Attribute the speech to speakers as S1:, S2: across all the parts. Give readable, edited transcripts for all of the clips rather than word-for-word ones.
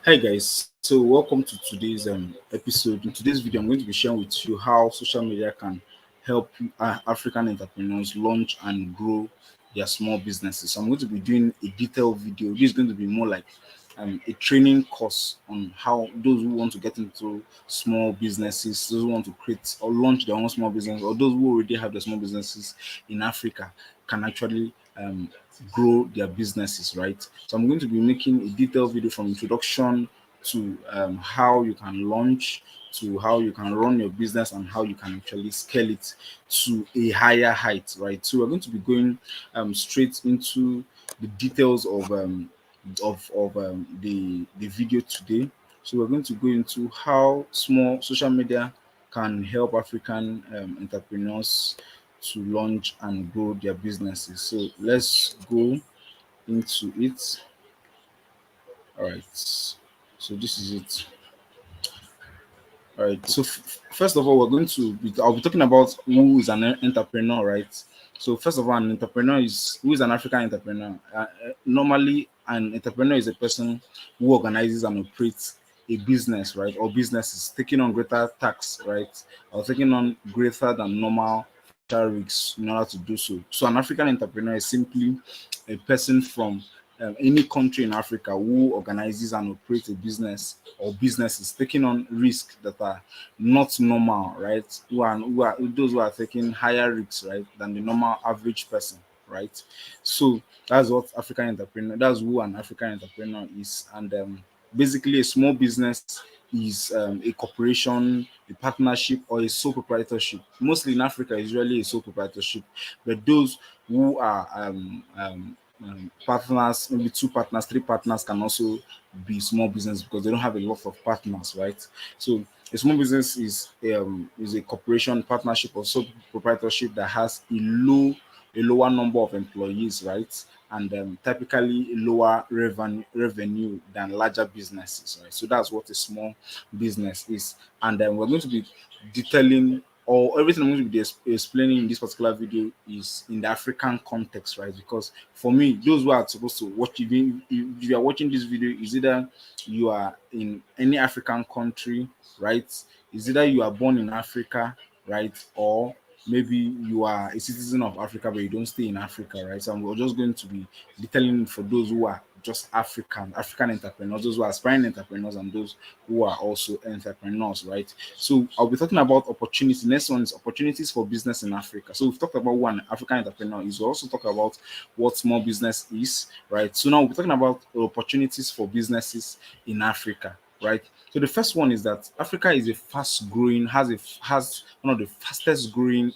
S1: Hi guys, so welcome to today's episode. In today's video, I'm going to be sharing with you how social media can help African entrepreneurs launch and grow their small businesses. So I'm going to be doing a detailed video. This is going to be more like a training course on how those who want to get into small businesses, those who want to create or launch their own small business, or those who already have their small businesses in Africa can actually grow their businesses, right? So I'm going to be making a detailed video from introduction to how you can launch, to how you can run your business, and how you can actually scale it to a higher height, right? So we're going to be going straight into the details of the video today. So we're going to go into how small social media can help African entrepreneurs to launch and grow their businesses. So let's go into it. All right. So this is it. All right. So first of all, I'll be talking about who is an entrepreneur, right? So first of all, an entrepreneur is who is an African entrepreneur. Normally, an entrepreneur is a person who organizes and operates a business, right, or businesses taking on greater tax, right, or taking on greater than normal financial risks in order to do so. So an African entrepreneur is simply a person from any country in Africa who organizes and operates a business or businesses taking on risks that are not normal, right? Who are those who are taking higher risks, right, than the normal average person, right? So that's what African entrepreneur. That's who an African entrepreneur is, and basically a small business is a corporation, a partnership, or a sole proprietorship. Mostly in Africa, it's usually a sole proprietorship, but those who are partners, maybe two partners, three partners, can also be small business because they don't have a lot of partners, right? So a small business is a corporation, partnership, or sole proprietorship that has a lower number of employees, right? And typically lower revenue than larger businesses, right? So that's what a small business is. And then we're going to be detailing, or everything I'm going to be explaining in this particular video is in the African context, right? Because for me, those who are supposed to watch, if you are watching this video, is either you are in any African country, right? Is either you are born in Africa, right? Or maybe you are a citizen of Africa, but you don't stay in Africa, right? So we're just going to be detailing for those who are just African entrepreneurs, those who are aspiring entrepreneurs, and those who are also entrepreneurs, right? So I'll be talking about opportunities. Next one is opportunities for business in Africa. So we've talked about what an African entrepreneur is. We'll also talk about what small business is, right? So now we're talking about opportunities for businesses in Africa, right? So the first one is that Africa is a fast growing, has one of the fastest growing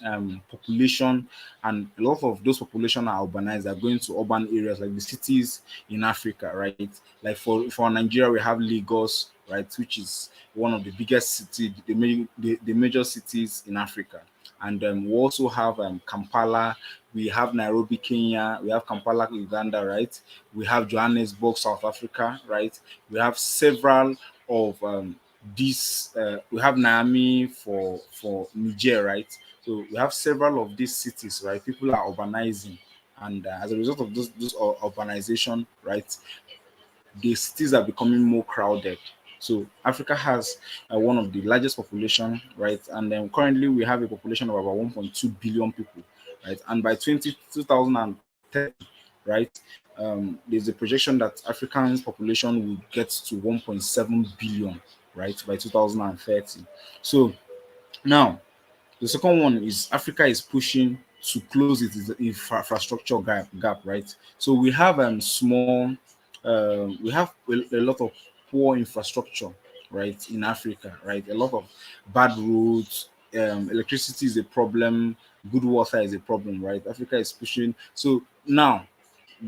S1: population, and a lot of those population are urbanized. They're going to urban areas like the cities in Africa, right? Like for Nigeria, we have Lagos, right, which is one of the biggest city, the major cities in Africa. And we also have Kampala, we have Nairobi, Kenya, we have Kampala, Uganda, right? We have Johannesburg, South Africa, right? We have several of these. We have Niamey for Niger, right? So we have several of these cities, right? People are urbanizing, and as a result of this urbanization, right, the cities are becoming more crowded. So Africa has one of the largest population, right? And then currently we have a population of about 1.2 billion people, right? And by 2030, right, there's a projection that African population will get to 1.7 billion, right, by 2030. So now the second one is Africa is pushing to close its infrastructure gap, right? So we have we have a lot of poor infrastructure, right, in Africa, right? A lot of bad roads, electricity is a problem, good water is a problem, right? Africa is pushing. So now,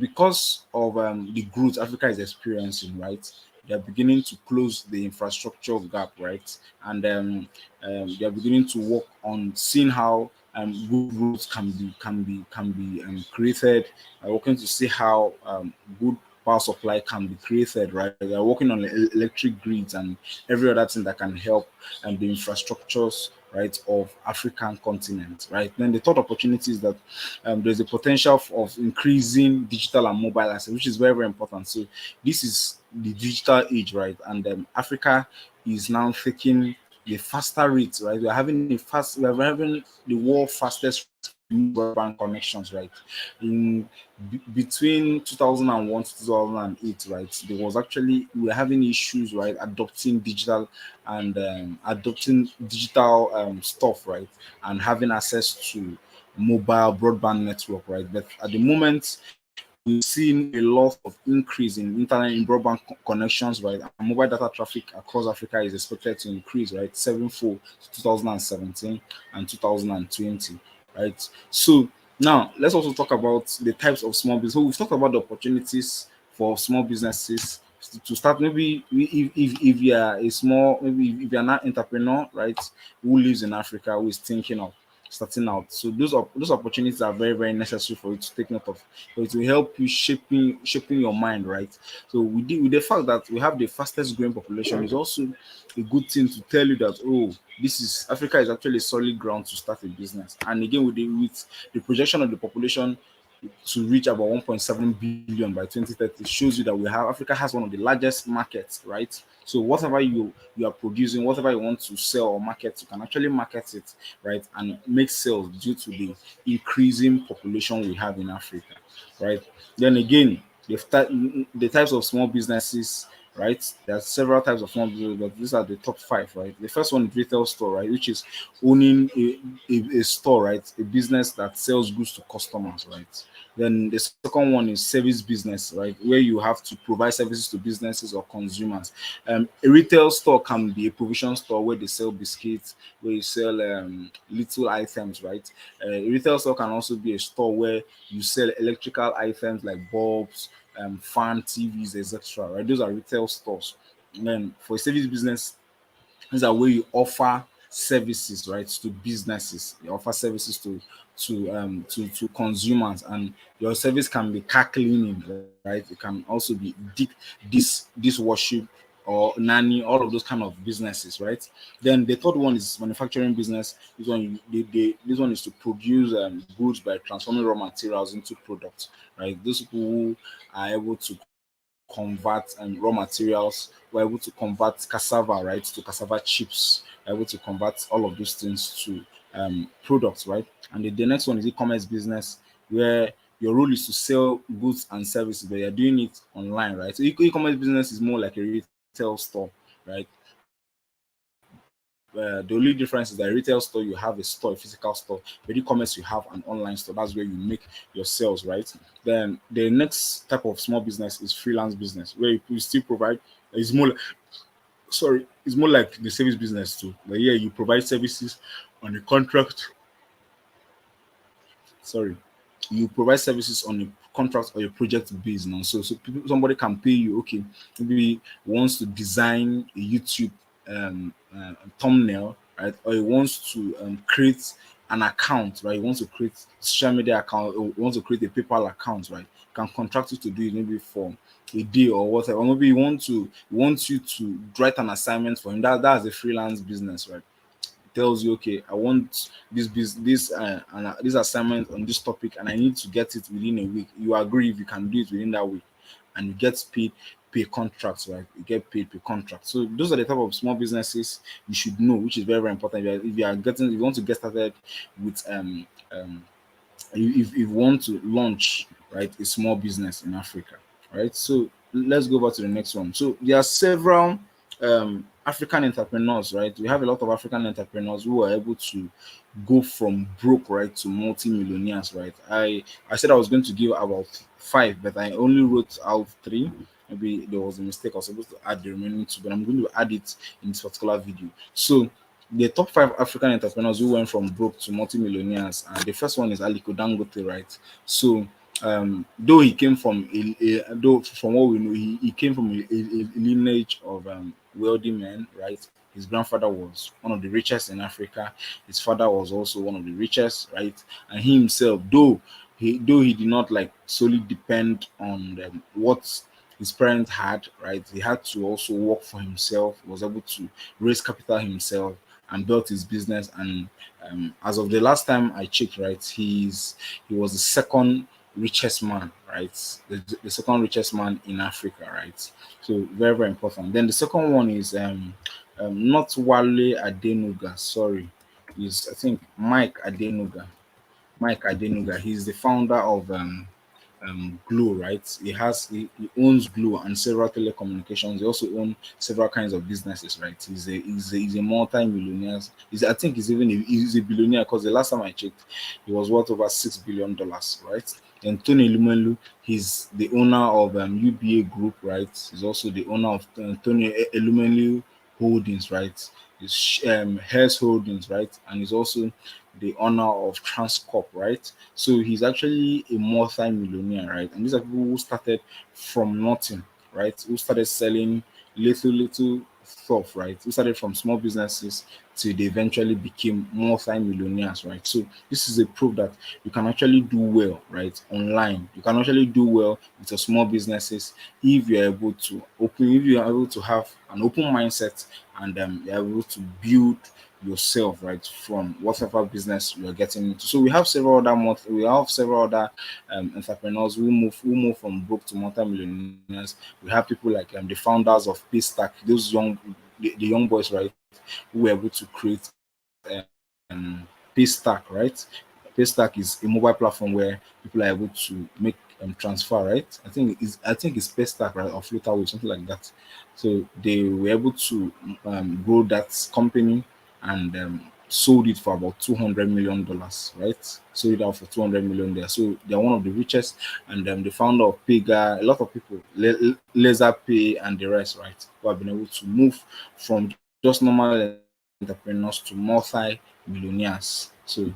S1: because of the growth Africa is experiencing, right? They are beginning to close the infrastructure gap, right? And they are beginning to work on seeing how good roads can be created. Working to see how good power supply can be created, right? They are working on electric grids and every other thing that can help the infrastructures right, of African continent, right. Then the third opportunity is that there's a potential of increasing digital and mobile access, which is very, very important. So this is the digital age, right, and Africa is now taking the faster rate, right. We're having the world fastest broadband connections, right. In between 2001 to 2008, right, there was actually we were having issues, right, adopting digital and adopting digital stuff, right, and having access to mobile broadband network, right. But at the moment, we've seen a lot of increase in internet in broadband connections, right, and mobile data traffic across Africa is expected to increase, right, sevenfold to 2017 and 2020, right. So now let's also talk about the types of small business. So we've talked about the opportunities for small businesses to start. Maybe if you are a small, maybe if you're an entrepreneur, right, who lives in Africa, who is thinking of starting out. So those opportunities are very, very necessary for you to take note of. So it will help you shaping your mind, right? So with the fact that we have the fastest growing population is also a good thing to tell you that, oh, this is Africa is actually a solid ground to start a business. And again, with the projection of the population to reach about 1.7 billion by 2030 shows you that we have Africa has one of the largest markets, right? So whatever you are producing, whatever you want to sell or market, you can actually market it, right, and make sales due to the increasing population we have in Africa, right? Then again, the types of small businesses, right? There are several types of small businesses, but these are the top five, right? The first one is retail store, right, which is owning a store, right, a business that sells goods to customers, right. Then the second one is service business, right, where you have to provide services to businesses or consumers. A retail store can be a provision store where they sell biscuits, where you sell little items, right. A retail store can also be a store where you sell electrical items like bulbs, fan, TVs, etc. Right, those are retail stores. And then for a service business, these are where you offer services, right, to businesses. You offer services to consumers, and your service can be car cleaning, right. It can also be dishwashing or nanny, all of those kind of businesses, right. Then the third one is manufacturing business. This one is to produce goods by transforming raw materials into products, right. Those people who are able to convert raw materials, we're able to convert cassava, right, to cassava chips, we're able to convert all of those things to products, right. And the next one is e-commerce business, where your role is to sell goods and services, but you're doing it online, right. So e-commerce business is more like a retail store, right. The only difference is that a retail store you have a store, a physical store, but e-commerce you have an online store. That's where you make your sales, right. Then the next type of small business is freelance business, where you still provide. It's more sorry, it's more like the service business too. But yeah, you provide services on a contract. Sorry, you provide services on a contract or a project base now. So somebody can pay you. Okay, maybe wants to design a YouTube thumbnail, right, or he wants to create an account, right. He wants to create social media account, or wants to create a PayPal account, right. Can contract you to do it maybe for a day or whatever. Or maybe he wants you to write an assignment for him. That's a freelance business, right. Tells you, okay, I want this assignment on this topic, and I need to get it within a week. You agree if you can do it within that week, and you get paid pay contracts, right? You get paid per contract. So those are the type of small businesses you should know, which is very, very important. If you want to get started with if you want to launch, right, a small business in Africa, right. So let's go over to the next one. So there are several African entrepreneurs, right. We have a lot of African entrepreneurs who are able to go from broke, right, to multi-millionaires, right. I said I was going to give about five, but I only wrote out three. Maybe there was a mistake. I was supposed to add the remaining two, but I'm going to add it in this particular video. So the top five African entrepreneurs who went from broke to multi-millionaires. And the first one is Aliko Dangote, right? So though he came from though from what we know, he came from a lineage of wealthy men, right? His grandfather was one of the richest in Africa. His father was also one of the richest, right? And he himself, though he did not like solely depend on what his parents had, right? He had to also work for himself. He was able to raise capital himself, and built his business. And as of the last time I checked, right, he was the second richest man, right? The second richest man in Africa, right? So very, very important. Then the second one is not Wale Adenuga, sorry, is I think Mike Adenuga. Mike Adenuga. He's the founder of Glow, right? He owns Glow and several telecommunications. He also owns several kinds of businesses, right? He's a multi-millionaire. I think he's a billionaire because the last time I checked, he was worth over $6 billion, right? And Tony Lumelu, he's the owner of UBA Group, right? He's also the owner of Tony Elumelu Holdings, right? His Hess Holdings, right? And he's also the owner of Transcorp, right? So he's actually a multi-millionaire, right? And these are people who started from nothing, right? Who started selling little stuff, right? Who started from small businesses till they eventually became multi-millionaires, right? So this is a proof that you can actually do well, right? Online, you can actually do well with your small businesses if you're able to if you are able to have an open mindset and you're able to build yourself right from whatever business you're getting into. So we have several other entrepreneurs who move from broke to multi-millionaires. We have people like the founders of Paystack, those the young boys, right, who were able to create Paystack, right? Paystack is a mobile platform where people are able to make transfer, right? I think it's Paystack, right, or Flutterwave, something like that. So they were able to grow that company and sold it for about $200 million, right? Sold it out for 200 million there. So they're one of the richest, and the founder of Pega, a lot of people, Laser Pay, and the rest, right, who have been able to move from just normal entrepreneurs to multi-millionaires. So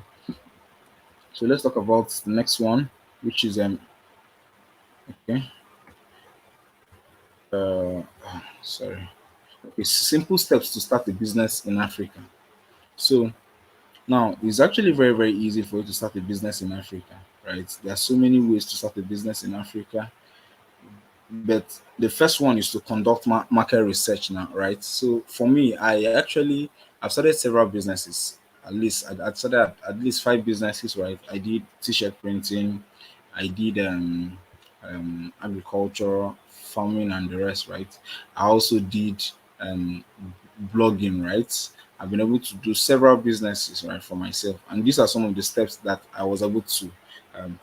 S1: let's talk about the next one, which is okay, sorry, okay, simple steps to start a business in Africa. So now, it's actually very, very easy for you to start a business in Africa, right? There are so many ways to start a business in Africa, but the first one is to conduct market research now, right? So for me, I've started several businesses. I started at least five businesses, right? I did t-shirt printing, I did agriculture, farming, and the rest, right? I also did um, blogging, right? I've been able to do several businesses, right, for myself, and these are some of the steps that I was able to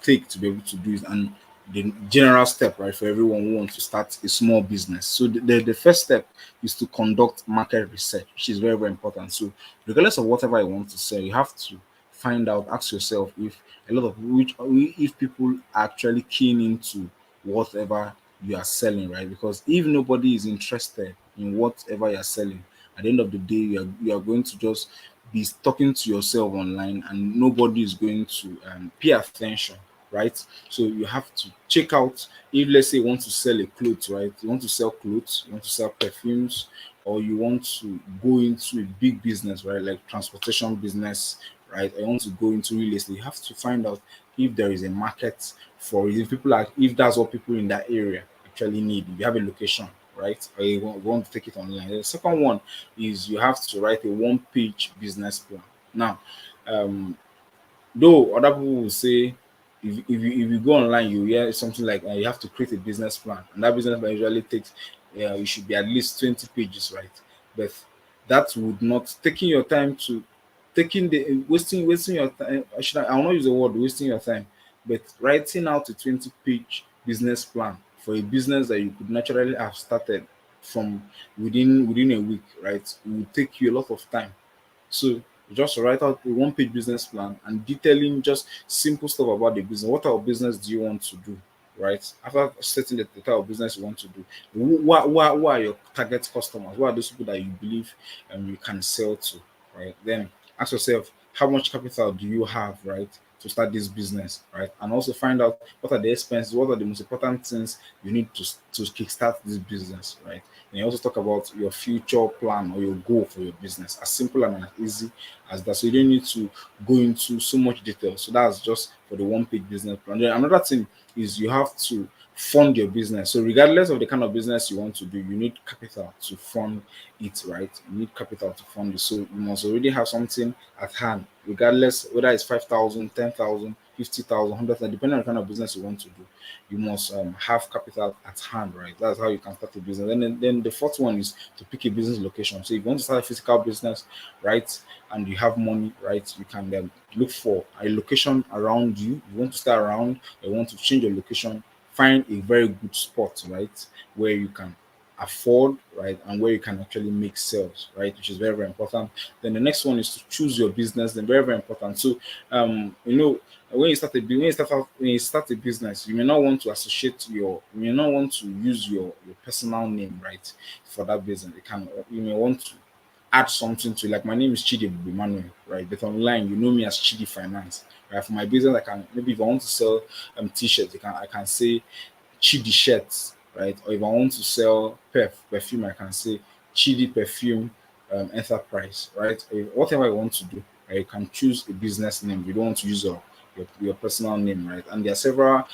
S1: take to be able to do it. And the general step, right, for everyone who wants to start a small business. So the first step is to conduct market research, which is very, very important. So regardless of whatever you want to sell, you have to find out, ask yourself if a lot of which if people are actually keen into whatever you are selling, right? Because if nobody is interested in whatever you're selling, at the end of the day, you are going to just be talking to yourself online, and nobody is going to pay attention, right? So you have to check out, if let's say you want to sell a clothes, right? You want to sell clothes, you want to sell perfumes, or you want to go into a big business, right? Like transportation business, right? I want to go into real estate. You have to find out if there is a market for it, if that's what people in that area actually need. If you have a location, right? Or you want to take it online. The second one is you have to write a one-page business plan. Now, um, though other people will say, if you go online, you hear something like you have to create a business plan, and that business plan usually takes it should be at least 20 pages, right? But that would not taking your time to taking the wasting your time. I will not use the word wasting your time, but writing out a 20-page business plan for a business that you could naturally have started from within a week, right? It will take you a lot of time. So just write out a one-page business plan and detailing just simple stuff about the business. What type of business do you want to do? Right. After setting the type of business you want to do, who are your target customers? Who are those people that you believe you can sell to? Right. Then ask yourself, how much capital do you have, right, to start this business, right? And also find out what are the expenses, what are the most important things you need to kickstart this business, right? And you also talk about your future plan or your goal for your business, as simple and as easy as that. So you don't need to go into so much detail. So that's just for the one-page business plan. Then another thing is you have to fund your business. So regardless of the kind of business you want to do, you need capital to fund it, right? You need capital to fund it. So you must already have something at hand, regardless whether it's 5,000, 10,000, 50,000, 100,000, depending on the kind of business you want to do. You must have capital at hand, right? That's how you can start a business. And then the fourth one is to pick a business location. So if you want to start a physical business, right, and you have money, right, you can then look for a location around you. You want to start around, you want to change your location, find a very good spot, right, where you can afford, right, and where you can actually make sales, right, which is very, very important. Then the next one is to choose your business. Then very, very important. So, when you start when you start a business, you may not want to you may not want to use your personal name, right, for that business. You may want to add something to it. Like my name is Chidi Manuel, right? But online, you know me as Chidi Finance. Right? For my business, I can maybe if I want to sell t-shirts, I can say Chidi shirts, right? Or if I want to sell perfume, I can say Chidi perfume enterprise, right? Whatever I want to do, right? You can choose a business name. You don't want to use your personal name, right? And there are several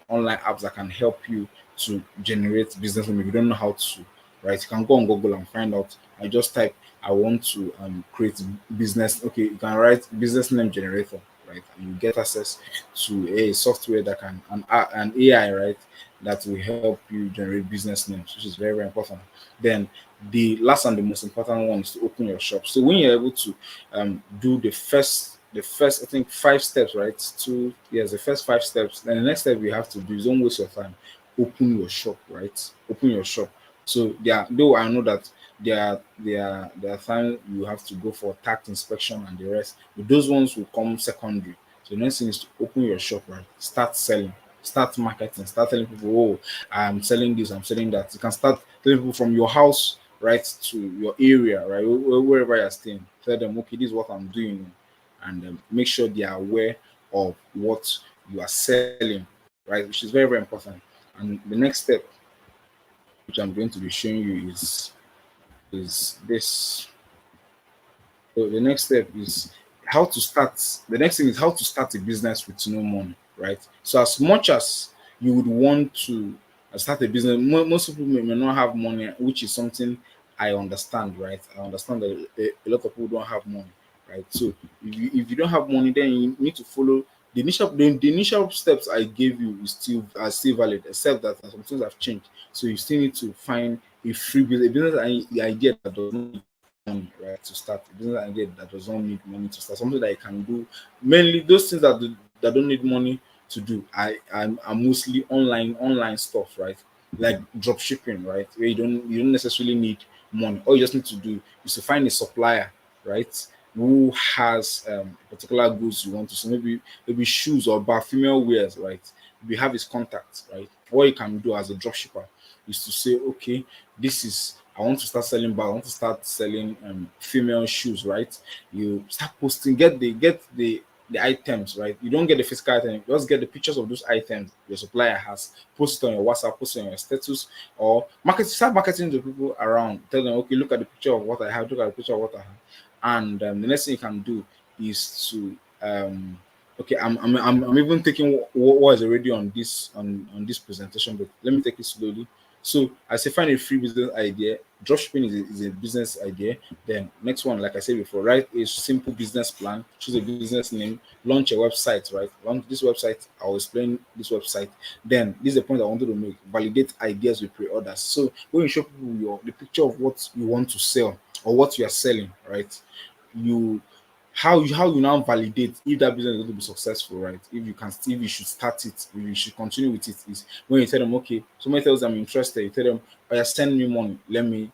S1: online apps that can help you to generate business name if you don't know how to, right? You can go on Google and find out. I just type I want to create business. Okay, you can write business name generator, right? And you get access to a software that can an AI, right, that will help you generate business names, which is very, very important. Then the last and the most important one is to open your shop. So when you're able to do the first I think 5 steps, right? The first 5 steps. Then the next step you have to do is don't waste your time. Open your shop, right? Open your shop. So yeah, though I know that there are times you have to go for tax inspection and the rest, but those ones will come secondary. So the next thing is to open your shop, right? Start selling, start marketing, start telling people, oh, I'm selling this, I'm selling that. You can start telling people from your house, right, to your area, right, wherever you're staying. Tell them, okay, this is what I'm doing, and make sure they are aware of what you are selling, right, which is very, very important. And the next step, which I'm going to be showing you, is this. So the next step is how to start. The next thing is how to start a business with no money, right? So as much as you would want to start a business, most people may not have money, which is something I understand, right? I understand that a lot of people don't have money, right? So if you don't have money, then you need to follow the initial steps I gave you is still valid, except that some things have changed. So you still need to find a business idea that does not money, right, to start a business idea that does not need money to start, something that you can do. Mainly those things that don't need money to do. I'm mostly online stuff, right? Like drop shipping, right? Where you don't necessarily need money. All you just need to do is to find a supplier, right? Who has particular goods you want to sell, maybe shoes or bar female wears, right? We have his contacts, right? What you can do as a drop shipper is to say, okay, this is I want to start selling bags. I want to start selling female shoes, right? You start posting, get the items, right? You don't get the physical item, you just get the pictures of those items your supplier has. Post it on your WhatsApp, post it on your status, or start marketing to people around. Tell them, okay, look at the picture of what I have, look at the picture of what I have. And the next thing you can do is to okay, I'm even taking what is already on this presentation, but let me take it slowly. So I say find a free business idea. Dropshipping is a business idea. Then next one, like I said before, write a simple business plan, choose a business name, launch a website, right? Launch this website. I'll explain this website. Then this is the point I wanted to make. Validate ideas with pre-orders. So when you show people the picture of what you want to sell or what you are selling, right? You how you now validate if that business is going to be successful, right? If you should start it, if you should continue with it, is when you tell them, okay, somebody tells them I'm interested, you tell them, oh yeah, send me money, let me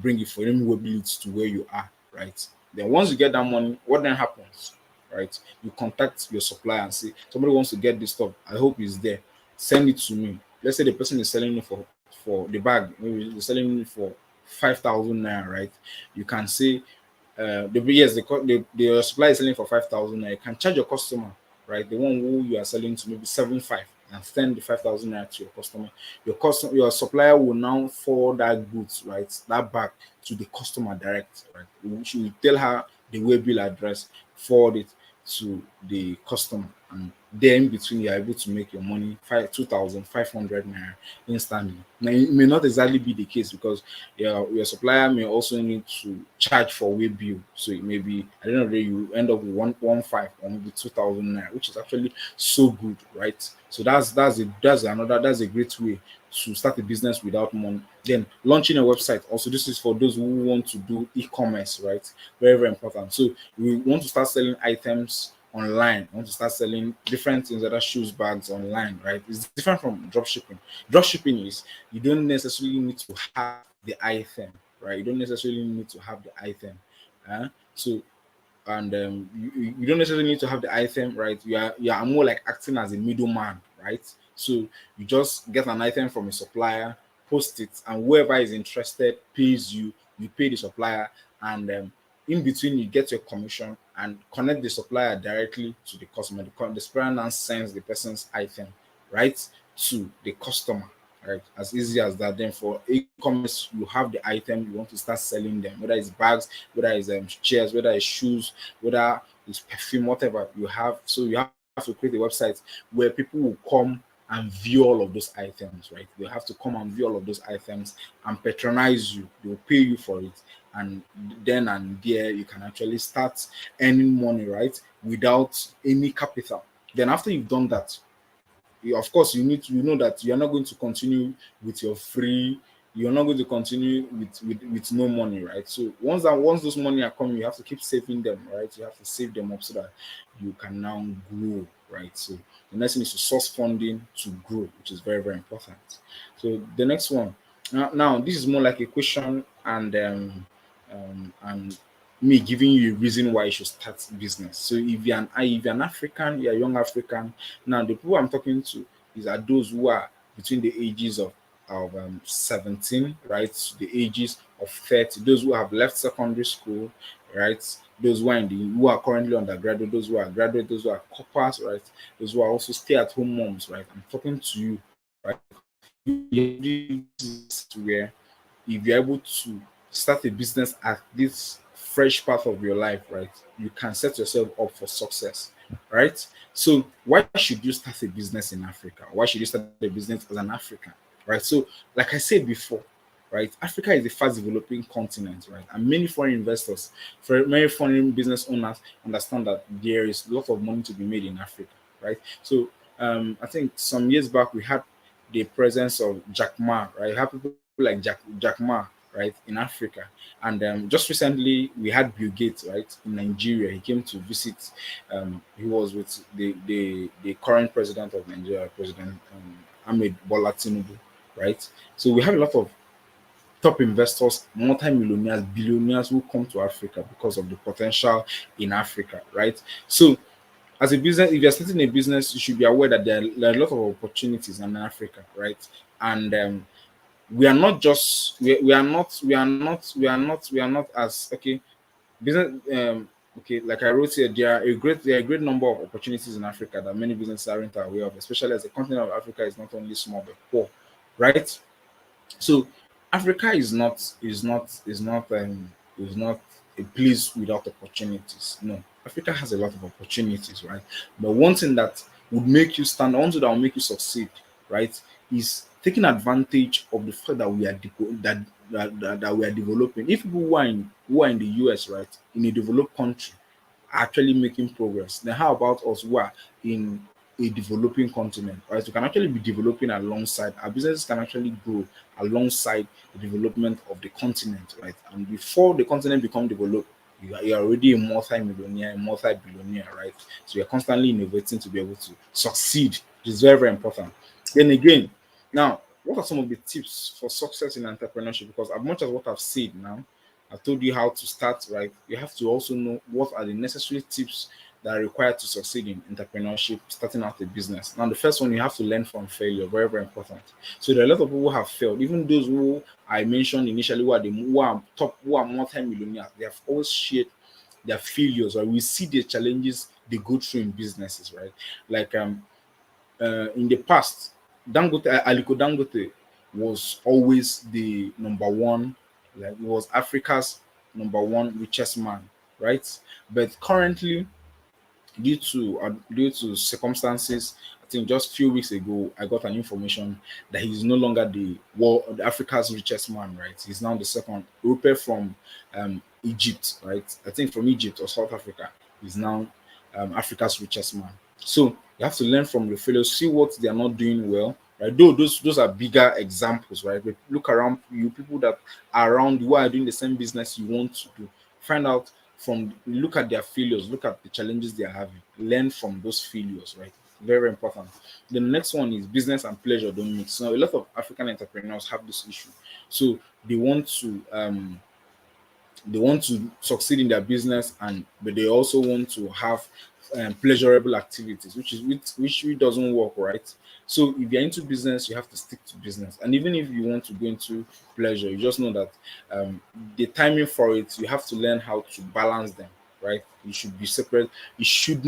S1: bring it for you, let me wobble it to where you are, right? Then once you get that money, what then happens, right? You contact your supplier and say, somebody wants to get this stuff, I hope it's there, send it to me. Let's say the person is selling it for the bag, maybe they're selling it for 5,000 naira, right? You can say the supply is selling for 5,000 naira. You can charge your customer, right? The one who you are selling to maybe 7,500, and send the 5,000 naira to your customer. Your supplier will now forward that goods, right? That back to the customer direct, right? You should tell her the way bill address, forward it to the customer, and then between you're able to make your money 2,500 naira instantly. Now it may not exactly be the case because your supplier may also need to charge for way bill. So it may be at the end of the day you end up with 115 or maybe 2,000 naira, which is actually so good, right? So that's a great way to start a business without money. Then launching a website. Also, this is for those who want to do e-commerce, right? Very, very important. So we want to start selling items online. We want to start selling different things, other shoes, bags online, right? It's different from drop shipping. Drop shipping is you don't necessarily need to have the item, right? You don't necessarily need to have the item. So and you don't necessarily need to have the item, right? You are more like acting as a middleman, right? So you just get an item from a supplier, post it, and whoever is interested pays you. You pay the supplier, and in between you get your commission and connect the supplier directly to the customer. The supplier now sends the person's item right to the customer. Right, as easy as that. Then for e-commerce, you have the item, you want to start selling them, whether it's bags, whether it's chairs, whether it's shoes, whether it's perfume, whatever you have. So you have to create a website where people will come and view all of those items, right? They have to come and view all of those items and patronize you. They will pay you for it, and then and there you can actually start earning money, right, without any capital. Then after you've done that, of course you know that you're not going to continue with your free, you're not going to continue with no money, right? So once those money are coming, you have to keep saving them, right? You have to save them up so that you can now grow, right? So the next thing is to source funding to grow, which is very, very important. So the next one, now this is more like a question, and me giving you a reason why you should start business. So if you're an African, you're a young African. Now the people I'm talking to are those who are between the ages of 17, right, to the ages of 30. Those who have left secondary school, right? Those who are currently undergraduate, those who are graduate, those who are coppers, right? Those who are also stay-at-home moms, right? I'm talking to you, right? Where if you're able to start a business at this fresh part of your life, right, you can set yourself up for success, right? So why should you start a business in Africa? Why should you start a business as an African, right? So like I said before, right, Africa is a fast developing continent, right? And many foreign investors, for many foreign business owners understand that there is a lot of money to be made in Africa, right? So I think some years back we had the presence of Jack Ma, right? You have people like Jack Ma, right, in Africa. And just recently we had Bill Gates, right, in Nigeria. He came to visit. He was with the current president of Nigeria, President Ahmed Bola Tinubu, right? So we have a lot of top investors, multi-millionaires, billionaires who come to Africa because of the potential in Africa, right? So as a business, if you're starting a business, you should be aware that there are a lot of opportunities in Africa, right? And we are not just we are not as okay business okay, like I wrote here, there are a great number of opportunities in Africa that many businesses aren't aware of, especially as the continent of Africa is not only small but poor, right? So Africa is not a place without opportunities. No, Africa has a lot of opportunities, right? But one thing that would make you stand, one thing that will make you succeed, right, is taking advantage of the fact that we are that we are developing. If people who are in the US, right, in a developed country, actually making progress. Then how about us who are in a developing continent? Right, we can actually be developing alongside. Our businesses can actually grow alongside the development of the continent, right? And before the continent become developed, you're already a multi-millionaire, a multi-billionaire, right? So you're constantly innovating to be able to succeed, which is very, very important. Then again, now, what are some of the tips for success in entrepreneurship? Because as much as what I've said now, I told you how to start, right? You have to also know what are the necessary tips that are required to succeed in entrepreneurship, starting out a business. Now, the first one, you have to learn from failure. Very, very important. So there are a lot of people who have failed, even those who I mentioned initially, who are top, who are multi-millionaires. They have always shared their failures, right? We see the challenges they go through in businesses, right? Like in the past, Aliko Dangote was always the number one, like he was Africa's number one richest man, right? But currently, due to circumstances. I think just a few weeks ago, I got an information that he's no longer Africa's richest man. Right, he's now the second. Rupe from Egypt, right? I think from Egypt or South Africa. He's now Africa's richest man. So you have to learn from your failures, see what they are not doing well. Right, though those are bigger examples, right? But look around you, people that are around you who are doing the same business you want to do. Find out look at their failures, look at the challenges they are having, learn from those failures, right? Very, very important. The next one is business and pleasure don't mix. So a lot of African entrepreneurs have this issue. So they want to succeed in their business, and but they also want to have pleasurable activities, which doesn't work, right? So if you're into business, you have to stick to business, and even if you want to go into pleasure, you just know that the timing for it, you have to learn how to balance them, right? You should be separate. You should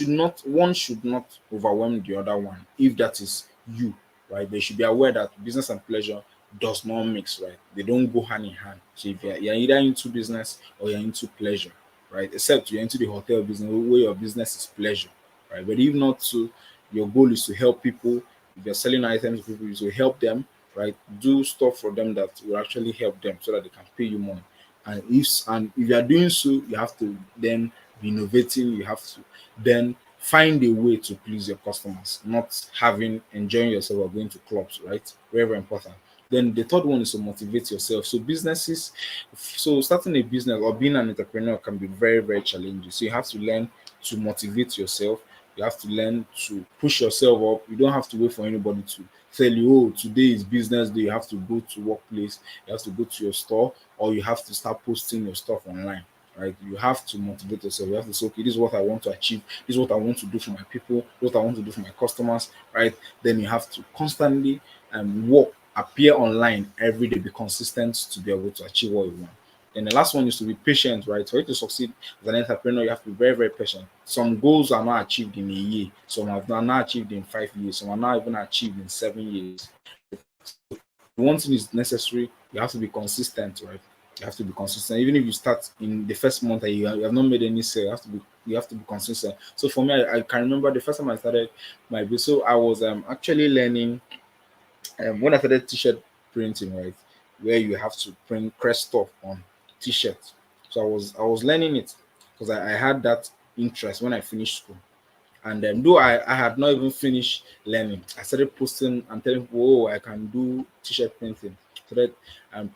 S1: not one should not overwhelm the other one, if that is you, right? They should be aware that business and pleasure does not mix, right? They don't go hand in hand. So if you're either into business or you're into pleasure, right? Except you're into the hotel business where your business is pleasure, right? But if not, so your goal is to help people. If you're selling items to people, is to help them, right? Do stuff for them that will actually help them so that they can pay you money. And if you are doing so, you have to then be innovating. You have to then find a way to please your customers, not having enjoying yourself or going to clubs, right? Very, very important. Then the third one is to motivate yourself. So starting a business or being an entrepreneur can be very, very challenging. So you have to learn to motivate yourself. You have to learn to push yourself up. You don't have to wait for anybody to tell you, oh, today is business day. You have to go to workplace, you have to go to your store, or you have to start posting your stuff online. Right, you have to motivate yourself. You have to say, okay, this is what I want to achieve. This is what I want to do for my people. This is what I want to do for my customers. Right, then you have to constantly work, appear online every day, be consistent to be able to achieve what you want. And the last one is to be patient, right? For you to succeed as an entrepreneur, you have to be very, very patient. Some goals are not achieved in a year, some are not achieved in 5 years, some are not even achieved in 7 years. One thing is necessary, you have to be consistent, right? You have to be consistent. Even if you start in the first month and you have not made any sale, you have to be consistent. So for me, I can remember the first time I started my business. So I was actually learning when I started t-shirt printing, right, where you have to print crest stuff on t-shirts. So I was learning it because I had that interest when I finished school. And though I had not even finished learning, I started posting and telling people, oh, I can do t-shirt printing. Started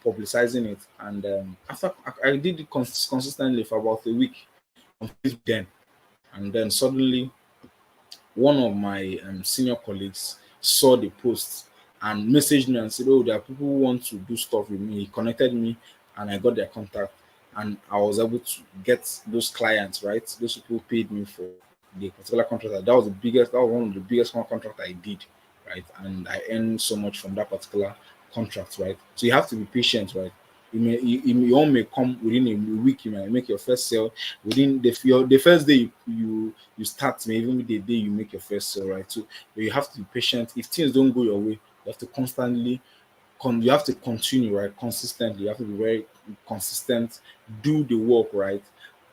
S1: publicizing it, and after I did it consistently for about a week on Facebook then, and then suddenly one of my senior colleagues saw the post and messaged me and said, "Oh, there are people who want to do stuff with me." He connected me, and I got their contact, and I was able to get those clients. Right, those people paid me for the particular contract. That was the biggest. That was one of the biggest contract I did. Right, and I earned so much from that particular contract. Right, so you have to be patient. Right. You all may come within a week. You might make your first sale within the first day you start, maybe even the day you make your first sale, right? So you have to be patient. If things don't go your way, you have to constantly you have to continue, right? Consistently, you have to be very consistent, do the work, right?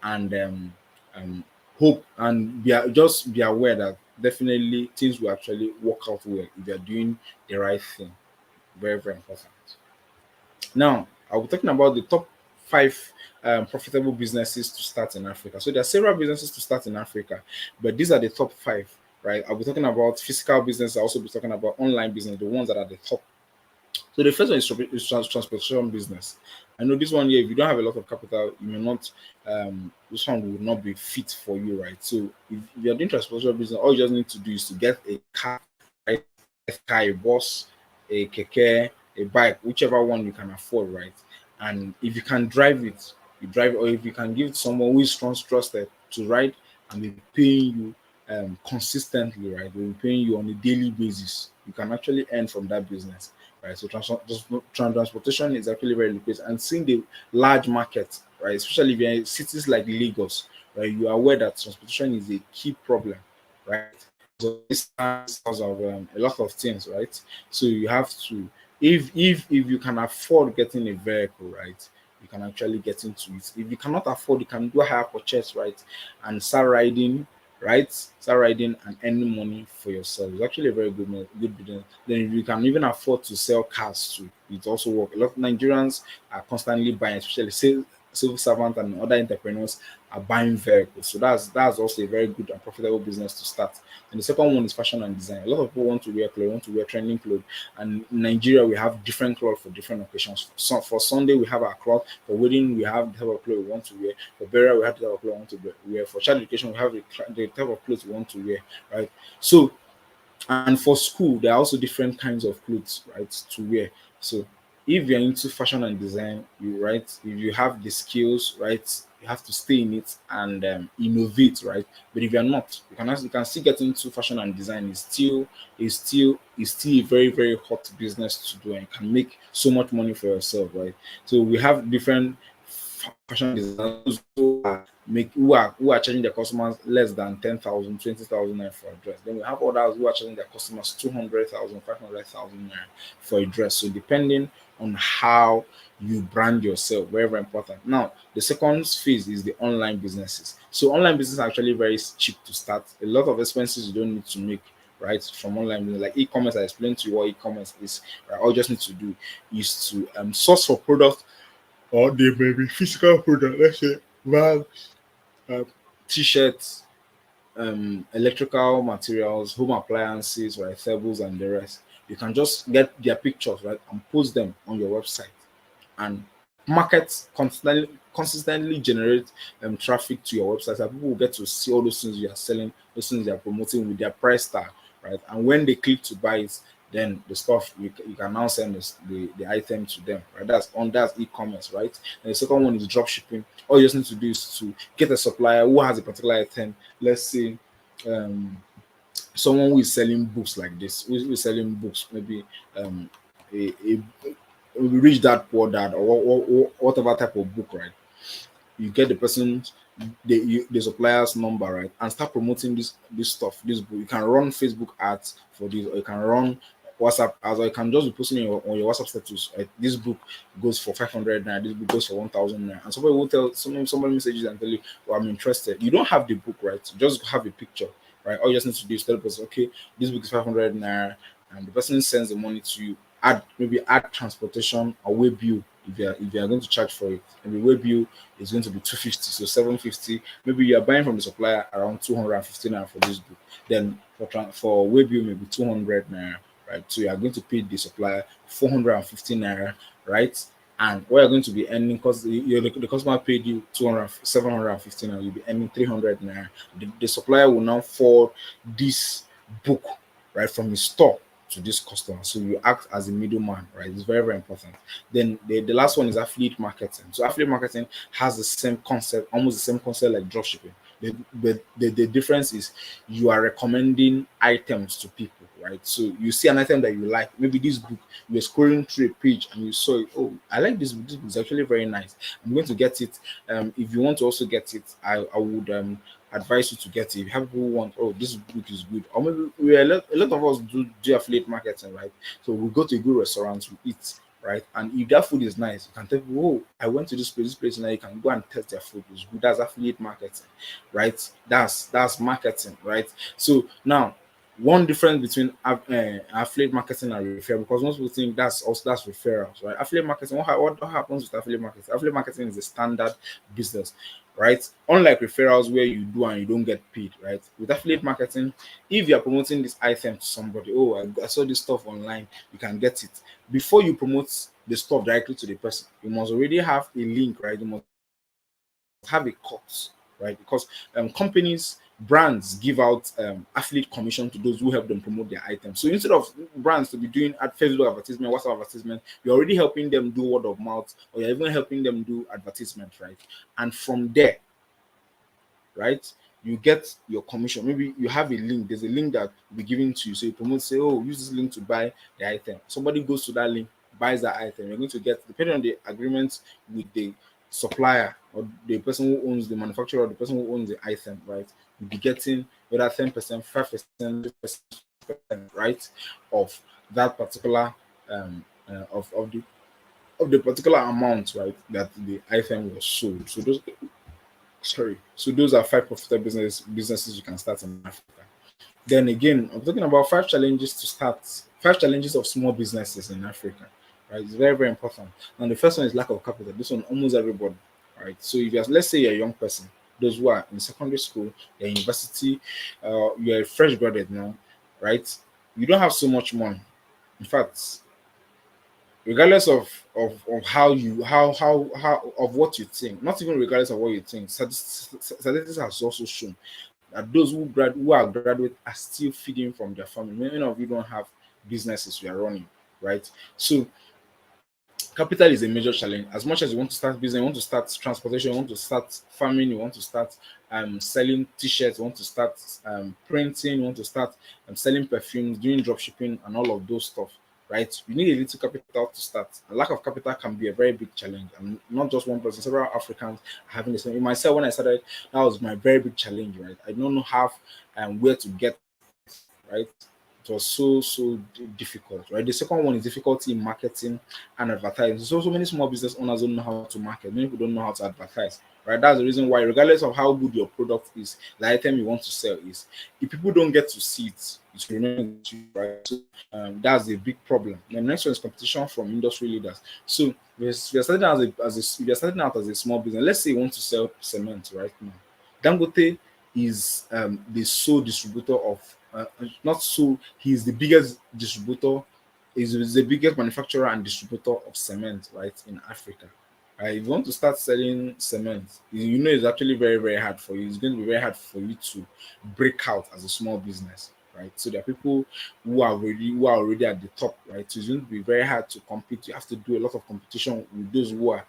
S1: And um hope and just be aware that definitely things will actually work out well if you're doing the right thing. Very, very important. Now, I'll be talking about the top five profitable businesses to start in Africa. So there are several businesses to start in Africa, but these are the top five, right? I'll be talking about physical business. I'll also be talking about online business, the ones that are the top. So the first one is transportation business. I know this one here, if you don't have a lot of capital, you may not, this one will not be fit for you, right? So if you're doing transportation business, all you just need to do is to get a car, right? A car, a bus, a keke, a bike, whichever one you can afford, right? And if you can drive it, you drive, or if you can give it someone who is trusted to ride and be paying you consistently, right? They'll be paying you on a daily basis. You can actually earn from that business, right? So transportation is actually very lucrative, and seeing the large market, right? Especially if you're in cities like Lagos, right? You are aware that transportation is a key problem, right? So distance, because of a lot of things, right? So you have to, if you can afford getting a vehicle, right, you can actually get into it. If you cannot afford, you can do a higher purchase, right, and start riding. right? Start riding and earning money for yourself. It's actually a very good business. Then you can even afford to sell cars too. It also work. A lot of Nigerians are constantly buying, especially civil servants and other entrepreneurs are buying vehicles. So that's also a very good and profitable business to start. And the second one is fashion and design. A lot of people want to wear clothes, want to wear trending clothes. And in Nigeria, we have different clothes for different occasions. So for Sunday, we have our cloth. For wedding, we have the type of clothes we want to wear. For burial, we have the type of clothes we want to wear. For child education, we have the type of clothes we want to wear, right? So, and for school, there are also different kinds of clothes, right, to wear. So if you're into fashion and design, you right, if you have the skills, right, you have to stay in it and innovate, right? But if you're not, you can still get into fashion and design. It's still a very, very hot business to do and can make so much money for yourself, right? So we have different fashion designers who are charging their customers less than 10,000, 20,000 naira for a dress. Then we have others who are charging their customers 200,000, 500,000 naira for a dress. So depending on how you brand yourself, very, very important. Now, the second phase is the online businesses. So online business are actually very cheap to start. A lot of expenses you don't need to make, right, from online business. Like e-commerce, I explained to you what e-commerce is. Right? All you just need to do is to source for product, or they may be physical product. Let's say bags, uh, t-shirts, electrical materials, home appliances, right, tables and the rest. You can just get their pictures, right, and post them on your website, and market consistently generate traffic to your website. So people will get to see all those things you are selling, those things you are promoting with their price tag, right? And when they click to buy it, then the stuff you can now send the item to them, right? That's e-commerce, right? And the second one is drop shipping. All you just need to do is to get a supplier who has a particular item. Let's say um someone who is selling books like this, who is selling books, maybe a rich dad, poor dad, or whatever type of book, right? You get the person's the supplier's number, right, and start promoting this stuff, this book. You can run Facebook ads for this, or you can run WhatsApp ads, or you can just be posting on your WhatsApp status, right? This book goes for 500 naira, this book goes for 1,000 naira, and somebody will tell somebody messages and tell you, well, I'm interested. You don't have the book, right? You just have a picture, right? All you just need to do is tell the person, okay, this book is 500 naira, and the person sends the money to you. Add transportation or way bill if you are going to charge for it, and the way bill is going to be 250, so 750. Maybe you are buying from the supplier around 250 naira for this book. Then for way bill maybe 200 naira, right? So you are going to pay the supplier 450 naira, right? And what you're going to be earning, because the customer paid you 200, 750 naira, you'll be earning 300 naira. The supplier will now forward this book, right, from the store to this customer. So you act as a middleman, right? It's very, very important. Then the last one is affiliate marketing. So affiliate marketing has the same concept, almost the same concept like dropshipping. The difference is you are recommending items to people, right? So you see an item that you like, maybe this book, you're scrolling through a page and you saw it. Oh, I like this book. This book is actually very nice. I'm going to get it. If you want to also get it, I would advise you to get it. If you have people who want, oh, this book is good, or maybe a lot of us do affiliate marketing, right? So we go to a good restaurant, we eat, right? And if that food is nice, you can tell people, oh, I went to this place, now you can go and test their food. It's good. That's affiliate marketing, right? That's marketing, right? So now, one difference between affiliate marketing and referral, because most people think that's referrals, right? Affiliate marketing, what happens with affiliate marketing? Affiliate marketing is a standard business, right? Unlike referrals where you do and you don't get paid, right? With affiliate marketing, if you're promoting this item to somebody, oh, I saw this stuff online, you can get it. Before you promote the stuff directly to the person, you must already have a link, right? You must have a cut, right? Because companies, brands give out affiliate commission to those who help them promote their items. So instead of brands to be doing at Facebook advertisement, WhatsApp advertisement, you're already helping them do word of mouth, or you're even helping them do advertisement, right? And from there, right, you get your commission. Maybe you have a link, there's a link that will be given to you. So you promote, say, oh, use this link to buy the item. Somebody goes to that link, buys that item. You're going to get, depending on the agreement with the supplier or the person who owns the manufacturer or the person who owns the item, right? You'll be getting whether 10%, 5%, 2%, right, of that particular of the particular amount, right, that the item was sold. So those Sorry. So those are five profitable businesses you can start in Africa. Then again, I'm talking about five challenges to start, five challenges of small businesses in Africa. Right, it's very, very important. And the first one is lack of capital. This one almost everybody. Right. So if you're, let's say you're a young person, those who are in secondary school, you're university, you're a fresh graduate now, right? You don't have so much money. In fact, regardless of how you how of what you think, not even regardless of what you think, statistics has also shown that those who are graduate are still feeding from their family. Many of you don't have businesses you are running, right? So capital is a major challenge. As much as you want to start business, you want to start transportation, you want to start farming, you want to start selling t-shirts, you want to start printing, you want to start selling perfumes, doing drop shipping and all of those stuff, right? You need a little capital to start. A lack of capital can be a very big challenge, and not just one person. Several Africans are having the same. Myself, when I started, that was my very big challenge, right? I don't know how and where to get, right? It was so difficult, right? The second one is difficulty in marketing and advertising. So many small business owners don't know how to market. Many people don't know how to advertise, right? That's the reason why, regardless of how good your product is, the item you want to sell is, if people don't get to see it, it will remain with you, right? So that's a big problem. The next one is competition from industry leaders. So we are starting out if you're starting out as a small business. Let's say you want to sell cement right now. Dangote is the sole distributor of not so he's the biggest distributor, is the biggest manufacturer and distributor of cement right in Africa. If you want to start selling cement, you know it's actually very, very hard for you. It's going to be very hard for you to break out as a small business, right? So there are people who are already at the top, right? So it's going to be very hard to compete. You have to do a lot of competition with those who are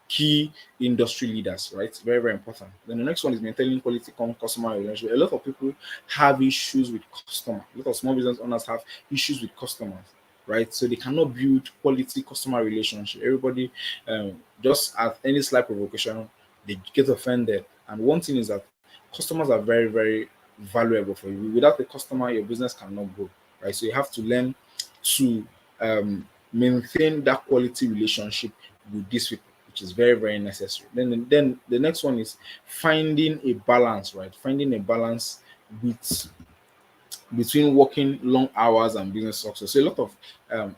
S1: key industry leaders, right? Very, very important. Then the next one is maintaining quality customer relationship. A lot of people have issues with customers. A lot of small business owners have issues with customers, right? So they cannot build quality customer relationship. Everybody, just at any slight provocation, they get offended. And one thing is that customers are very, very valuable for you. Without a customer, your business cannot grow, right? So you have to learn to maintain that quality relationship with these people, which is very, very necessary. Then the next one is finding a balance, right? Finding a balance with between working long hours and business success. So a lot of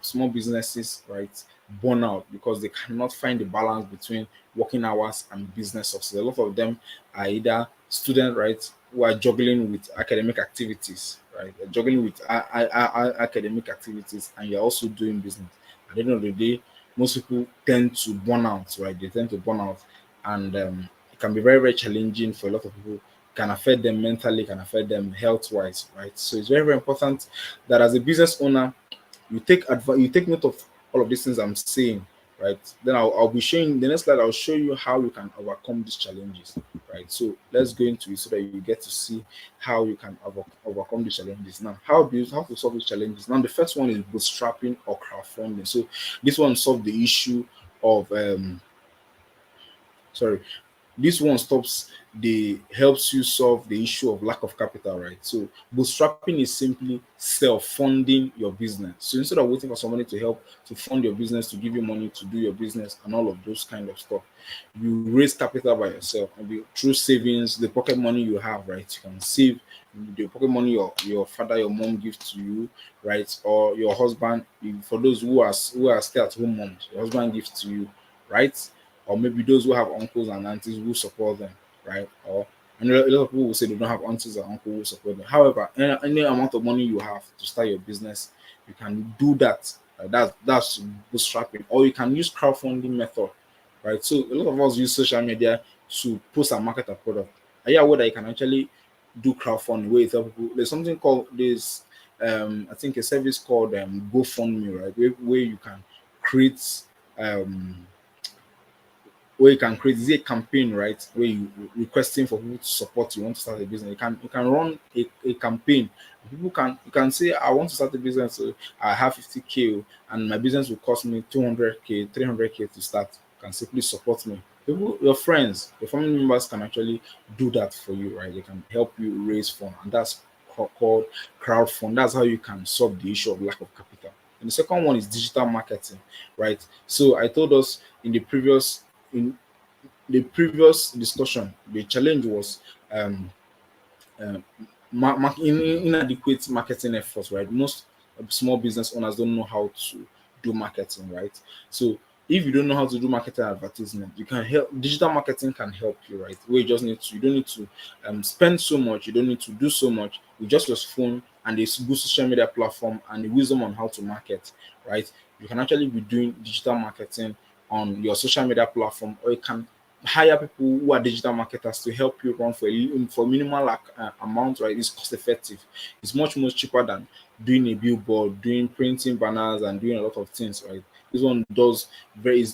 S1: small businesses, right, burn out because they cannot find the balance between working hours and business success. A lot of them are either students, right, who are juggling with academic activities, right? They're juggling with academic activities, and you're also doing business. At the end of the day, most people tend to burn out, right? They tend to burn out, and it can be very, very challenging for a lot of people, can affect them mentally, can affect them health wise, right? So it's very, very important that as a business owner, you take note of all of these things I'm saying, right? Then I'll be showing the next slide. I'll show you how you can overcome these challenges, right? So let's go into it so that you get to see how you can overcome these challenges. Now, how to solve these challenges? Now, the first one is bootstrapping or crowdfunding. So this one solves the issue of sorry this one stops the helps you solve the issue of lack of capital, right? So bootstrapping is simply self-funding your business. So instead of waiting for somebody to help to fund your business, to give you money to do your business and all of those kind of stuff, you raise capital by yourself, maybe through savings, the pocket money you have, right? You can save the pocket money your father, your mom gives to you, right? Or your husband, for those who are stay-at-home moms, your husband gives to you, right? Or maybe those who have uncles and aunties who support them, right? Or and a lot of people will say they don't have aunties or uncles who support them. However, any amount of money you have to start your business, you can do that. That's bootstrapping, or you can use crowdfunding method, right? So a lot of us use social media to post and market a product. Are you aware that you can actually do crowdfunding where you tell people there's something called this I think a service called GoFundMe, right? Where you can create um where you can create is a campaign, right? Where you requesting for people to support you, want to start a business. You can run a campaign. People can you can say I want to start a business, so I have 50K and my business will cost me 200K, 300K to start. You can simply support me. People, your friends, your family members can actually do that for you, right? They can help you raise funds, and that's called crowdfund. That's how you can solve the issue of lack of capital. And the second one is digital marketing, right? So I told us in the previous in the previous discussion, the challenge was um, um, inadequate marketing efforts, right? Most small business owners don't know how to do marketing, right? So if you don't know how to do marketing advertisement, you can help. Digital marketing can help you, right? Where you just need to, you don't need to spend so much, you don't need to do so much with just your phone and a good social media platform and the wisdom on how to market, right? You can actually be doing digital marketing on your social media platform, or you can hire people who are digital marketers to help you run for minimal amount, right? It's cost effective. It's much cheaper than doing a billboard, doing printing banners, and doing a lot of things, right? This one does very.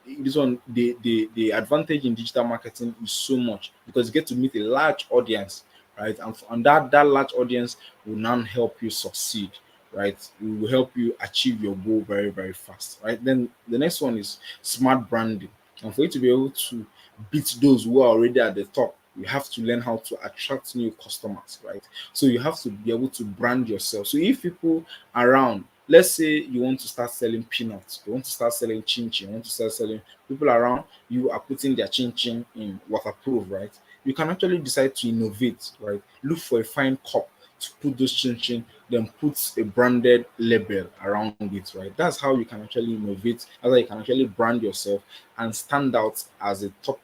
S1: The advantage in digital marketing is so much because you get to meet a large audience, right? And that large audience will now help you succeed, right? It will help you achieve your goal very fast, right? Then the next one is smart branding. And for you to be able to beat those who are already at the top, you have to learn how to attract new customers, right? So you have to be able to brand yourself. So if people around, let's say you want to start selling peanuts, you want to start selling chin chin, you want to start selling, people around you are putting their chin chin in waterproof, right? You can actually decide to innovate, right? Look for a fine cup to put those chin chin, then put a branded label around it, right? That's how you can actually innovate. That's how you can actually brand yourself and stand out as a top,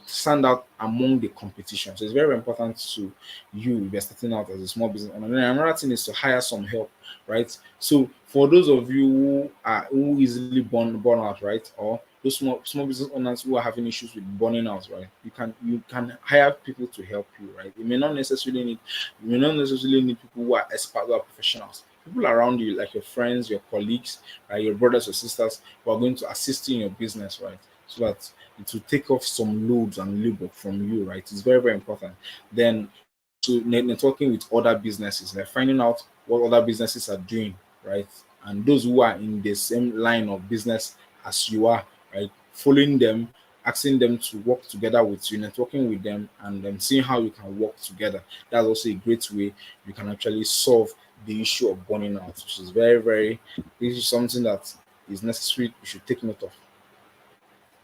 S1: stand out among the competition. So it's very important to you if you're starting out as a small business owner. And then another thing is to hire some help, right? So for those of you who easily burn out, right, or those small business owners who are having issues with burning out, right, you can hire people to help you, right? You may not necessarily need people who are experts or professionals. People around you, like your friends, your colleagues, right, your brothers or sisters, who are going to assist you in your business, right? So that it will take off some loads and labor from you, right? It's very important. Then also networking with other businesses, like finding out what other businesses are doing, right? And those who are in the same line of business as you are, right? Following them, asking them to work together with you, networking with them, and then seeing how you can work together. That's also a great way you can actually solve the issue of burning out, which is very, this is something that is necessary. You should take note of.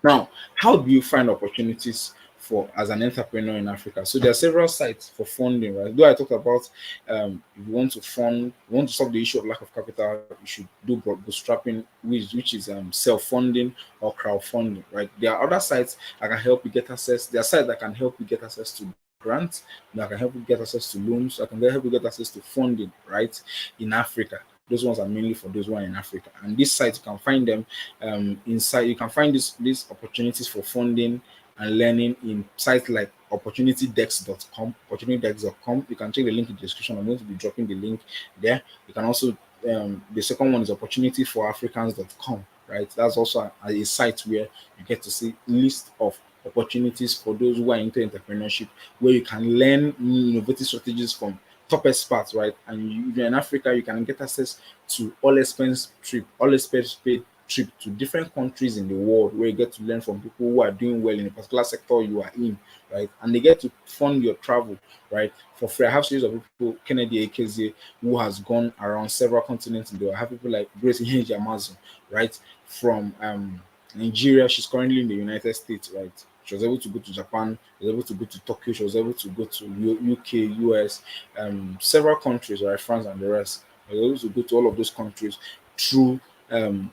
S1: Now, how do you find opportunities for as an entrepreneur in Africa? So there are several sites for funding, right? Though I talked about if you want to fund, you want to solve the issue of lack of capital, you should do bootstrapping, which is self-funding or crowdfunding, right? There are other sites that can help you get access. There are sites that can help you get access to grants, that can help you get access to loans, that can help you get access to funding, right? In Africa. Those ones are mainly for those who are in Africa. And this site you can find them inside. You can find these opportunities for funding and learning in sites like opportunitydex.com. You can check the link in the description. I'm going to be dropping the link there. You can also the second one is opportunityforafricans.com, right? That's also a site where you get to see list of opportunities for those who are into entrepreneurship, where you can learn innovative strategies from top experts, right? And if you're in Africa, you can get access to all expense paid trip to different countries in the world, where you get to learn from people who are doing well in a particular sector you are in, right? And they get to fund your travel, right? For free. I have series of people, Kennedy Akeze, who has gone around several continents in the world. I have people like Grace Ihenji Amazon, right? From Nigeria. She's currently in the United States, right? She was able to go to Japan, she was able to go to Tokyo, she was able to go to UK, US, several countries, right? France and the rest. I was able to go to all of those countries through, and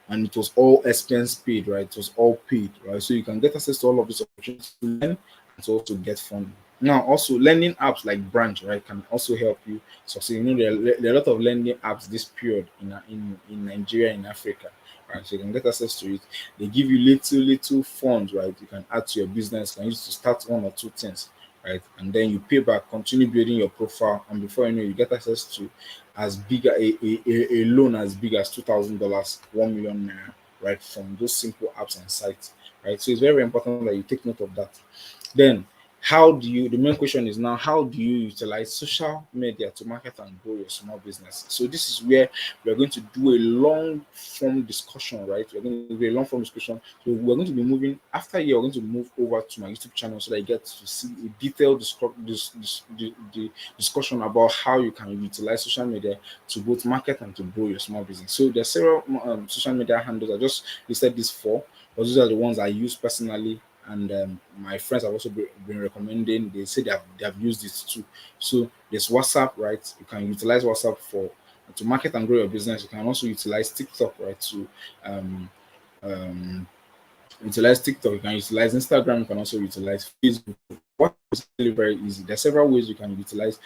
S1: it was all expense paid, right? It was all paid, right? So you can get access to all of these opportunities to learn and to also get funding. Now, also learning apps like Branch, right, can also help you succeed. You know, there are a lot of learning apps this period in Nigeria, in Africa, right? So you can get access to it. They give you little funds, right? You can add to your business, you can use to start one or two things, right? And then you pay back, continue building your profile, and before you know, you get access to as big a loan as big as $2,000, 1 million naira, right? From those simple apps and sites, right? So it's very important that you take note of that. Then how do you, the main question is now, how do you utilize social media to market and grow your small business? So this is where we're going to do a long form discussion, right? We're going to do a long form discussion. So we're going to be moving, after here we're going to move over to my YouTube channel so that you get to see a detailed the discussion about how you can utilize social media to both market and to grow your small business. So there's several social media handles. I just listed these four, but those are the ones I use personally, and my friends have also been recommending. They say they have used it too. So there's WhatsApp, right? You can utilize WhatsApp for to market and grow your business. You can also utilize TikTok, right, to um, um, utilize TikTok. You can utilize Instagram. You can also utilize Facebook. What is really very easy. There are several ways you can utilize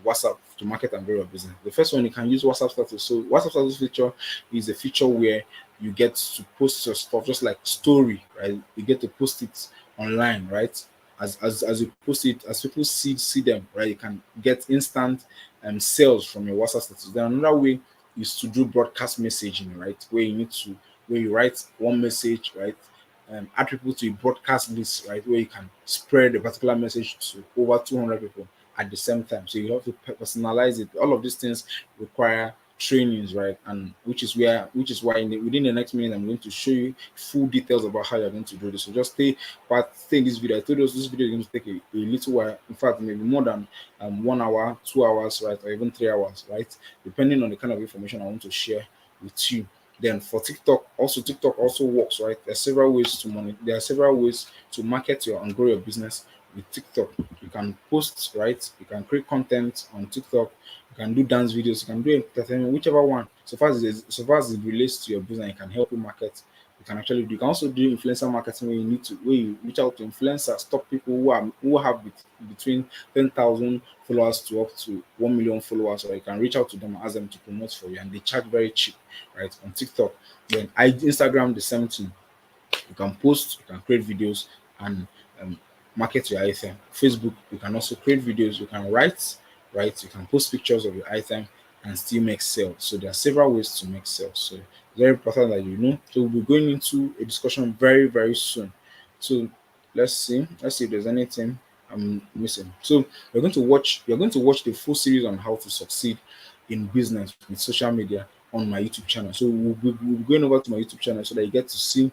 S1: WhatsApp to market and grow your business. The first one, you can use WhatsApp status. So WhatsApp status feature is a feature where you get to post your stuff just like story, right? You get to post it online, right? As you post it, as people see them, right? You can get instant sales from your WhatsApp status. Then another way is to do broadcast messaging, right? Where you write one message, right? Add people to a broadcast list, right? Where you can spread a particular message to over 200 people at the same time. So you have to personalize it. All of these things require trainings, right? And which is why within the next minute I'm going to show you full details about how you're going to do this. So just stay in this video. I told you this video is going to take a little while. In fact, maybe more than 1 hour, 2 hours, right, or even 3 hours, right, depending on the kind of information I want to share with you. Then for TikTok also works, right? There are several ways to market your and grow your business with TikTok. You can post, right? You can create content on TikTok. You can do dance videos. You can do entertainment, whichever one. So far as it relates to your business, it can help you market. You can actually do. You can also do influencer marketing where you reach out to influencers, top people who have between 10,000 followers to up to 1 million followers, or you can reach out to them and ask them to promote for you, and they charge very cheap, right? On TikTok. Then Instagram, the same thing. You can post, you can create videos, and um, market your item. Facebook, you can also create videos, you can write, right? You can post pictures of your item and still make sales. So there are several ways to make sales. So very important that you know. So we'll be going into a discussion very, very soon. So let's see if there's anything I'm missing. So you're going to watch the full series on how to succeed in business with social media on my YouTube channel. So we'll be going over to my YouTube channel so that you get to see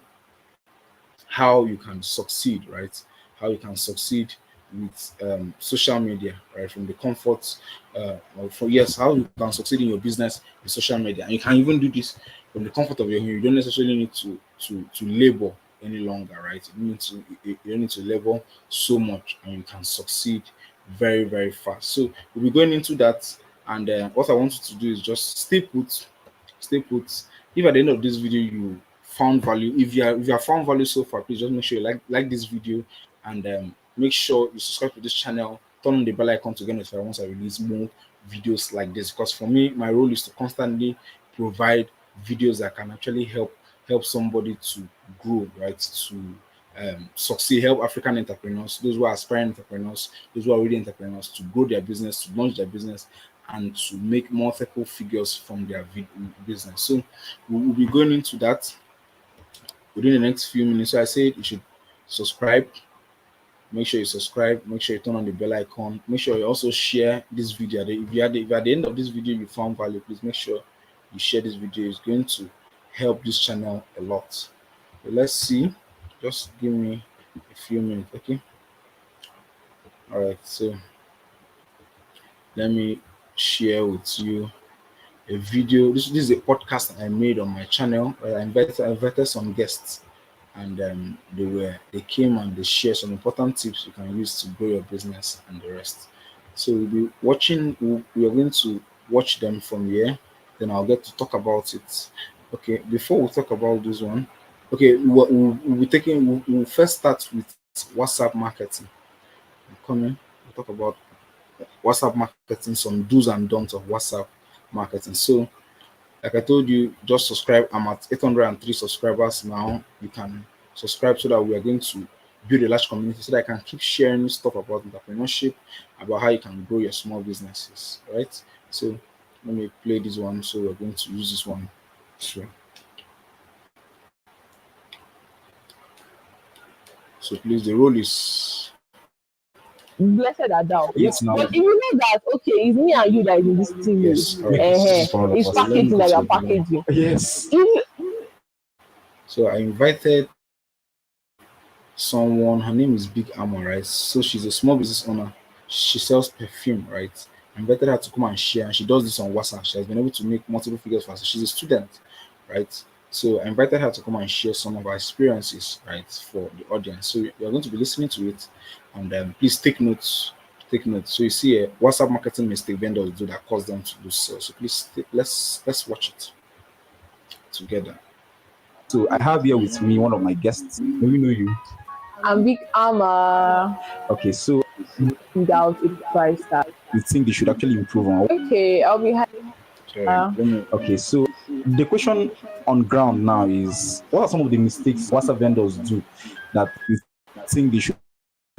S1: how you can succeed, right? How you can succeed with social media, right? From the comfort, how you can succeed in your business with social media, and you can even do this from the comfort of your home. You don't necessarily need to labor any longer, right? You don't need to labor so much, and you can succeed very, very fast. So we'll be going into that, and what I want you to do is just stay put. If at the end of this video you found value, if you have found value so far, please just make sure you like this video, and make sure you subscribe to this channel, turn on the bell icon to get notified once I release more videos like this. Because for me, my role is to constantly provide videos that can actually help somebody to grow, right? To succeed, help African entrepreneurs, those who are aspiring entrepreneurs, those who are already entrepreneurs, to grow their business, to launch their business, and to make multiple figures from their business. So we'll be going into that within the next few minutes. So I said you should subscribe. Make sure you subscribe. Make sure you turn on the bell icon. Make sure you also share this video. If at the end of this video you found value, please make sure you share this video. It's going to help this channel a lot. So let's see. Just give me a few minutes, okay? All right. So let me share with you a video. This is a podcast I made on my channel. I invited some guests, and they came and they shared some important tips you can use to grow your business and the rest. So we'll be watching. We are going to watch them from here. Then I'll get to talk about it. Okay. Before we talk about this one, okay, we'll be taking. We'll first start with WhatsApp marketing. I'm coming. We'll talk about WhatsApp marketing, some do's and don'ts of WhatsApp marketing. So like I told you, just subscribe. I'm at 803 subscribers now. You can subscribe so that we are going to build a large community so that I can keep sharing stuff about entrepreneurship, about how you can grow your small businesses, right? So let me play this one. So we're going to use this one. So please, the role is
S2: blessed are thou.
S3: Yes, now.
S2: But if you know that, okay, it's me and you that is in this team,
S1: Yes, correct.
S2: it's packaging that you're packaging.
S3: Yes.
S1: So I invited someone, her name is Big Amma, right? So she's a small business owner. She sells perfume, right? I invited her to come and share, and she does this on WhatsApp. She has been able to make multiple figures for her. So she's a student, right? So I invited her to come and share some of her experiences, right, for the audience. So you're going to be listening to it, and please take notes. Take notes. So you see a WhatsApp marketing mistake vendors do that cause them to lose sales. So please let's watch it together.
S3: So I have here with me one of my guests. Do we know you?
S2: I'm Big Amma
S3: Okay, so
S2: without a price tag.
S3: you think they should actually improve on?
S2: Okay, I'll be happy.
S3: Okay, so the question on ground now is, what are some of the mistakes WhatsApp vendors do that you think they should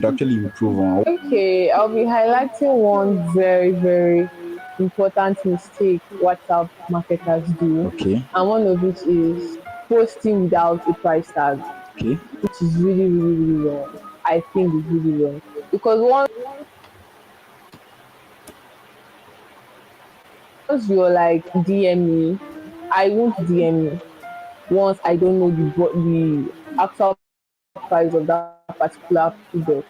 S3: actually improve on?
S2: Okay, I'll be highlighting one very, very important mistake WhatsApp marketers do.
S3: Okay.
S2: And one of which is posting without a price tag.
S3: Okay.
S2: Which is really, really, really wrong. I think it's really wrong. Because once you're like DM me, I won't DM you once I don't know the actual price of that particular product.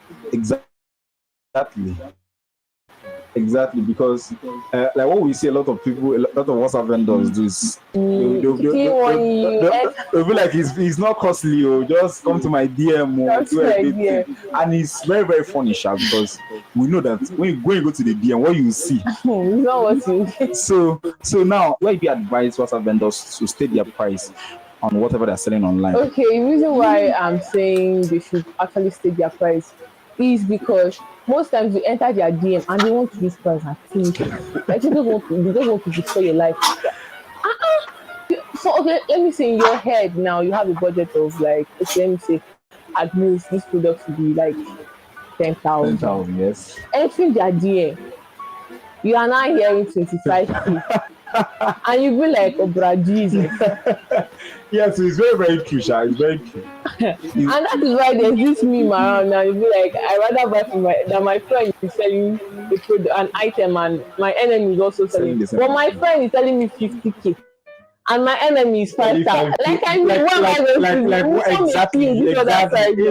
S3: Exactly, because like what we see, a lot of WhatsApp vendors do is they'll be like, it's not costly, or just come to my DM or do everything. And it's very, very funny, because we know that when you go to the DM, what you see
S2: it's not what you get.
S3: So now, why do you advise WhatsApp vendors to state their price on whatever they're selling online?
S2: Okay, the reason why I'm saying they should actually state their price is because most times you enter their DM and they want to use price and finish. Like they just want to destroy your life. So okay, let me say in your head now you have a budget of like, okay, let me say at most this product should be like 10,000.
S3: 10,000, yes.
S2: Entering their DM, you are now hearing 25k. And you be like, oh, bro, Jesus.
S3: Yes, it's very, very true, Sha. It's very true.
S2: And that is why there's this meme around now. You be like, I rather buy from my friend is selling an item, and my enemy is also selling. But my friend is telling me 50k, and my enemy is 5,000.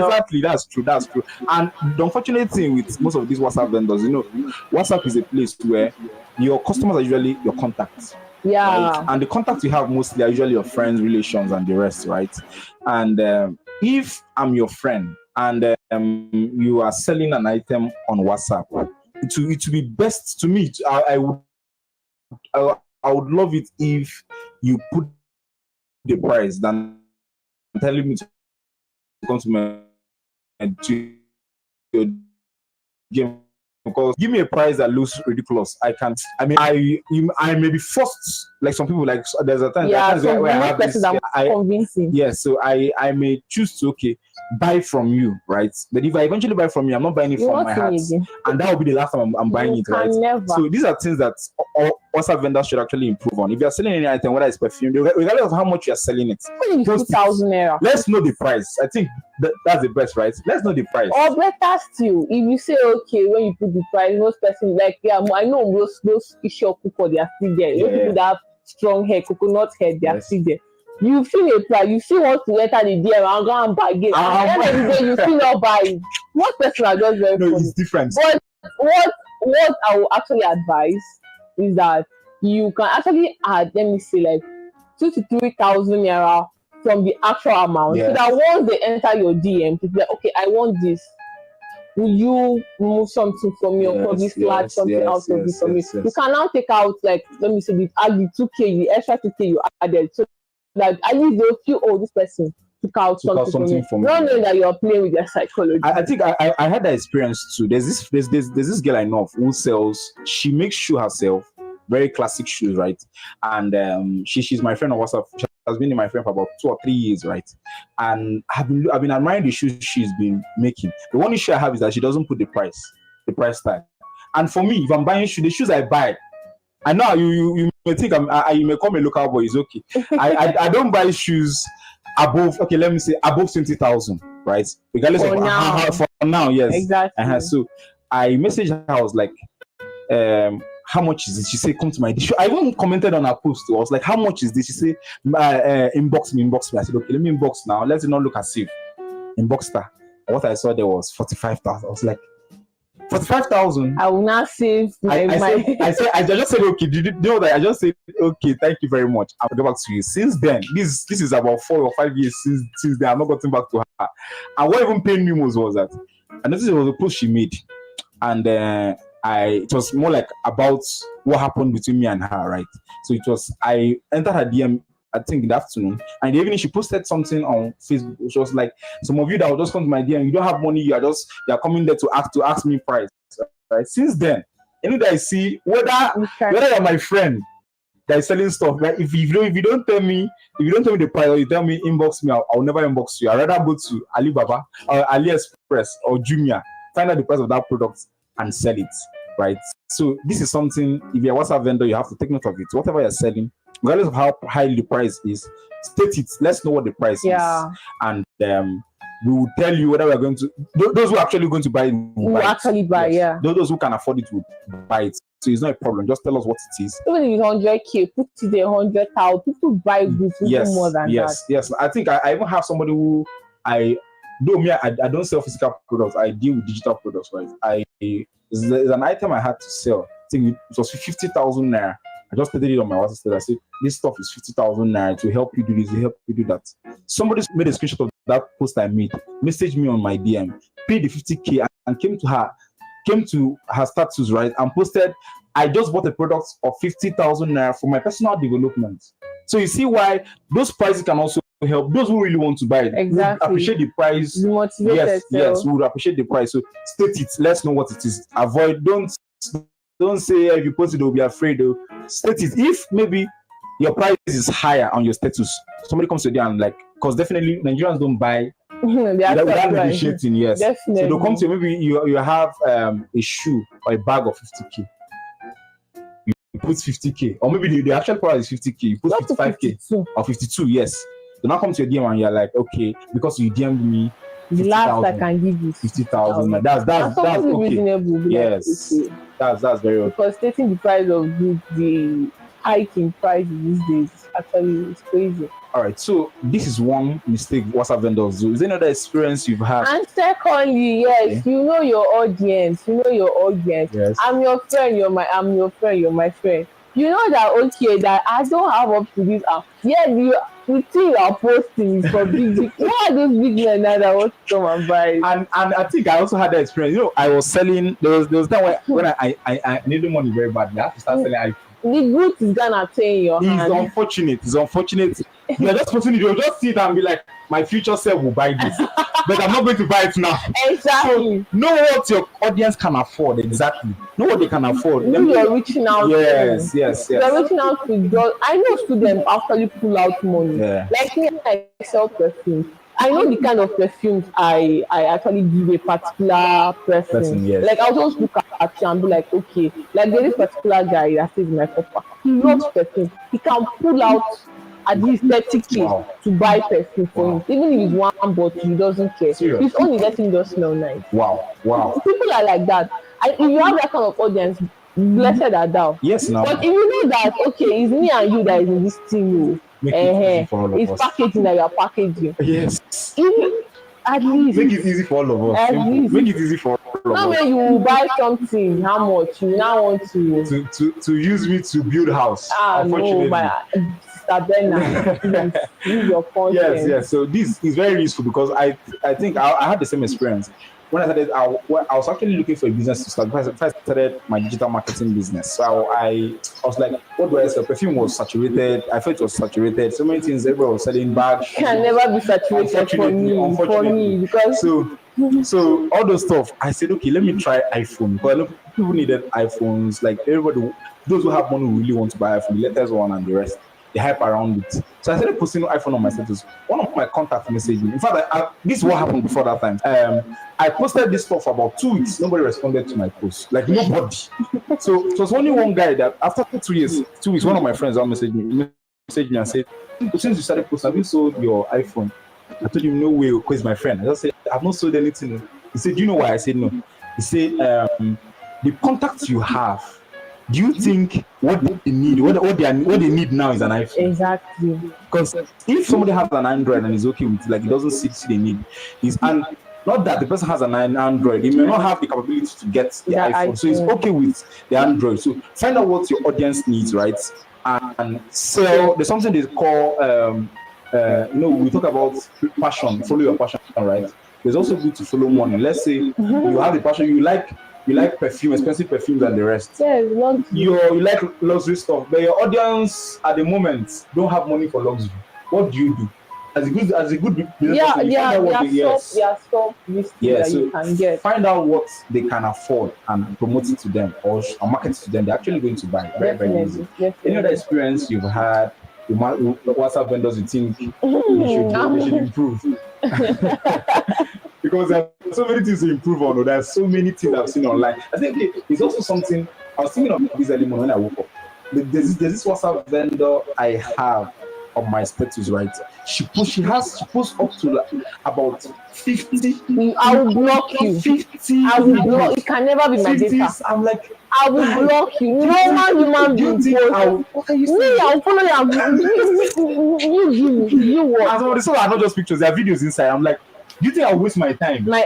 S3: Exactly. That's true. And the unfortunate thing with most of these WhatsApp vendors, WhatsApp is a place where your customers are usually your contacts.
S2: Yeah.
S3: Right? And the contacts you have mostly are usually your friends, relations, and the rest, right? And if I'm your friend and you are selling an item on WhatsApp, it would be best to me. I would love it if you put the price than telling me to come to your game. Because give me a price that looks ridiculous. I can't. I mean, I may be forced. Like some people, like there's a time.
S2: Yeah,
S3: where I have this.
S2: Convincing.
S3: Yes, so I may choose to buy from you, right? But if I eventually buy from you, I'm not buying it from my heart, and that will be the last time I'm buying it, right?
S2: Never.
S3: So these are things that all WhatsApp vendors should actually improve on. If you're selling any item, whether it's perfume, regardless of how much you're selling it,
S2: 2,000 naira.
S3: Let's know the price. I think that's the best, right? Let's know the price.
S2: Or better still, if you say okay, when you put the price, most person like, yeah, I know those issue of cocoa, they are still there. Those people that have strong hair, coconut hair, they are still there. You feel a price, you still want to enter the DM and go and buy again. At the end of the day, you still not buy it. Most person are just very funny.
S3: It's different.
S2: But what I will actually advise is that you can actually add, let me say, like 2,000 to 3,000 naira from the actual amount, so that once they enter your DM, to be like, okay, I want this. Will you move something from me or probably slide something out of it for me? You can now take out, like, let me say, the 2k, the extra 2k you added, so that at least they'll feel, oh, this person took out something from me. Not knowing that you're playing with their psychology.
S3: I think I had that experience too. There's this girl I know of who sells. She makes shoes herself, very classic shoes, right? And she's my friend on WhatsApp. She has been my friend for about 2 or 3 years, right? And I've been admiring the shoes she's been making. The one issue I have is that she doesn't put the price tag. And for me, if I'm buying shoes, the shoes I buy, I know you may think you may call me local boy. It's okay. I don't buy shoes above, okay, let me say above 20,000, right? Regardless
S2: for
S3: of
S2: now.
S3: For now, yes.
S2: Exactly.
S3: So I messaged her. I was like, how much is it? She said, come to my dish. I even commented on her post too. I was like, how much is this? She said, inbox me, inbox me. I said, okay, let me inbox now. Let's not look as if inbox her. What I saw there was 45,000. I was like, 45,000.
S2: I will not save my.
S3: I just said, okay. Did you know that? I just said, okay, thank you very much. I'll get back to you. Since then, this is about 4 or 5 years since then. I've not gotten back to her. And what even pained me most was that I noticed it was a post she made, and it was more like about what happened between me and her, right? So I entered her DM, I think in the afternoon, and in the evening she posted something on Facebook. She was like, some of you that will just come to my DM, you don't have money, you are coming there to ask me price, right? Since then, any that I see, whether you're my friend that is selling stuff, right? If you don't tell me the price, or you tell me inbox me, I'll never inbox you. I'd rather go to Alibaba or AliExpress or Jumia, find out the price of that product and sell it, right? So this is something, if you're a WhatsApp vendor, you have to take note of it. Whatever you're selling, regardless of how high the price is, state it. Let's know what the price is. And we will tell you whether we're going to, those who are actually going to buy it will
S2: actually buy,
S3: yes. Those who can afford it will buy it. So it's not a problem. Just tell us what it is.
S2: Even if it's 100K, put it there 100,000. People buy goods more than that.
S3: Yes. I think I even have somebody who I don't sell physical products. I deal with digital products, right? It's an item I had to sell. I think it was 50,000 naira. I just stated it on my WhatsApp status. I said, this stuff is 50,000 naira to help you do this, to help you do that. Somebody made a screenshot of that post I made, messaged me on my DM, paid the 50K and came to her status, right, and posted, I just bought a product of 50,000 naira for my personal development. So you see why those prices can also help those who really want to buy it.
S2: Exactly.
S3: Appreciate the price.
S2: Yes,
S3: we would appreciate the price. So state it. Let's know what it is. Don't say if you post it, they'll be afraid. Though. State it. If maybe your price is higher on your status, somebody comes to you and like, because definitely Nigerians don't buy without negotiating. Yes, definitely. So they'll come to you, maybe you have a shoe or a bag of 50K. You put 50K, or maybe the actual price is 50K. You put 55K or 52. Yes. They now come to your DM and you're like, okay, because you DM'd me.
S2: The last I can give you
S3: 50,000. That's okay.
S2: Reasonable.
S3: Yes, okay. That's very okay.
S2: Because stating the price of goods, the hike in prices these days actually is crazy.
S3: All right, so this is one mistake WhatsApp vendors do. Is there another experience you've had?
S2: And secondly, yes, okay. You know your audience. Yes. I'm your friend. I'm your friend. You're my friend. You know that okay, that I don't have up to this. Yeah, the thing you are posting is for big. What are those big men now that want to come and buy?
S3: And I think I also had that experience. You know, I was selling. There was time when I needed money very badly. I have to start selling iPhone.
S2: The goods is gonna stay in your hand.
S3: It's unfortunate. You're just posting it. You'll just see it and be like, my future self will buy this, but I'm not going to buy it now.
S2: Exactly.
S3: So know what your audience can afford. Exactly. Know what they can afford.
S2: You're reaching out.
S3: Yes.
S2: You're reaching out to girls. I know students actually pull out money.
S3: Yeah.
S2: Like me, I sell perfume. I know the kind of perfumes I actually give a particular person.
S3: Yes.
S2: Like I'll just look at you and be like, okay, like there's this particular guy that says my papa. He loves perfume. He can pull out at least 30K to buy perfume for him. Even if it's one bottle, he doesn't care.
S3: Serious?
S2: He's only letting just smell nice.
S3: Wow.
S2: People are like that. And if you have that kind of audience, blessed are thou.
S3: Yes, now.
S2: But if you know that, okay, it's me and you that is in this thing, it's packaging that you are packaging.
S3: Yes.
S2: At least
S3: make it easy for all of us. Make it easy for all of us.
S2: Now when you buy something, how much you now want
S3: to use me to build house?
S2: No, my Sister Benna, use your content.
S3: Yes. So this is very useful because I think I had the same experience. When I started, I was actually looking for a business to start. First, I started my digital marketing business. So I was like, what do I sell? Perfume was saturated. I felt it was saturated. So many things, everyone was selling bags.
S2: Can never be saturated for me because
S3: so all those stuff. I said, okay, let me try iPhone. But a lot of people needed iPhones. Like everybody, those who have money who really want to buy iPhone, the latest one and the rest. The hype around it. So I started posting iPhone on my status. One of my contacts messaged me. In fact, this is what happened before that time. I posted this stuff for about 2 weeks. Nobody responded to my post. Like nobody. So it was only one guy that after 2 weeks, one of my friends messaged me and said, since you started posting, have you sold your iPhone? I told him no way, because my friend. I just said, I've not sold anything. He said, do you know why? I said no. He said, the contacts you have, do you think what they need, what they need now is an iPhone?
S2: Exactly.
S3: Because if somebody has an Android and is okay with it, like he doesn't see the need, is and not that the person has an Android, he may not have the capability to get the
S2: That
S3: iPhone, so he's
S2: iPhone.
S3: okay with the Android. So find out what your audience needs, right? And sell. There's something they call, we talk about passion, follow your passion, right? There's also good to follow money. Let's say you have the passion, you like perfume, expensive perfumes and the rest.
S2: Yeah, luxury.
S3: You like luxury stuff, but your audience at the moment don't have money for luxury. What do you do? As a good business
S2: Yeah,
S3: person, you find
S2: yeah,
S3: out what they, yes.
S2: stop this thing
S3: Yeah,
S2: that
S3: so
S2: you can get.
S3: find out what they can afford and promote it to them or market it to them. They're actually going to buy. Very, very easy. Any other experience you've had with WhatsApp vendors you think they should improve? Because there are so many things to improve on. Or there are so many things I've seen online. I think it's also something I was thinking of this early morning when I woke up. There's this WhatsApp vendor I have on my status, right? She posts up to like about 50.
S2: I will block you.
S3: 50.
S2: I will block. It can never be my data.
S3: I'm like,
S2: I will block you. No one human being post. Me, I'll follow you. You what?
S3: And some of the stuff are not just pictures, there are videos inside. I'm like, do you think I'll waste my time?
S2: Not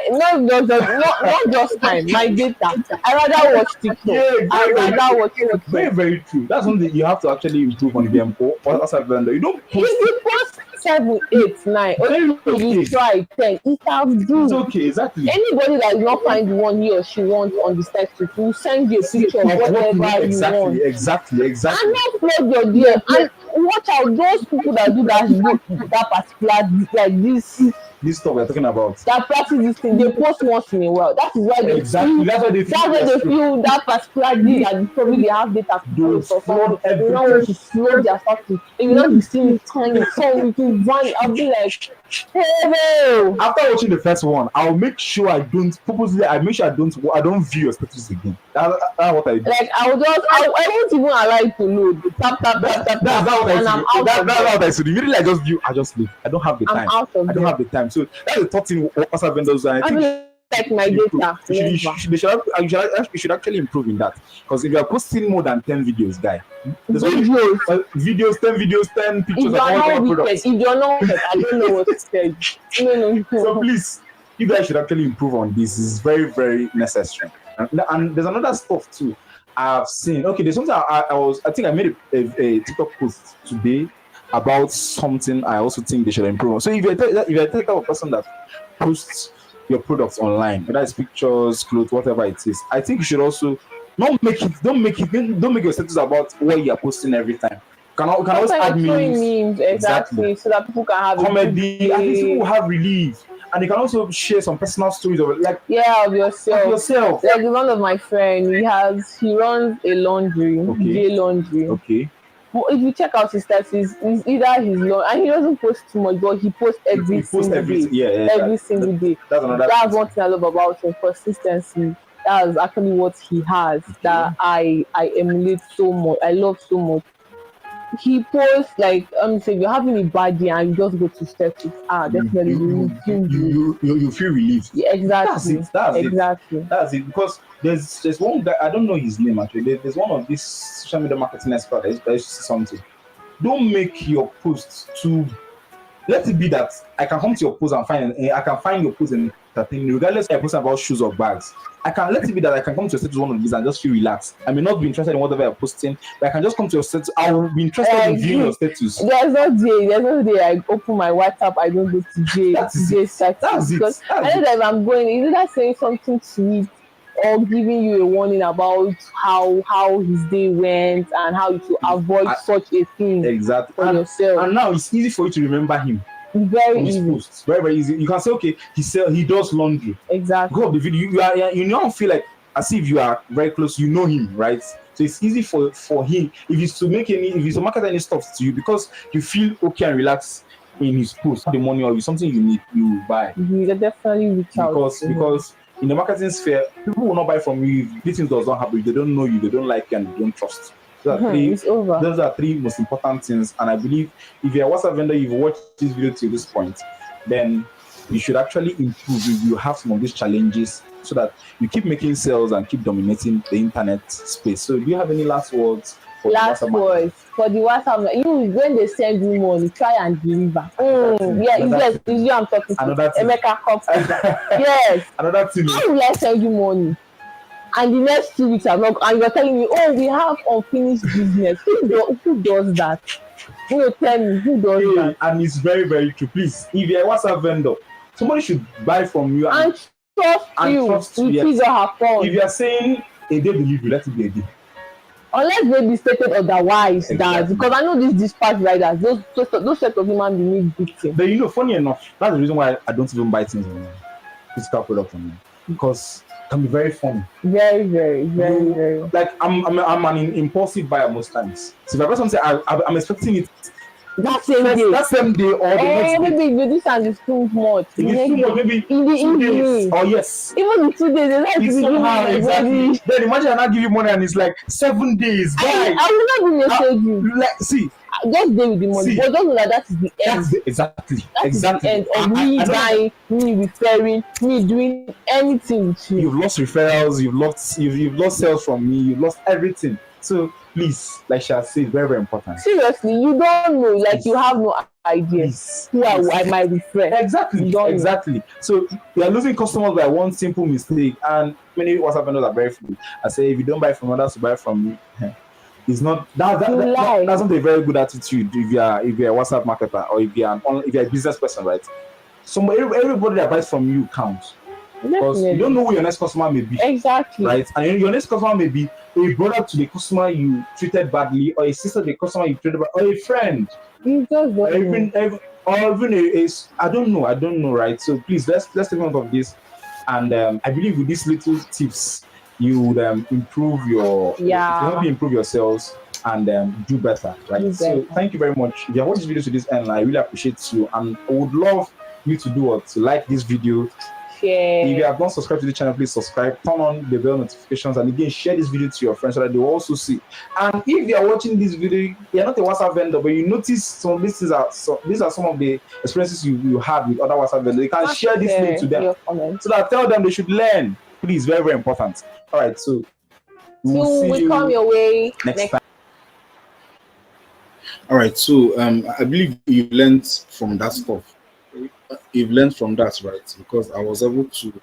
S2: just time. My data. I rather watch TikTok.
S3: Yeah,
S2: I rather watch TikTok.
S3: Very, very true. That's something you have to actually improve on the game. Or WhatsApp vendor. You don't post.
S2: If you post 7, 8, 9, you try 10. It can do.
S3: It's okay, exactly.
S2: Anybody that will not find one he or she wants on the status will send you a picture of whatever you want.
S3: Exactly.
S2: And not flood your DM. And watch out, those people that do that particular, like
S3: this stuff we're talking about.
S2: That practice this thing, they post once in a while. That is why they
S3: exactly. That's why they
S2: feel that particular day that probably they have data to post or something. They don't want to slow their status. They will not be seeing it tiny, so it will run. I'll be like, hey.
S3: After watching the first one, I'll make sure I don't view your status again. That's what I do.
S2: Like I won't even allow it to load. Tap.
S3: That's what I said. Immediately I just leave. I don't have the time. I don't have the time. So that's the thought thing WhatsApp vendors are. I think
S2: like my data.
S3: You should actually improve in that. Because if you are posting more than 10 videos, guy,
S2: videos,
S3: 10 videos, 10 pictures of all your products.
S2: If you're not wicked, I don't know what to say. No.
S3: So please, you guys should actually improve on this. It's very, very necessary. And there's another stuff too. I've seen. Okay, there's something I think I made a TikTok post today about something I also think they should improve on. So if you're a type of person that posts your products online, whether it's pictures, clothes, whatever it is, I think you should also don't make your status about what you are posting every time. Can always add memes,
S2: exactly, so that people can have
S3: comedy, at least people have relief. And you can also share some personal stories of
S2: of yourself. Like one of my friends, he runs a laundry, J Laundry.
S3: Okay.
S2: But if you check out his stats, it's either his lawn, and he doesn't post too much, but he posts every single day. That's one thing I love about him, consistency. That's actually what he has that I emulate so much. I love so much. He posts like say you're having a bad day and you just go to status. Definitely
S3: you feel relieved.
S2: Yeah, exactly.
S3: That's it. Because there's one guy, I don't know his name actually. There's one of these social media marketing experts that used to say something. Don't make your posts too. Let it be that I can come to your post and I can find your post and entertaining, regardless if I post about shoes or bags. I can let it be that I can come to your status one of these and just feel relaxed. I may not be interested in whatever you're posting, but I can just come to your status. I will be interested in viewing your status.
S2: There's no day I open my WhatsApp, I don't go to J status. Because I know that if I'm going, is either saying something sweet or giving you a warning about how his day went and how you should avoid such a thing for yourself.
S3: And now it's easy for you to remember him.
S2: Very easy.
S3: Posts. Very, very easy. You can say, okay, he does laundry.
S2: Exactly.
S3: Go up the video. You don't feel like as if you are very close. You know him, right? So it's easy for him if he's to market any stuff to you because you feel okay and relaxed in his post. The money or something you need, you buy.
S2: You definitely reach out
S3: because in the marketing sphere, people will not buy from you if this thing does not happen. They don't know you, they don't like you, and they don't trust. Those are three most important things. And I believe if you're a WhatsApp vendor, you've watched this video to this point, then you should actually improve if you have some of these challenges so that you keep making sales and keep dominating the internet space. So do you have any last words for the
S2: Last
S3: WhatsApp market?
S2: words for the WhatsApp. You when they send you money, try and deliver. Yeah, yes, it's you I'm talking to.
S3: Another thing.
S2: Emeka come. Yes.
S3: Another thing.
S2: How will I send you money? And the next 2 weeks I'm not, and you're telling me, oh, we have unfinished business. Who does that? Tell me, who does that?
S3: And it's very, very true. Please, if you're a WhatsApp vendor, somebody should buy from you
S2: and trust you with his or her phone.
S3: If you are saying a day delivery, let it be a day.
S2: Unless they be stated otherwise,
S3: Exactly.
S2: because I know these dispatch riders, those set of human beings victims.
S3: But funny enough, that's the reason why I don't even buy things online, physical products online, because it can be very funny.
S2: Very, very, very, very.
S3: Like I'm an impulsive buyer most times. So if I buy something, I'm expecting it
S2: that same day
S3: or the next day.
S2: Maybe this and it's too much.
S3: Maybe
S2: in the
S3: evening. Oh yes.
S2: Even the 2 days, they like to be
S3: somehow exactly. Then imagine I not give you money and it's like 7 days.
S2: I will not message you.
S3: See,
S2: just day with the money. But don't know that is the end.
S3: Exactly.
S2: Is the end of me buying, me referring, me doing anything with you.
S3: You've lost referrals. You've lost sales from me. You've lost everything. So please, like Sha said, very, very important.
S2: Seriously, you don't know, like you have no idea who I might refer.
S3: Exactly. So you are losing customers by one simple mistake, and many WhatsApp vendors are very foolish. I say if you don't buy from others, you buy from me. It's not that's not a very good attitude if you're a WhatsApp marketer or if you're a business person, right? So everybody that buys from you counts. Because you don't know who your next customer may be.
S2: Exactly.
S3: Right? And your next customer may be a brother to the customer you treated badly, or a sister to the customer you treated badly, or a friend.
S2: You just don't
S3: or even I don't know, right? So please let's take note of this. And I believe with these little tips you would improve help you improve yourselves and do better, right? So thank you very much. If you have watched this video to this end, I really appreciate you, and I would love you to do what? To like this video.
S2: Share.
S3: If you have not subscribed to the channel, please subscribe, turn on the bell notifications, and again share this video to your friends so that they will also see. And if you are watching this video, you're not a WhatsApp vendor, but you notice some of these are some of the experiences you had with other WhatsApp vendors, you can share this link to them so that tell them they should learn. Please, very, very important. All right, so
S2: we come your way
S3: next time.
S1: All right, so I believe you've learned from that stuff. You've learned from that, right? Because I was able to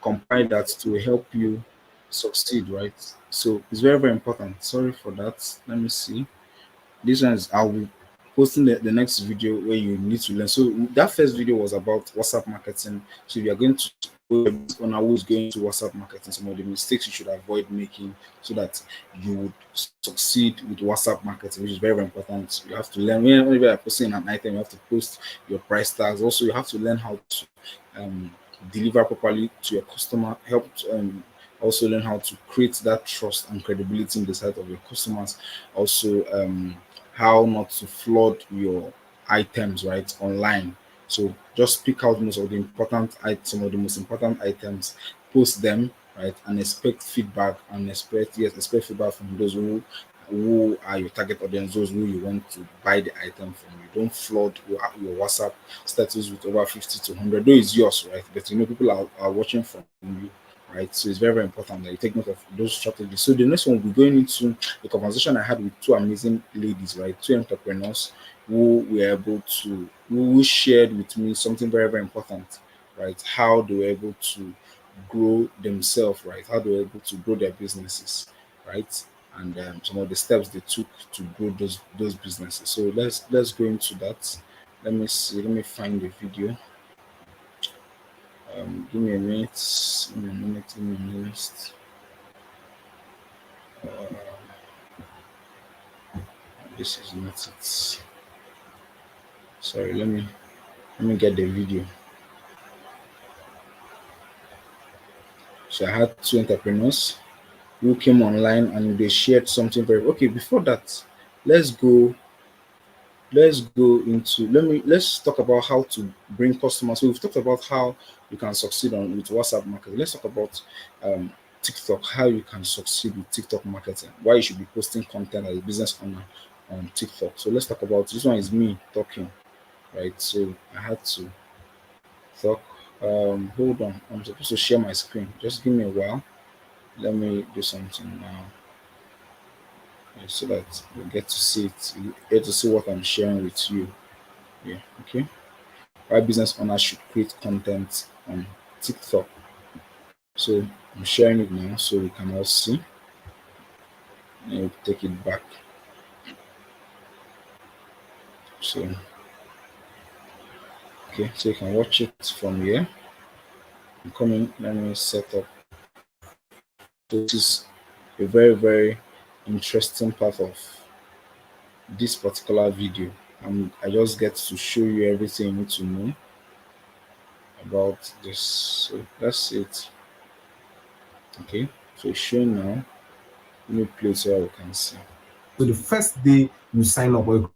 S1: compile that to help you succeed, right? So it's very, very important. Sorry for that. Let me see. This one is I'll be posting the next video where you need to learn. So that first video was about WhatsApp marketing. So if you're going to on who is going to WhatsApp marketing, some of the mistakes you should avoid making so that you would succeed with WhatsApp marketing, which is very, very important. You have to learn whenever you're posting an item, you have to post your price tags. Also, you have to learn how to deliver properly to your customer. Also learn how to create that trust and credibility in the sight of your customers. Also, how not to flood your items right online. So just pick out most of the important items, the most important items, post them, right, and expect feedback expect feedback from those who are your target audience, those who you want to buy the item from. You don't flood your WhatsApp status with over 50 to 100. Though it's yours, right? But people are watching from you, right? So it's very, very important that you take note of those strategies. So the next one, we're going into the conversation I had with two amazing ladies, right? Two entrepreneurs who shared with me something very, very important, right? How they were able to grow themselves, right? How they were able to grow their businesses, right? And some of the steps they took to grow those businesses. So let's go into that. Let me see. Let me find the video. Give me a minute. Give me a minute. This is not it. Sorry, let me get the video. So I had two entrepreneurs who came online and they shared something very okay. Before that, let's talk about how to bring customers. So we've talked about how you can succeed with WhatsApp marketing. Let's talk about TikTok, how you can succeed with TikTok marketing, why you should be posting content as a business owner on TikTok. So let's talk about this one is me talking, right? So I had to TikTok. Hold on. I'm supposed to share my screen. Just give me a while. Let me do something now so that you get to see it. You get to see what I'm sharing with you. Yeah. Okay. Why business owners should create content on TikTok. So I'm sharing it now so we can all see. And you take it back. So okay, so you can watch it from here. I'm coming. Let me set up. So this is a very, very interesting part of this particular video. I just get to show you everything you need to know about this. So that's it. Okay, so it's showing now. Let me play so we can see.
S4: So the first day you sign up or you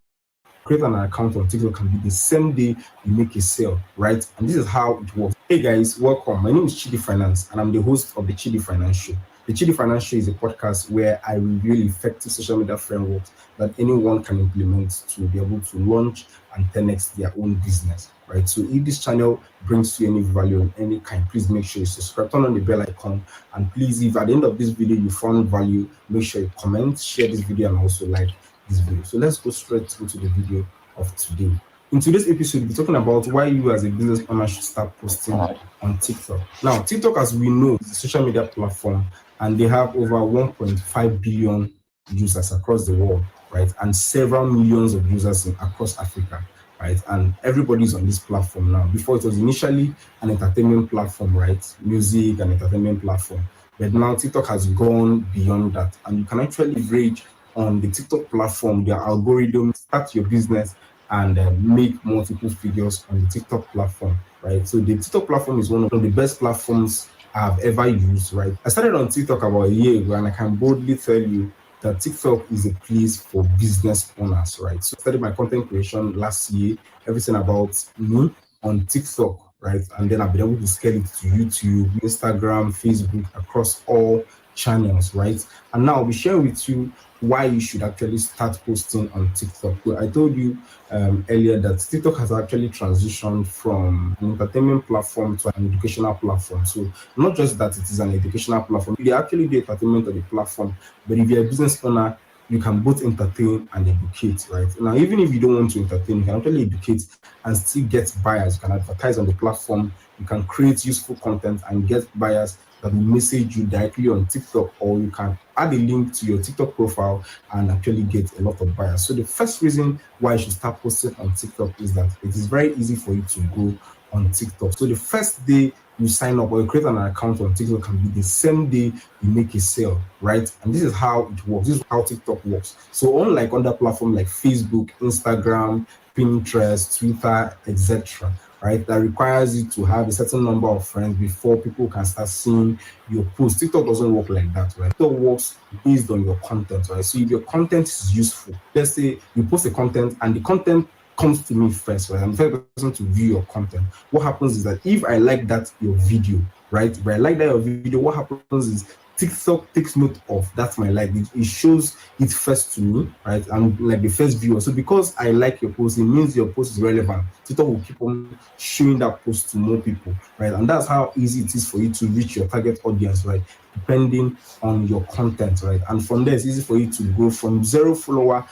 S4: create an account on TikTok can be the same day you make a sale, right? And this is how it works. Hey guys, welcome. My name is Chidi Finance, and I'm the host of the Chidi Finance Show. The Chidi Finance Show is a podcast where I reveal effective social media frameworks that anyone can implement to be able to launch and 10x their own business, right? So if this channel brings you any value of any kind, please make sure you subscribe, turn on the bell icon, and please, if at the end of this video you found value, make sure you comment, share this video, and also like this video. So let's go straight into the video of today. In today's episode, we'll be talking about why you as a business owner should start posting on TikTok. Now, TikTok, as we know, is a social media platform, and they have over 1.5 billion users across the world, right? And several millions of users across Africa, right? And everybody's on this platform now. Before, it was initially an entertainment platform, right? Music and entertainment platform. But now TikTok has gone beyond that, and you can actually leverage on the TikTok platform, their algorithm, start your business and make multiple figures on the TikTok platform, right? So the TikTok platform is one of the best platforms I've ever used, right? I started on TikTok about a year ago, and I can boldly tell you that TikTok is a place for business owners, right? So I started my content creation last year, everything about me on TikTok, right? And then I've been able to scale it to YouTube, Instagram, Facebook, across all channels, right? And now I'll be sharing with you why you should actually start posting on TikTok. Well, I told you earlier that TikTok has actually transitioned from an entertainment platform to an educational platform. So not just that it is an educational platform, they actually do entertainment on the platform, but if you're a business owner, you can both entertain and educate, right? Now, even if you don't want to entertain, you can actually educate and still get buyers. You can advertise on the platform, you can create useful content and get buyers that will message you directly on TikTok, or you can add a link to your TikTok profile and actually get a lot of buyers. So the first reason why you should start posting on TikTok is that it is very easy for you to go on TikTok. So the first day you sign up or you create an account on TikTok can be the same day you make a sale, right? And this is how it works. This is how TikTok works. So unlike other platforms like Facebook, Instagram, Pinterest, Twitter, etc., right, that requires you to have a certain number of friends before people can start seeing your post. TikTok doesn't work like that, right? TikTok works based on your content, right? So if your content is useful, let's say you post a content and the content comes to me first, right? I'm the first person to view your content. What happens is that if I like that your video, right? If I like that your video, what happens is TikTok takes note of that's my like. It shows it first to me, right? I'm like the first viewer. So because I like your post, it means your post is relevant. TikTok will keep on showing that post to more people, right? And that's how easy it is for you to reach your target audience, right? Depending on your content, right? And from there, it's easy for you to go from 0 follower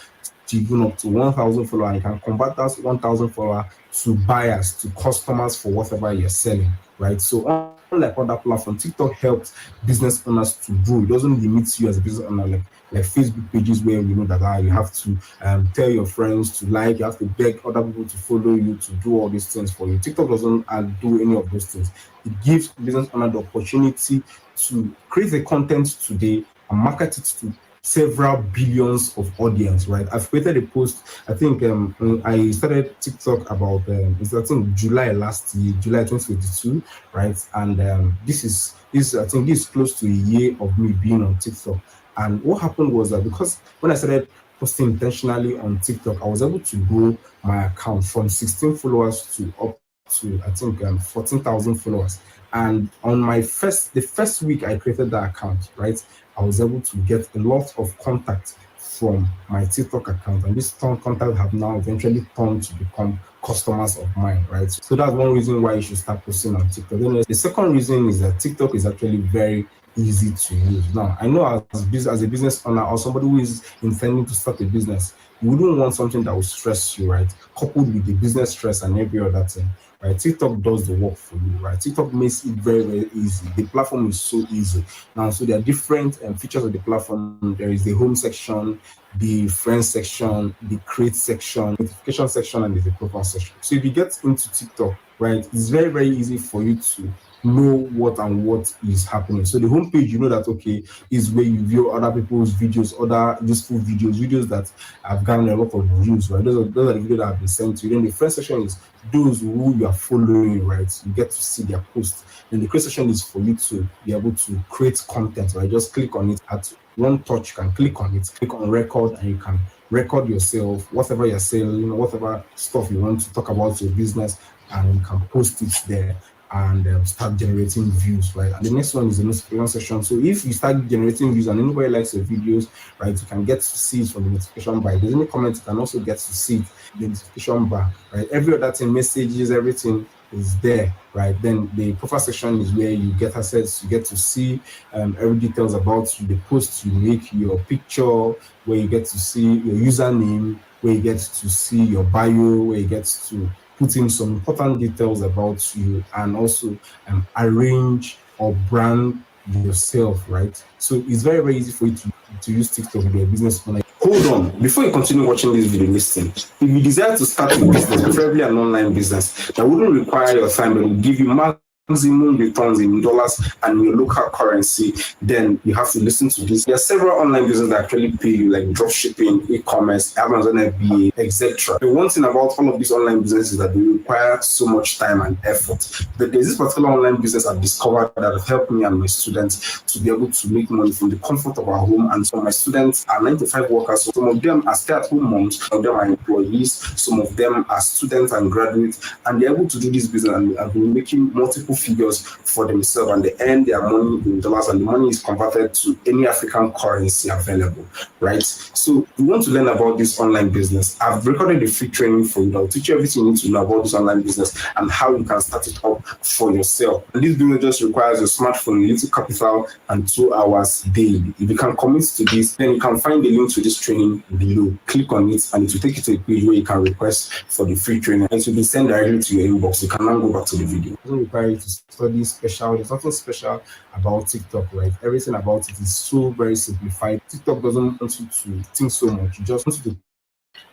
S4: to even up to 1,000 followers. And you can convert that 1,000 followers to buyers, to customers for whatever you're selling, right? So unlike other platforms, TikTok helps business owners to grow. It doesn't limit you as a business owner like Facebook pages where you know that you have to tell your friends to like, you have to beg other people to follow you, to do all these things for you. TikTok doesn't do any of those things. It gives business owner the opportunity to create the content today and market it to several billions of audience, right? I've created a post. I think I started TikTok about I think July last year, July 2022, right? And this I think this is close to a year of me being on TikTok. And what happened was that because when I started posting intentionally on TikTok, I was able to grow my account from 16 followers to up to I think 14,000 followers. And on the first week I created that account, right, I was able to get a lot of contact from my TikTok account, and this contacts have now eventually turned to become customers of mine, right? So that's one reason why you should start posting on TikTok. Then the second reason is that TikTok is actually very easy to use. Now, I know as a business owner or somebody who is intending to start a business, you wouldn't want something that will stress you, right? Coupled with the business stress and every other thing, right? TikTok does the work for you, right? TikTok makes it very, very easy. The platform is so easy. Now, so there are different features of the platform. There is the home section, the friends section, the create section, notification section, and there's a profile section. So if you get into TikTok, right, it's very, very easy for you to know what is happening. So the homepage, you know that okay, is where you view other people's videos, other useful videos that have gotten a lot of views, right? Those are the videos that have been sent to you. Then the first section is those who you are following, right? You get to see their posts. Then the create section is for you to be able to create content, right? Just click on it at one touch, you can click on it, click on record, and you can record yourself, whatever you're selling, whatever stuff you want to talk about your business, and you can post it there and start generating views, right? And the next one is the notification section. So if you start generating views and anybody likes your videos, right, you can get to see it from the notification bar. If there's any comment, you can also get to see it in the notification bar, right? Every other thing, messages, everything is there, right? Then the profile section is where you get access, you get to see every details about you, the posts you make, your picture, where you get to see your username, where you get to see your bio, where you get to put in some important details about you, and also arrange or brand yourself, right? So it's very, very easy for you to use TikTok with your business owner. Hold on, before you continue watching this video, listen. If you desire to start a business, preferably an online business, that wouldn't require your time, but will give you maximum returns in dollars and your local currency, then you have to listen to this. There are several online businesses that actually pay you, like dropshipping, e-commerce, Amazon FBA, etc. The one thing about all of these online businesses is that they require so much time and effort. But there's this particular online business I've discovered that has helped me and my students to be able to make money from the comfort of our home. And some of my students are 9-to-5 workers. So some of them are stay-at-home moms, some of them are employees, some of them are students and graduates, and they're able to do this business and have been making multiple figures for themselves, and they earn their money in dollars, and the money is converted to any African currency available, right? So if you want to learn about this online business, I've recorded a free training for you that will teach you everything you need to know about this online business and how you can start it up for yourself. And this business just requires a smartphone, little capital, and 2 hours daily. If you can commit to this, then you can find the link to this training below. Click on it and it will take you to a page where you can request for the free training, and it will be sent directly to your inbox. You can now go back to the video. It doesn't require you to study special. There's nothing special about TikTok, right? Everything about it is so very simplified. TikTok doesn't want you to think so much. You just want you to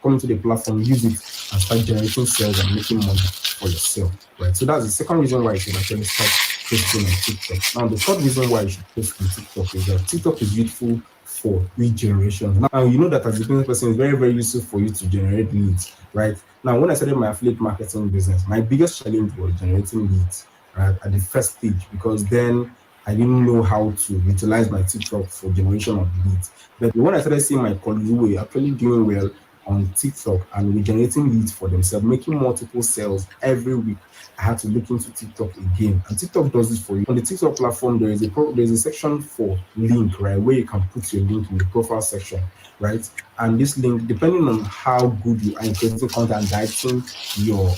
S4: come into the platform, use it, and start generating sales and making money for yourself, right? So that's the second reason why you should actually start posting on TikTok. Now, the third reason why you should post on TikTok is that TikTok is useful for lead generation. Now, you know that as a business person, it's very, very useful for you to generate leads, right? Now, when I started my affiliate marketing business, my biggest challenge was generating leads, right, at the first stage, because then I didn't know how to utilize my TikTok for generation of leads. But when I started seeing my colleagues who were actually doing well on TikTok and were generating leads for themselves, making multiple sales every week, I had to look into TikTok again. And TikTok does this for you. On the TikTok platform, there's a section for link, right, where you can put your link in the profile section, right? And this link, depending on how good you are in creating content and directing your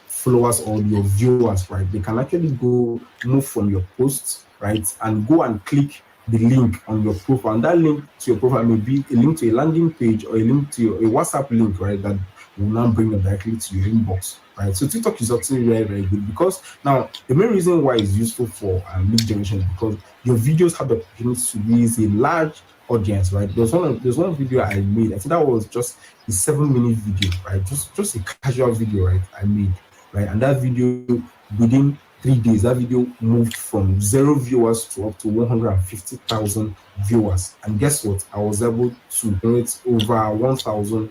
S4: followers or your viewers, right, they can actually go move from your posts, right, and go and click the link on your profile. And that link to your profile may be a link to a landing page or a link to a WhatsApp link, right, that will now bring them directly to your inbox, right? So TikTok is actually very, very good, because now the main reason why it's useful for lead generation is because your videos have the opportunity to reach a large audience, right? There's one video I made. I think that was just a 7-minute video, right? Just a casual video, right? I made, right? And that video, within 3 days, that video moved from 0 viewers to up to 150,000 viewers. And guess what? I was able to generate over 1,000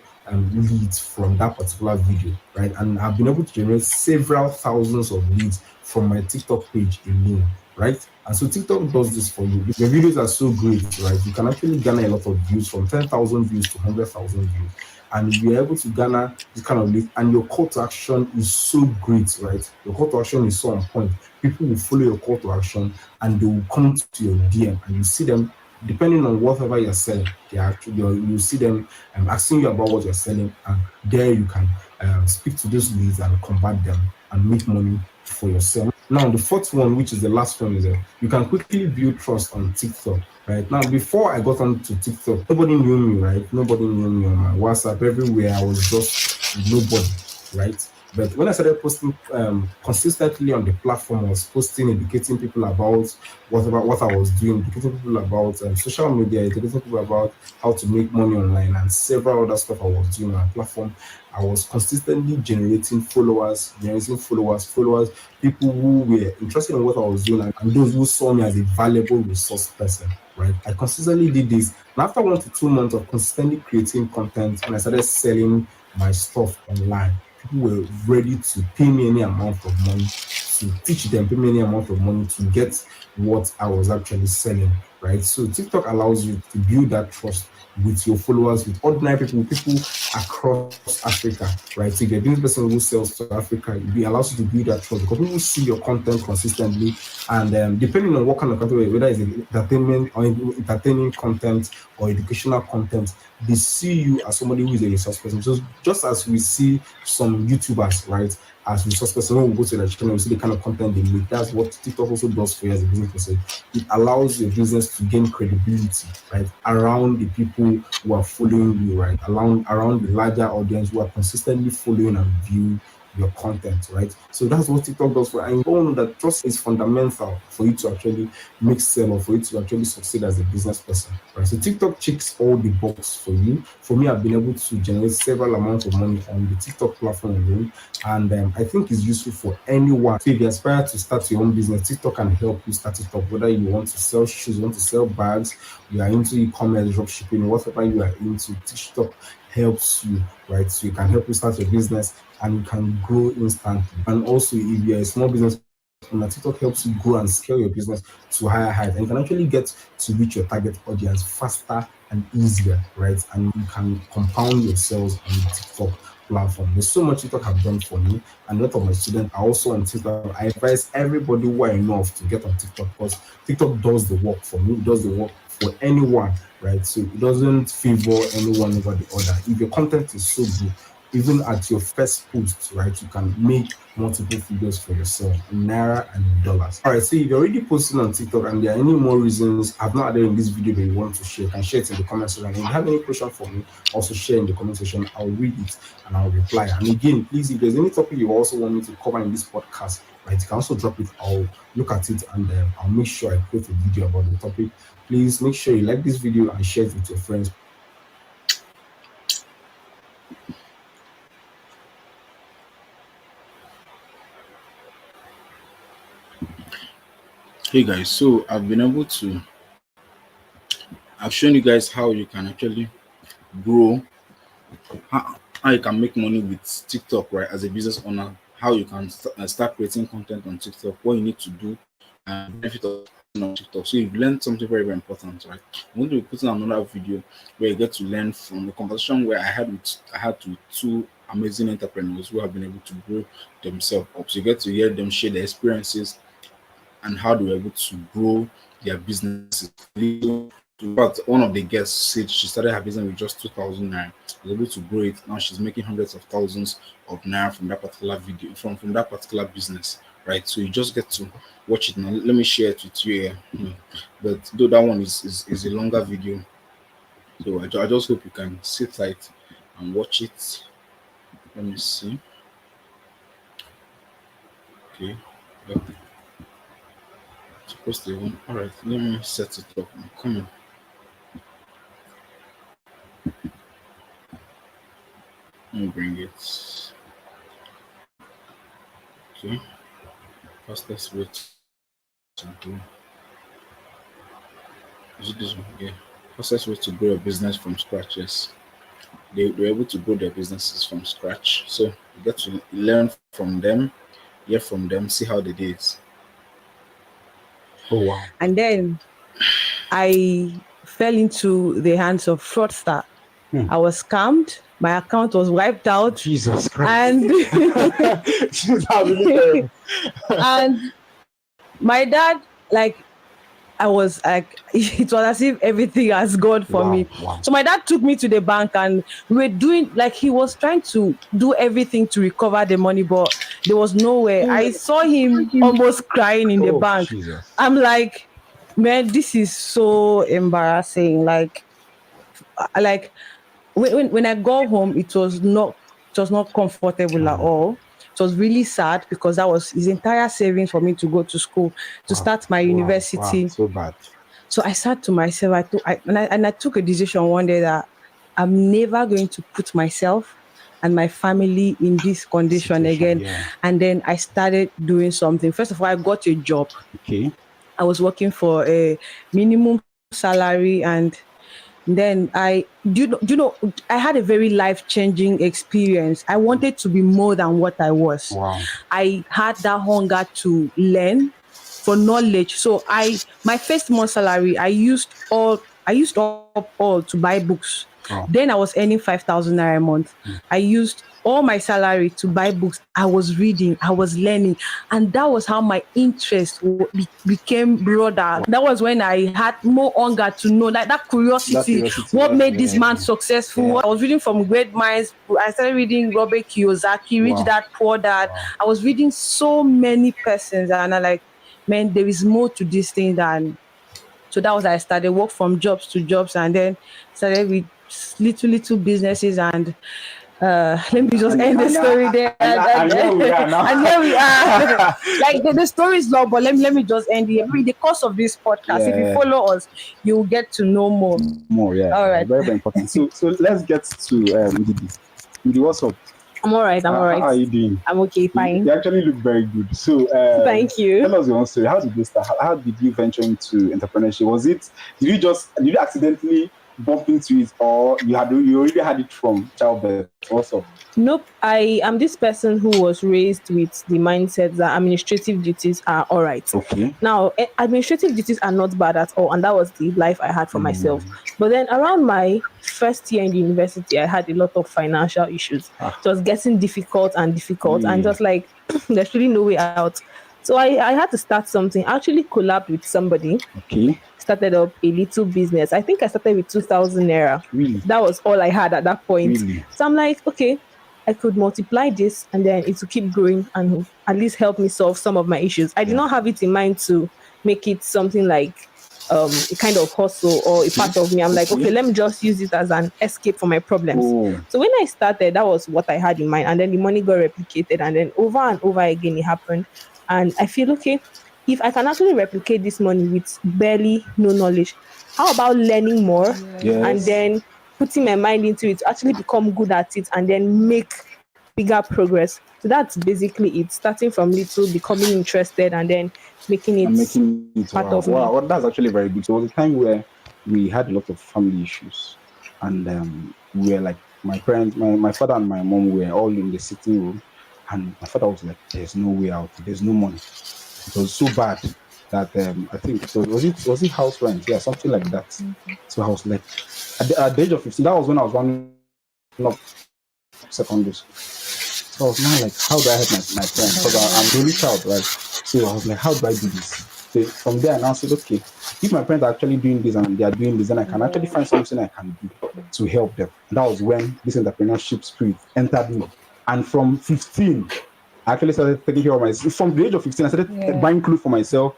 S4: leads from that particular video, right? And I've been able to generate several thousands of leads from my TikTok page alone, right? And so TikTok does this for you. The videos are so great, right? You can actually garner a lot of views, from 10,000 views to 100,000 views. And you're able to garner this kind of lead, and your call to action is so great, right? Your call to action is so on point. People will follow your call to action and they will come to your DM, and you see them, depending on whatever you're selling, you see them asking you about what you're selling, and there you can speak to those leads and convert them and make money for yourself. Now, the fourth one, which is the last one, is that you can quickly build trust on TikTok. Right now, before I got onto TikTok, nobody knew me, right? Nobody knew me on my WhatsApp. Everywhere I was just nobody, right? But when I started posting consistently on the platform, I was posting, educating people about what I was doing, educating people about social media, educating people about how to make money online, and several other stuff I was doing on the platform. I was consistently generating followers, people who were interested in what I was doing, and those who saw me as a valuable resource person. Right, I consistently did this, and after 1 to 2 months of consistently creating content, when I started selling my stuff online, people were ready to pay me any amount of money to teach them, pay me any amount of money to get what I was actually selling. Right, so TikTok allows you to build that trust with your followers, with ordinary people across Africa. Right, so if you're this person who sells to Africa, it allows you to build that trust because people see your content consistently, and depending on what kind of content, whether it's entertainment or entertaining content or educational content, they see you as somebody who is a resource person. Just as we see some YouTubers, right, as resource person, when we go to their channel, we see the kind of content they make. That's what TikTok also does for you as a business person. It allows your business to gain credibility, right, around the people who are following you, right, around the larger audience who are consistently following and viewing your content, right? So that's what TikTok does for you. And you all know that trust is fundamental for you to actually make sale or for you to actually succeed as a business person, right? So TikTok checks all the boxes for you. For me, I've been able to generate several amounts of money on the TikTok platform alone, and I think it's useful for anyone. So if you aspire to start your own business, TikTok can help you start it up. Whether you want to sell shoes, you want to sell bags, you are into e-commerce, dropshipping, whatever you are into, TikTok helps you, right? So it can help you start your business and you can grow instantly. And also, if you're a small business owner, TikTok helps you grow and scale your business to higher heights, and you can actually get to reach your target audience faster and easier, right? And you can compound your sales on the TikTok platform. There's so much TikTok have done for me, and a lot of my students are also on TikTok. I advise everybody who I know of to get on TikTok because TikTok does the work for me, it does the work for anyone, right? So it doesn't favor anyone over the other. If your content is so good, even at your first post, right, you can make multiple figures for yourself in naira and in dollars. All right, so if you're already posting on TikTok and there are any more reasons I've not added in this video that you want to share, you can share it in the comment section. And if you have any question for me, also share in the comment section. I'll read it and I'll reply. And again, please, if there's any topic you also want me to cover in this podcast, right, you can also drop it. I'll look at it and I'll make sure I create a video about the topic. Please make sure you like this video and share it with your friends.
S1: Hey guys, so I've shown you guys how you can actually grow, how you can make money with TikTok, right, as a business owner, how you can start creating content on TikTok, what you need to do, and benefit of on TikTok. So you've learned something very, very important, right? I'm going to be putting another video where you get to learn from the conversation where I had with two amazing entrepreneurs who have been able to grow themselves up. So you get to hear them share their experiences and how they were able to grow their businesses. But one of the guests said she started her business with just 2,000 naira. Was able to grow it. Now she's making hundreds of thousands of naira from that particular video, from that particular business, right? So you just get to watch it now. Let me share it with you here. But though that one is a longer video, so I just hope you can sit tight and watch it. Let me see. Okay. Supposed to one. All right. Let me set it up. I'm coming. Let me bring it. Okay. Fastest way to go. Is it this one? Yeah. Fastest way to grow a business from scratch. Yes. They're able to grow their businesses from scratch. So you get to learn from them, hear from them, see how they did it.
S3: Oh wow.
S5: And then I fell into the hands of fraudster. I was scammed. My account was wiped out.
S3: Jesus Christ.
S5: And and my dad, like, I was like, it was as if everything has gone for me.
S3: Wow.
S5: So my dad took me to the bank and we were doing, like, he was trying to do everything to recover the money, but there was no way. I saw him almost crying in the
S3: Oh,
S5: bank.
S3: Jesus.
S5: I'm like, man, this is so embarrassing. Like when I got home, it was not comfortable at all. It was really sad because that was his entire savings for me to go to school to start my university.
S3: So bad.
S5: So I said to myself, I took a decision one day that I'm never going to put myself and my family in this condition
S3: Situation,
S5: again.
S3: yeah.
S5: And then I started doing something. First of all, I got a job.
S3: Okay.
S5: I was working for a minimum salary, and then I had a very life-changing experience. I wanted to be more than what I was.
S3: Wow.
S5: I had that hunger to learn for knowledge. So my first month salary, I used up all to buy books.
S3: Wow.
S5: Then I was earning 5,000 naira a month. I used all my salary to buy books. I was reading, I was learning, and that was how my interest became broader. That was when I had more hunger to know, like that curiosity. What made this man successful? I was reading from great minds. I started reading Robert Kiyosaki, Rich Dad Poor Dad. I was reading so many persons, and I like, man, there is more to this thing than. So that was how I started work from jobs to jobs, and then started with little businesses. And let me just end the story there.
S3: And here we are now.
S5: And here we are. Like the story is long, but let me just end here. In the course of this podcast, if you follow us, you will get to know more.
S3: Yeah.
S5: All right.
S3: Very, very important. So let's get to Didi. Didi, what's up?
S5: I'm all right.
S3: How are you doing?
S5: I'm okay, fine.
S3: You actually look very good. So
S5: Thank you.
S3: Tell us your own story. How did you start? How did you venture into entrepreneurship? Did you accidentally bump into it, or you already had it from childbirth? What's up?
S2: Nope. I am this person who was raised with the mindset that administrative duties are all right.
S3: Okay.
S2: Now, administrative duties are not bad at all, and that was the life I had for myself. But then around my first year in the university, I had a lot of financial issues. It was getting difficult, and just like there's really no way out. So I had to start something. I actually collabed with somebody.
S3: Okay.
S2: Started up a little business. I think I started with 2,000 naira.
S3: Really?
S2: That was all I had at that point.
S3: Really?
S2: So I'm like, okay, I could multiply this and then it will keep growing and at least help me solve some of my issues. I did not have it in mind to make it something like a kind of hustle or a part of me. I'm like, okay, let me just use it as an escape for my problems. So when I started, that was what I had in mind. And then the money got replicated. And then over and over again, it happened. And I feel, okay, if I can actually replicate this money with barely no knowledge, how about learning more and then putting my mind into it to actually become good at it and then make bigger progress? So that's basically it. Starting from little, becoming interested, and then making it part of me.
S3: Wow, that's actually very good. So it was a time where we had a lot of family issues, and we were like, my parents, my father and my mom were all in the sitting room, and my father was like, "There's no way out. There's no money." It was so bad that I think so. Was it house rent? Yeah, something like that. So I was like, at the age of 15, that was when I was running up secondary school. So I was now like, how do I help my parents? Because I'm the only child, right? So I was like, how do I do this? So from there, I now said, okay, if my parents are actually doing this and they are doing this, then I can actually find something I can do to help them. And that was when this entrepreneurship spirit entered me. And from 15, I actually started taking care of myself. From the age of 15, I started buying clothes for myself,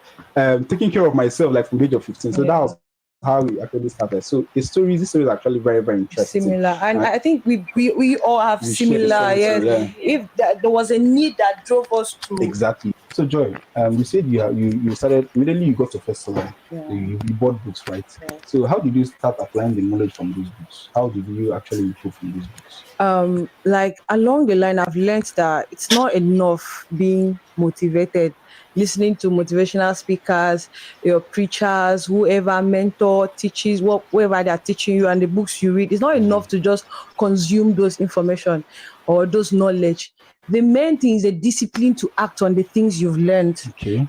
S3: taking care of myself, like from the age of 15. So that was how we actually started. So this story is actually very, very interesting.
S5: Similar. And I think we all have similar, yes. If there was a need that drove us to.
S3: Exactly. So Joy, you said you started, immediately you got to first salon. You bought books, right? Yeah. So how did you start applying the knowledge from those books? How did you actually improve from those books?
S5: Like along the line, I've learned that it's not enough being motivated, listening to motivational speakers, your preachers, whoever mentor teaches, whatever they are teaching you, and the books you read. It's not enough to just consume those information or those knowledge. The main thing is a discipline to act on the things you've learned.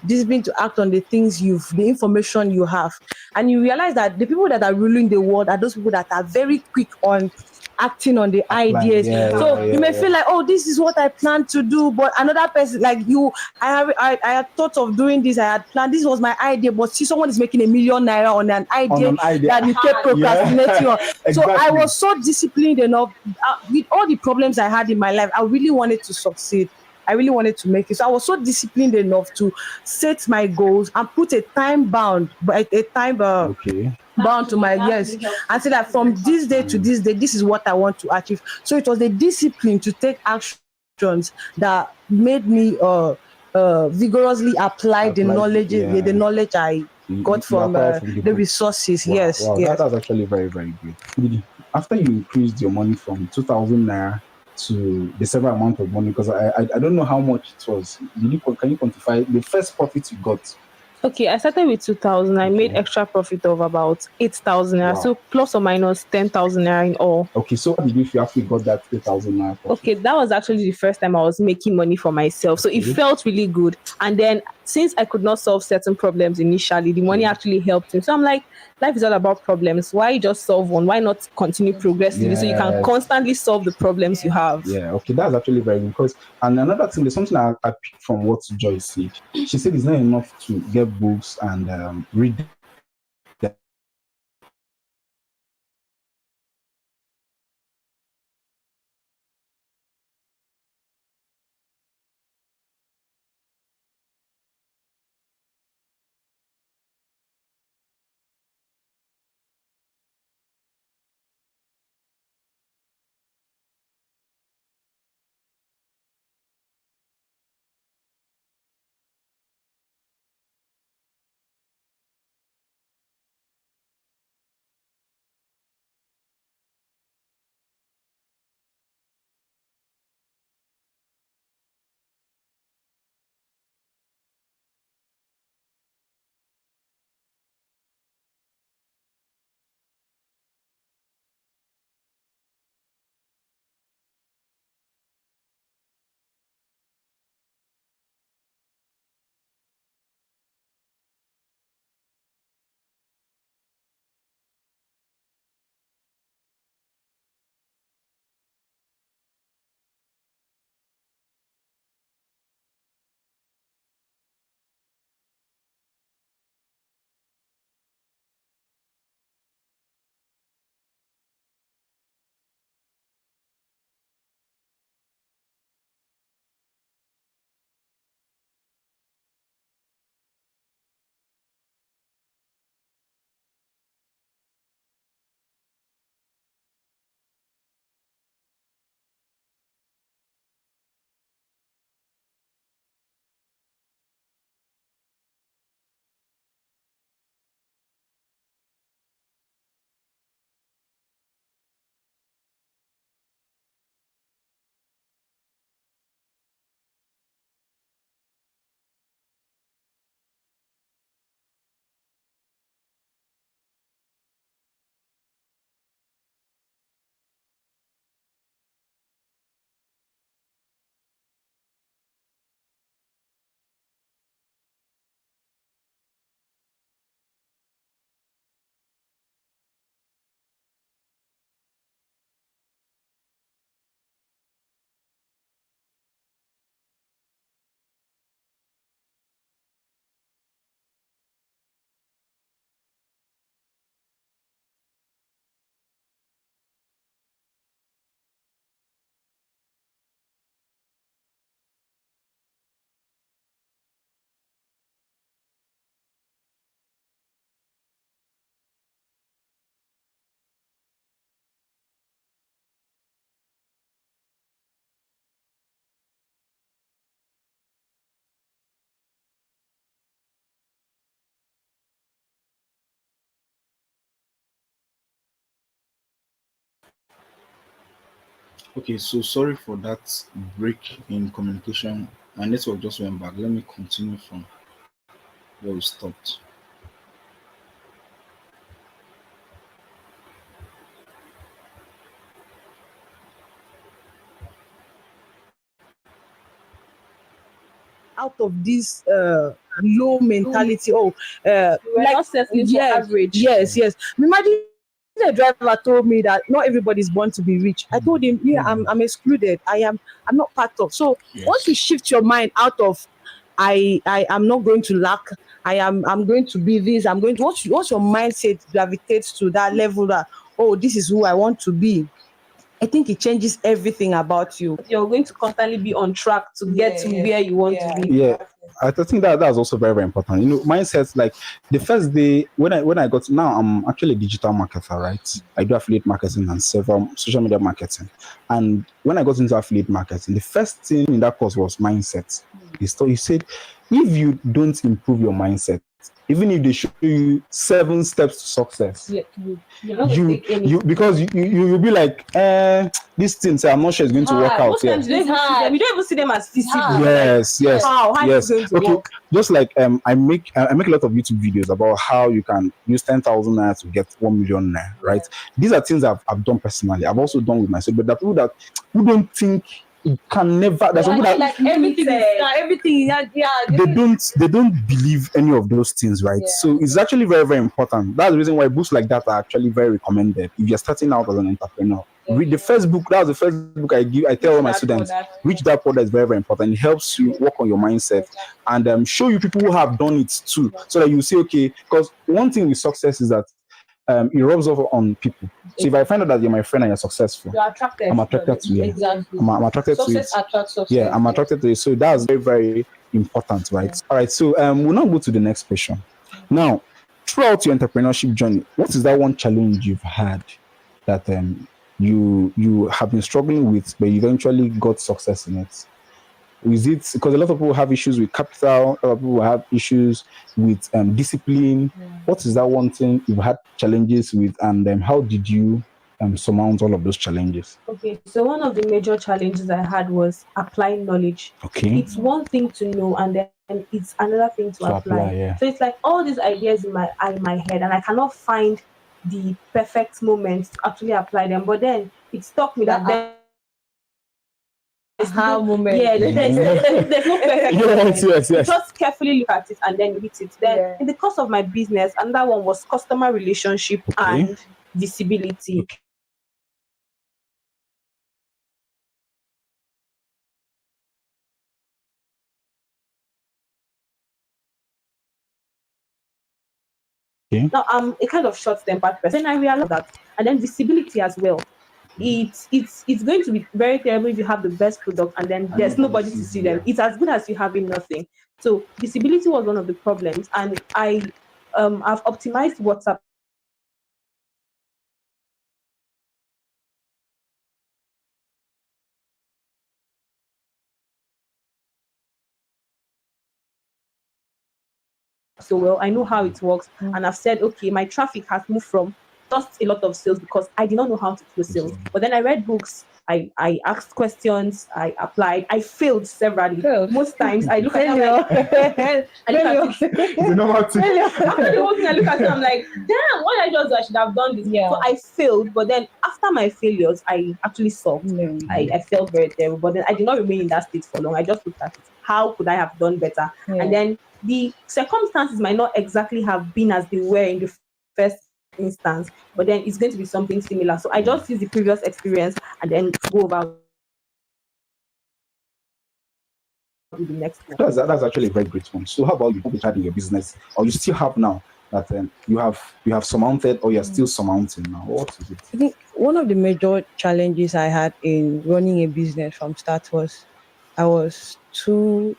S5: Discipline to act on the information you have. And you realize that the people that are ruling the world are those people that are very quick on acting on the ideas. So you may feel like, oh, this is what I plan to do, but another person like you, I had thought of doing this. I had planned. This was my idea, but see, someone is making ₦1,000,000 on an idea, that you kept procrastinating on.
S3: Exactly.
S5: So I was so disciplined enough. With all the problems I had in my life, I really wanted to succeed. I really wanted to make it. So I was so disciplined enough to set my goals and put a time bound, but a time bound to my yes, and say that from this day to this day, this is what I want to achieve. So it was the discipline to take actions that made me vigorously apply the knowledge, the knowledge I got from the resources.
S3: Wow,
S5: yes,
S3: wow,
S5: yes.
S3: that's actually very, very good. After you increased your money from 2,000 naira to the several amount of money, because I don't know how much it was. Can you quantify the first profit you got?
S2: Okay, I started with 2,000. I made extra profit of about 8,000 naira.
S3: Wow.
S2: So plus or minus 10,000 naira in all.
S3: Okay, so what did you feel after you got that 8,000 naira profit?
S2: Okay, that was actually the first time I was making money for myself. So it felt really good. And then since I could not solve certain problems initially, the money actually helped me. So I'm like, life is all about problems. Why just solve one? Why not continue progressively so you can constantly solve the problems you have?
S3: Yeah, okay, that's actually very good. Because, and another thing, there's something I picked from what Joy said. She said it's not enough to get books and read them.
S1: Okay, so sorry for that break in communication. My network just went back. Let me continue from where we stopped.
S5: Out of this low mentality,
S2: We're
S5: like
S2: not settling for average.
S5: yes. Imagine The driver told me that not everybody's born to be rich. I told him, yeah, I'm excluded. I'm not part of. So once you shift your mind out of I am not going to lack, I'm going to be this, I'm going to once your mindset gravitates to that level that, oh, this is who I want to be, I think it changes everything about you. You're going to constantly be on track to get to where you want to be.
S3: Yeah, I think that's also very, very important. You know, mindsets, like the first day when I got, now I'm actually a digital marketer, right? I do affiliate marketing and several social media marketing. And when I got into affiliate marketing, the first thing in that course was mindset. He said, if you don't improve your mindset, even if they show you 7 steps to success, you because you'll be like, this thing, say, I'm not sure it's going to work out.
S5: Most times you don't even see them as feasible.
S3: Yes.
S5: How
S3: Yes.
S5: is it going to work?
S3: Just like I make a lot of YouTube videos about how you can use 10,000 naira to get 1 million naira, right? These are things I've done personally. I've also done with myself, but there are people who don't think it can never. There's people that
S5: like everything.
S3: They don't believe any of those things, right? So it's actually very, very important. That's the reason why books like that are actually very recommended if you're starting out as an entrepreneur. Read the first book. That was the first book I tell all my students. Reach that product is very, very important. It helps you work on your mindset and show you people who have done it too, so that you say, okay, because one thing with success is that it rubs off on people. So if I find out that you're my friend and you're successful, I'm attracted to you.
S5: Exactly.
S3: I'm attracted to it.
S5: Attracts success.
S3: Yeah, I'm attracted to it. So that's very, very important, right? All right. So we'll now go to the next question. Now, throughout your entrepreneurship journey, what is that one challenge you've had that you have been struggling with, but you eventually got success in it? Is it because a lot of people have issues with capital, a lot of people have issues with discipline? What is that one thing you've had challenges with, and how did you surmount all of those challenges?
S2: Okay, so one of the major challenges I had was applying knowledge.
S3: Okay.
S2: It's one thing to know, and then it's another thing to apply. So it's like all these ideas in my head, and I cannot find the perfect moment to actually apply them. But then it stuck me that there's no perfect moment.
S3: Yes.
S2: Just carefully look at it and then hit it. Then in the course of my business, another one was customer relationship and visibility. Now I'm a kind of short-tempered person. I realized that, and then visibility as well. It's going to be very terrible if you have the best product and then there's nobody to see them. It's as good as you having nothing. So visibility was one of the problems, and I've optimized WhatsApp so well. I know how it works, and I've said, okay, my traffic has moved from just a lot of sales because I did not know how to close sales. But then I read books, I asked questions, I applied, I failed severally. Most times I look at it, after the whole thing, I look at it, I'm like, damn, what I just do, I should have done this. So I failed, but then after my failures, I actually solved. I felt very terrible, but then I did not remain in that state for long. I just looked at it. How could I have done better? And then the circumstances might not exactly have been as they were in the first instance, but then it's going to be something similar. So I just use the previous experience and then go over the next one.
S3: That's actually a very great one. So how about you had in your business, or you still have now, that you have surmounted, or you're still surmounting now? What is it?
S5: I think one of the major challenges I had in running a business from start was I was too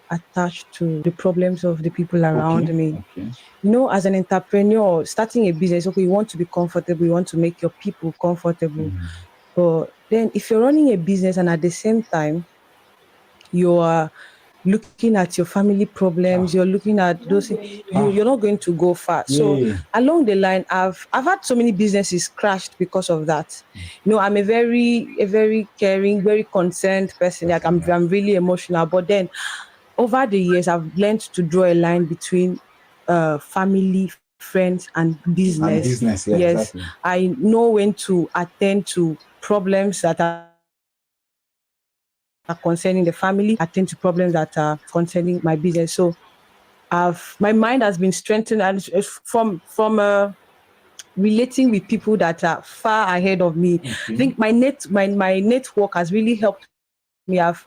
S5: attached to the problems of the people around me. You know, as an entrepreneur, starting a business, okay, you want to be comfortable, you want to make your people comfortable. But then if you're running a business and at the same time, you are looking at your family problems, you're looking at those things, you're not going to go far. So along the line, I've had so many businesses crashed because of that. You know, I'm a very caring, very concerned person. Like I'm really emotional. But then over the years, I've learned to draw a line between family, friends, and business.
S3: Yes, exactly.
S5: I know when to attend to problems that are concerning the family, attend to problems that are concerning my business. So my mind has been strengthened, and from relating with people that are far ahead of me. I think my network has really helped me. I've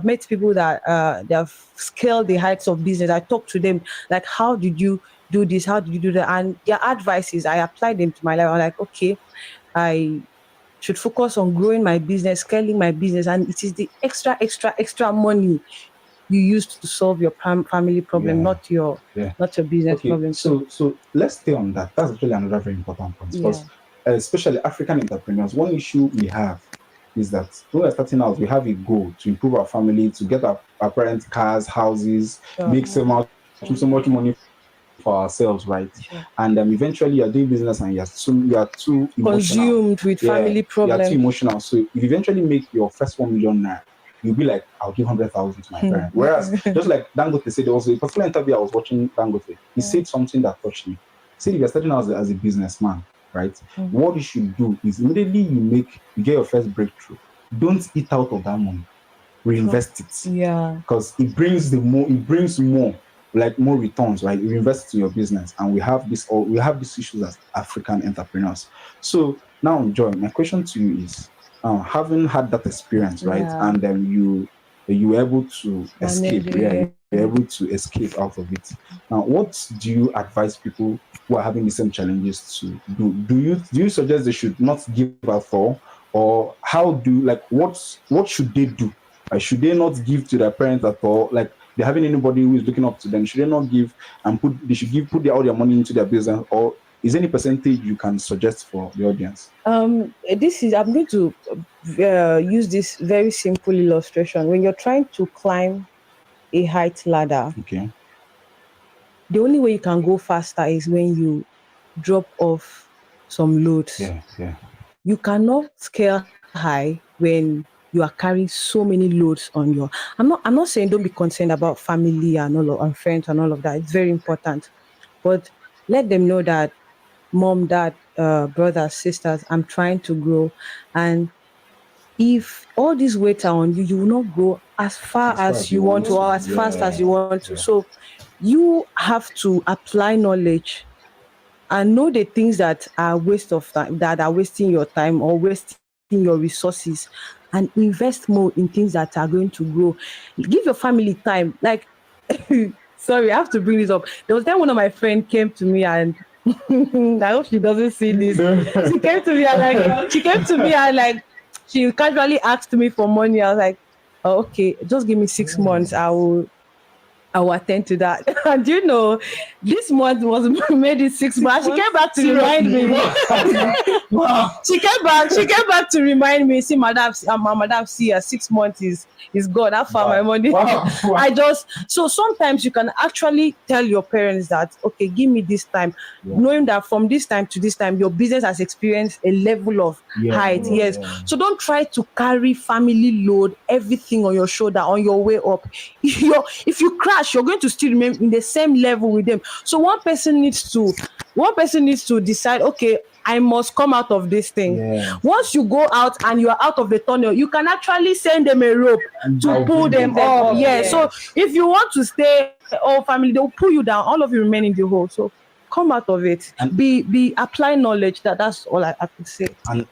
S5: met people that they have scaled the heights of business. I talk to them like, how did you do this? How did you do that? And their advices, I apply them to my life. I'm like, okay, I should focus on growing my business, scaling my business, and it is the extra money you use to solve your family problem,
S3: Yeah.
S5: not your business
S3: Okay,
S5: problem.
S3: so let's stay on that. That's actually another very important point because, especially African entrepreneurs, one issue we have is that when we're starting out, we have a goal to improve our family, to get our parents cars, houses, make so much money for ourselves, right? And eventually you're doing business and you're too emotional.
S5: Consumed with family
S3: You're too
S5: problem.
S3: emotional. So if you eventually make your first 1 million naira, you'll be like, I'll give 100,000 to my parents. Whereas, just like Dangote said, there was a particular interview I was watching Dangote. He said something that touched me. He said, if you're starting out as a businessman, right, what you should do is immediately you get your first breakthrough. Don't eat out of that money. Reinvest it.
S5: Yeah.
S3: Because it brings more, like more returns, right? You invest in your business, and we have these issues as African entrepreneurs. So now, Joy, my question to you is, having had that experience, right, and then you were able to escape, you're able to escape out of it. Now, what do you advise people who are having the same challenges to do? Do you suggest they should not give at all, or what should they do? Should they not give to their parents at all? Like, they're having anybody who is looking up to them, should they not give and put all their money into their business? Or is there any percentage you can suggest for the audience?
S5: I'm going to use this very simple illustration. When you're trying to climb a height ladder,
S3: okay,
S5: the only way you can go faster is when you drop off some loads. You cannot scale high when you are carrying so many loads on your. I'm not saying don't be concerned about family and friends and all of that. It's very important, but let them know that mom, dad, brothers, sisters, I'm trying to grow, and if all these weight are on you, you will not grow as far as you want to, or as fast as you want to. So you have to apply knowledge and know the things that are waste of time, that are wasting your time or wasting your resources, and invest more in things that are going to grow. Give your family time. Like, sorry, I have to bring this up. There was time one of my friends came to me, and I hope she doesn't see this. She came to me and she casually asked me for money. I was like, oh, okay, just give me 6 months. I will attend to that. And this month was made it 6 months. She came back to remind me. Wow. She came back to remind me. See, madam, see, 6 months is gone. How far my money? Wow. So sometimes you can actually tell your parents that, okay, give me this time, knowing that from this time to this time, your business has experienced a level of height. Yes. So don't try to carry family load, everything on your shoulder on your way up. If you crash, you're going to still remain in the same level with them. So one person needs to decide, okay, I must come out of this thing. Once you go out and you are out of the tunnel, you can actually send them a rope to pull them up. So if you want to stay, family, they'll pull you down. All of you remain in the hole. So come out of it. Be apply knowledge. That's all I could say.
S3: And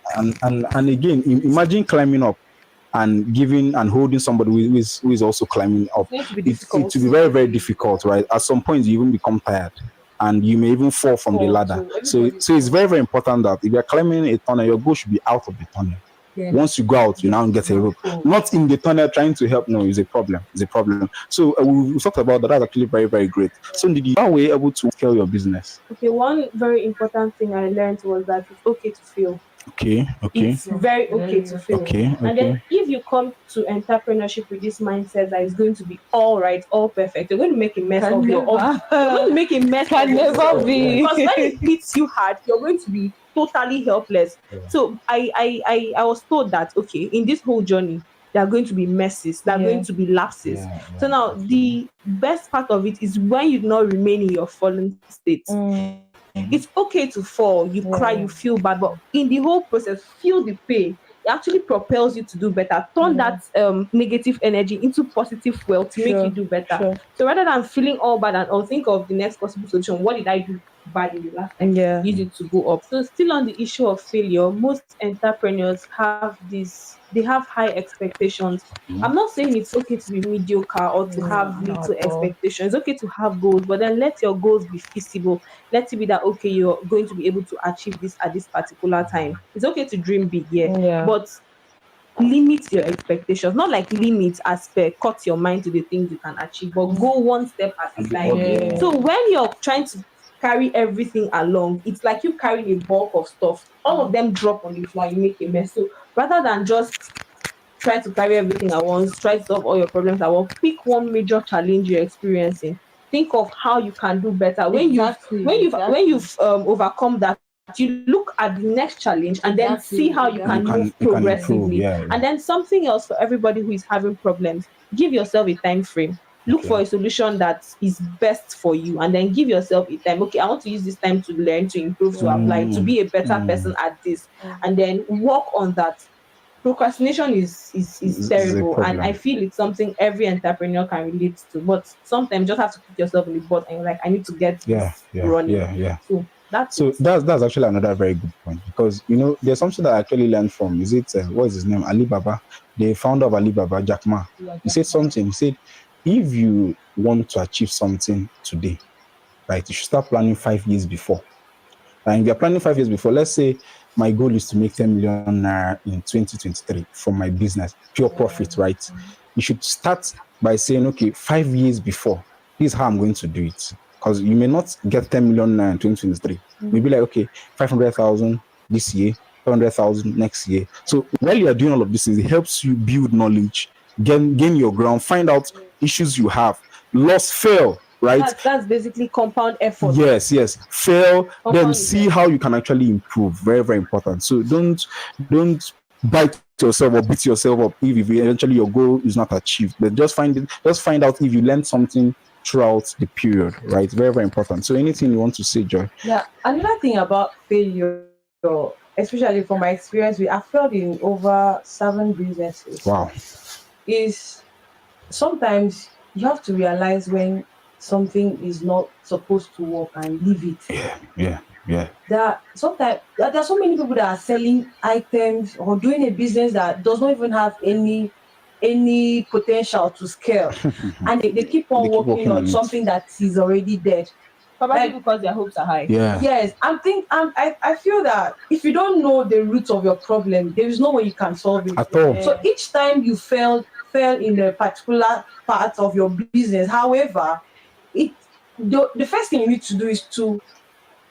S3: again, imagine climbing up and giving and holding somebody who is also climbing up. It will be very, very difficult, right? At some point, you even become tired, and you may even fall from the ladder. So it's very, very important that if you're climbing a tunnel, your goal should be out of the tunnel. Once you go out, you now get a rope. Not in the tunnel trying to help. No, it's a problem. So we talked about that. That's actually very, very great. So did you were able to scale your business?
S2: Okay, one very important thing I learned was that it's okay to fail.
S3: Okay.
S2: It's very okay to fail.
S3: Okay.
S2: And then if you come to entrepreneurship with this mindset that it's going to be all right, all perfect, you're going to make a mess of your own. You're going to make a mess.
S5: Can never be.
S2: Because when it hits you hard, you're going to be totally helpless. So I was told that, okay, in this whole journey, there are going to be messes, there are going to be lapses. So now the best part of it is when you do not remain in your fallen state. It's okay to fall, you cry, you feel bad, but in the whole process, feel the pain. It actually propels you to do better. Turn that negative energy into positive fuel to make you do better. So rather than feeling all bad and think of the next possible solution, what did I do
S6: bad in the last time,
S5: Yeah.
S6: use it to go up. So still on the issue of failure, most entrepreneurs have this, they have high expectations. I'm not saying it's okay to be mediocre or to have
S5: Not
S6: little
S5: at all.
S6: expectations. It's okay to have goals, but then let your goals be feasible. Let it be that okay, you're going to be able to achieve this at this particular time. It's okay to dream big, yeah,
S2: Yeah.
S6: but limit your expectations. Not like limit as per cut your mind to the things you can achieve, but go one step at a time.
S2: Yeah.
S6: So when you're trying to carry everything along, it's like you carrying a bulk of stuff. All of them drop on the floor, you make a mess. So rather than just try to carry everything at once, try to solve all your problems at once, pick one major challenge you're experiencing. Think of how you can do better. When you've overcome that, you look at the next challenge and then see how you can move
S3: you can improve.
S6: progressively.
S3: Yeah.
S6: And then something else for everybody who is having problems, give yourself a time frame. Look for a solution that is best for you, and then give yourself a time. Okay, I want to use this time to learn, to improve, to apply, to be a better person at this, and then work on that. Procrastination is
S3: Is a
S6: terrible, and I
S3: problem.
S6: feel it's something every entrepreneur can relate to. But sometimes you just have to kick yourself in the butt and you're like, I need to get this running.
S3: Yeah.
S6: So that's
S3: So
S6: it.
S3: that's actually another very good point, because there's something that I actually learned from, is it what is his name, Alibaba, the founder of Alibaba, Jack Ma. He said something. He said, if you want to achieve something today, right, you should start planning 5 years before. And if you're planning 5 years before, let's say my goal is to make 10 million naira in 2023 from my business, pure profit, right? You should start by saying, okay, 5 years before, this is how I'm going to do it. Because you may not get 10 million naira in 2023. Maybe like, okay, 500,000 this year, 500,000 next year. So while you're doing all of these things, it helps you build knowledge, gain your ground, find out issues you have, loss, fail, right?
S6: That's basically compound effort.
S3: Yes. Fail, then
S6: Compound
S3: see
S6: effort.
S3: how you can actually improve. Very, very important. So don't bite yourself or beat yourself up if eventually your goal is not achieved. But just find out if you learned something throughout the period, right? Very, very important. So anything you want to say, Joy?
S5: Yeah, another thing about failure, especially from my experience, I've failed in over 7 businesses,
S3: Wow.
S5: is sometimes you have to realize when something is not supposed to work and leave it.
S3: Yeah.
S5: There are so many people that are selling items or doing a business that does not even have any potential to scale, and they keep on working on
S3: it.
S5: something that is already dead.
S6: Probably because their hopes are high.
S3: Yeah.
S5: Yes, I feel that if you don't know the root of your problem, there is no way you can solve it.
S3: At all.
S5: So each time you fell in a particular part of your business, however, the first thing you need to do is to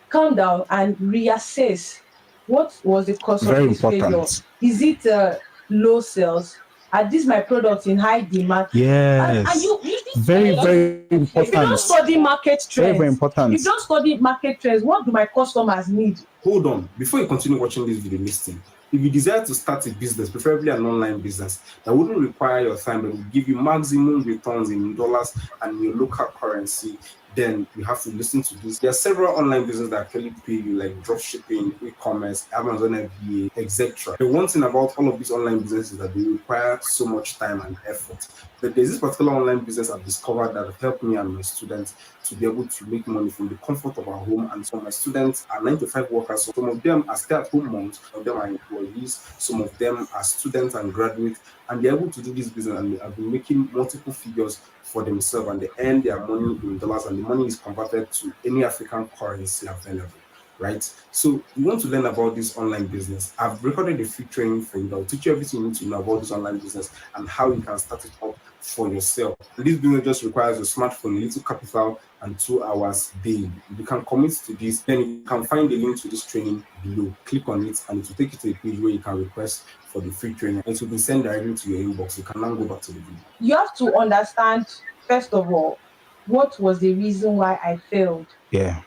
S5: calm down and reassess what was the cause
S3: Very
S5: of this failure.
S3: important.
S5: Is it low sales? Are these my products in high demand?
S3: Yes.
S5: And you
S3: very, very
S5: if you don't
S3: important.
S5: study market trends,
S3: Very, very important.
S5: if you don't study market trends, what do my customers need?
S4: Hold on. Before you continue watching this video, listen. If you desire to start a business, preferably an online business, that wouldn't require your time but will give you maximum returns in dollars and in your local currency, then you have to listen to this. There are several online businesses that actually pay you, like dropshipping, e-commerce, Amazon FBA, etc. The one thing about all of these online businesses is that they require so much time and effort. But there's this particular online business I've discovered that helped me and my students to be able to make money from the comfort of our home. And some of my students are 9-to-5 workers. So some of them are stay-at-home moms, some of them are employees, some of them are students and graduates, and they're able to do this business and have been making multiple figures for themselves, and they earn their money in dollars, and the money is converted to any African currency available, right? So you want to learn about this online business. I've recorded a free training for you that will teach you everything you need to know about this online business and how you can start it up for yourself. And this business just requires a smartphone, a little capital, and 2 hours daily. If you can commit to this, then you can find the link to this training below. Click on it and it will take you to a page where you can request for the free training. It will be sent directly to your inbox. You can now go back to the video.
S5: You have to understand, first of all, what was the reason why I failed.
S3: Yeah.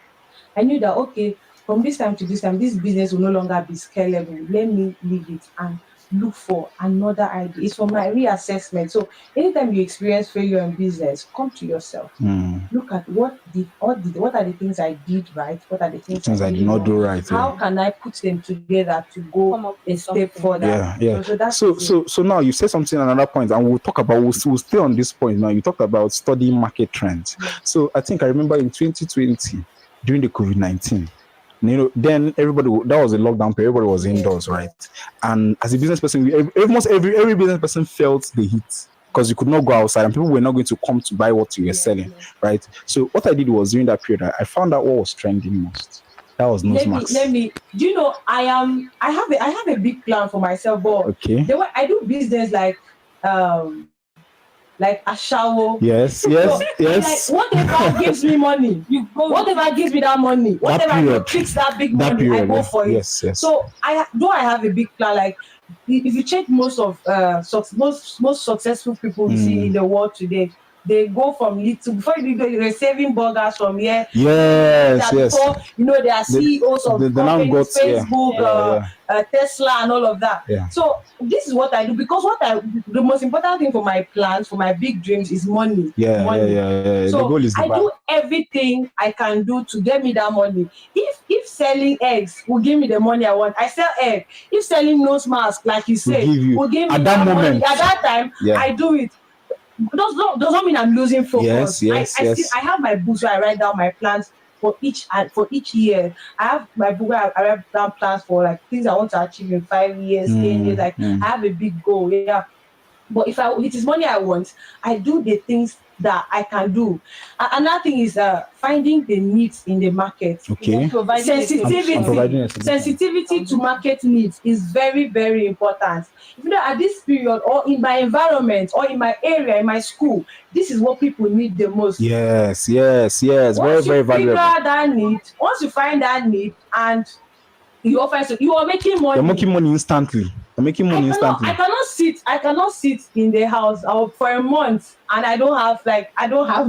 S5: I knew that, okay, from this time to this time, this business will no longer be scalable. Let me leave it and look for another idea. It's for my reassessment. So anytime you experience failure in business, come to yourself. Look at what are the things I did right? What are the things
S3: I did not do right?
S5: How can I put them together to go a step further?
S3: Yeah. So now you said something, another point, and we'll talk about, we'll stay on this point now. You talked about studying market trends. So I think I remember in 2020, during the COVID-19. Then that was a lockdown period. Everybody was indoors, right? And as a business person, almost every business person felt the heat because you could not go outside and people were not going to come to buy what you were selling, right? So what I did was during that period, I found out what was trending most. That was nose masks.
S6: Let me. Do you know I have a big plan for myself, but
S3: okay.
S6: the way I do business like a shower.
S3: Yes.
S6: So, yes. Like, whatever gives me money, whatever gives me that money, whatever I fix that big money, period, I go for it.
S3: Yes.
S6: So I have a big plan. Like if you check most of most successful people you see in the world today, they go from little before they're saving burgers from here.
S3: Yes.
S6: Before, they are CEOs of companies, Facebook, Tesla, and all of that.
S3: Yeah.
S6: So this is what I do because the most important thing for my plans, for my big dreams, is money.
S3: Yeah.
S6: So
S3: the goal is
S6: I do everything I can do to get me that money. If selling eggs will give me the money I want, I sell egg. If selling nose mask, like you say, will give me that money at that time, I do it. Does not mean I'm losing focus.
S3: Yes.
S6: I have my books where I write down my plans for each year. I have my book where I write down plans for like things I want to achieve in 5 years, 10 years. Like I have a big goal. Yeah. But if it is money I want, I do the things that I can do. Another thing is finding the needs in the market.
S3: Okay.
S6: Sensitivity to market needs is very, very important. At this period or in my environment or in my area, in my school, this is what people need the most.
S3: Yes. Very, very valuable.
S6: Once you find that need and you offer, so you are making money.
S3: You're making money instantly. I
S6: cannot sit in the house for a month and I don't have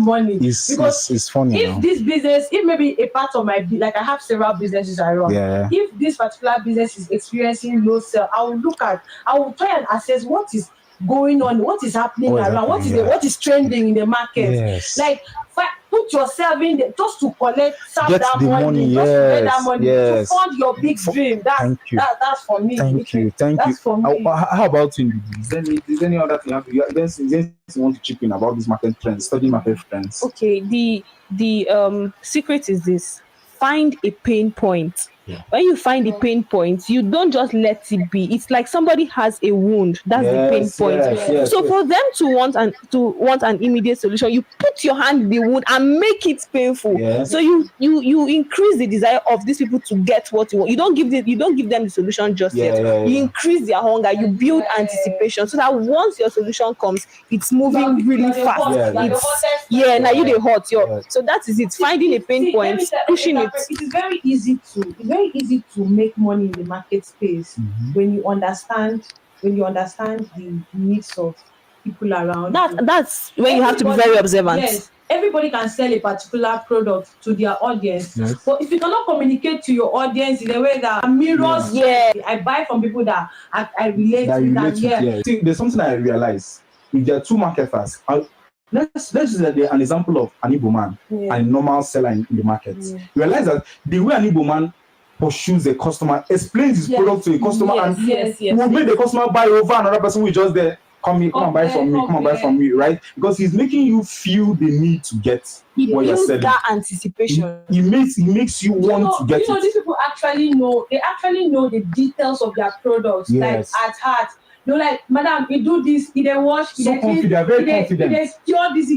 S6: money.
S3: It's funny.
S6: If maybe a part of my, like I have several businesses I run.
S3: Yeah.
S6: If this particular business is experiencing low sale, I will try and assess what is going on, what is happening around, what is trending in the market.
S3: Yes.
S6: Like put yourself in there just to collect
S3: get the money.
S6: Just to get that money
S3: yes.
S6: to fund your big dream. That's for me.
S3: Thank you.
S6: That's for me.
S3: How about you? Is there any other thing you want to chip in about this market trends, study market trends?
S5: Okay, the secret is this: find a pain point.
S3: Yeah.
S5: When you find the pain point, you don't just let it be. It's like somebody has a wound. That's the pain point. So for them to want an immediate solution, you put your hand in the wound and make it painful.
S3: Yes.
S5: So you increase the desire of these people to get what you want. You don't give them the solution just yet. You increase their hunger. You build anticipation so that once your solution comes, it's moving really fast. Now you the hot. So that is it. Finding a pain point, pushing it.
S6: It is very easy to make money in the market space when you understand the needs of people around.
S5: That's when you have to be very observant.
S6: Yes, everybody can sell a particular product to their audience. Yes. But if you cannot communicate to your audience in a way that mirrors, I buy from people that I relate with.
S3: See, there's something I realize. If there are two marketers, let's use an example of an Igbo man and a normal seller in the market. You realize that the way an Igbo man pursues the customer, explains his product to a customer, and will make the customer buy over another person who is just there. Come and buy from me, right? Because he's making you feel the need to get what you're selling.
S5: That anticipation.
S3: He makes you want to get it.
S6: These people actually know the details of their products, like at heart. Like, madam, you do this, you dey wash,
S3: so confident, they are very confident.
S6: They cure this,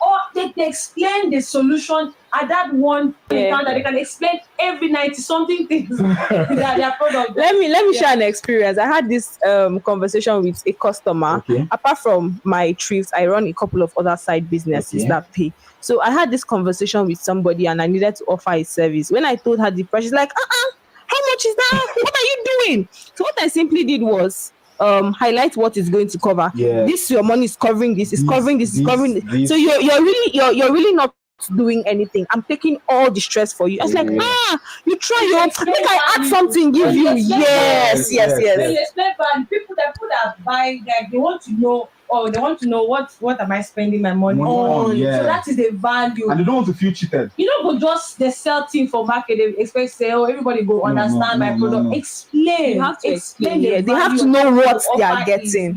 S6: or they explain the solution at that one encounter. They can explain every 90-something things that their product.
S5: Let me share an experience. I had this conversation with a customer.
S3: Okay.
S5: Apart from my trips, I run a couple of other side businesses that pay. So I had this conversation with somebody and I needed to offer a service. When I told her the price, she's like, how much is that? What are you doing? So what I simply did was highlight what is going to cover. This your money is covering this, is covering this, is covering this. So you're really not doing anything. I'm taking all the stress for you. I was like, you try your make I add something, give you. Yes.
S6: People that buy, like, they want to know. They want to know what am I spending my money on. So that is the value.
S3: And they don't want to feel cheated.
S6: You don't go just the sell thing for market. They expect say, everybody go understand my product. No. Explain.
S5: You have to explain.
S6: They
S5: have to know what they are getting.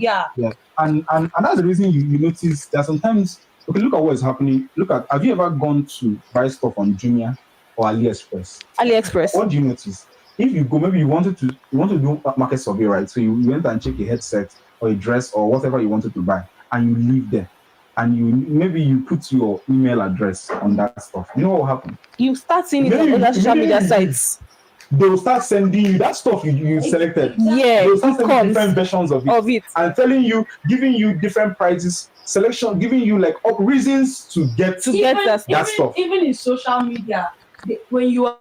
S3: And that's the reason you notice that sometimes. Okay, look at what is happening. Have you ever gone to buy stuff on Jumia or AliExpress?
S5: AliExpress.
S3: What do you notice? If you go, maybe you want to do a market survey, right? So you went and check a headset or a dress or whatever you wanted to buy, and you leave there, and you put your email address on that stuff. You know what will happen?
S5: You start seeing it on other social media sites.
S3: They will start sending you that stuff you selected.
S5: Yeah,
S3: they will start
S5: it
S3: sending
S5: comes
S3: different versions of it and telling you, giving you different prices, selection, giving you like reasons to get that stuff.
S6: Even in social media, when you are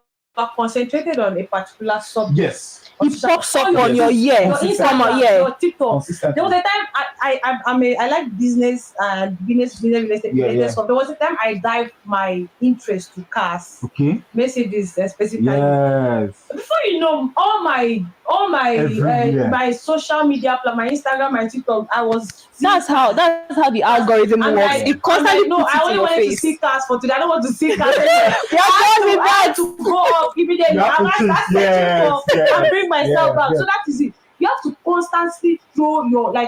S6: concentrated on a particular subject,
S3: yes,
S5: it pops up on your
S6: Instagram, your TikTok. There was a time I like business and business related stuff. There was a time I dived my interest to cars, Mercedes specifically.
S3: Yes.
S6: Before you know, all my my social media, my Instagram, my TikTok, I was.
S5: That's how the algorithm works. It constantly puts
S6: I only wanted to see cars for today. I don't want to see cars. I have to go up immediately. I might start searching for and bring myself back. So that is it. You have to constantly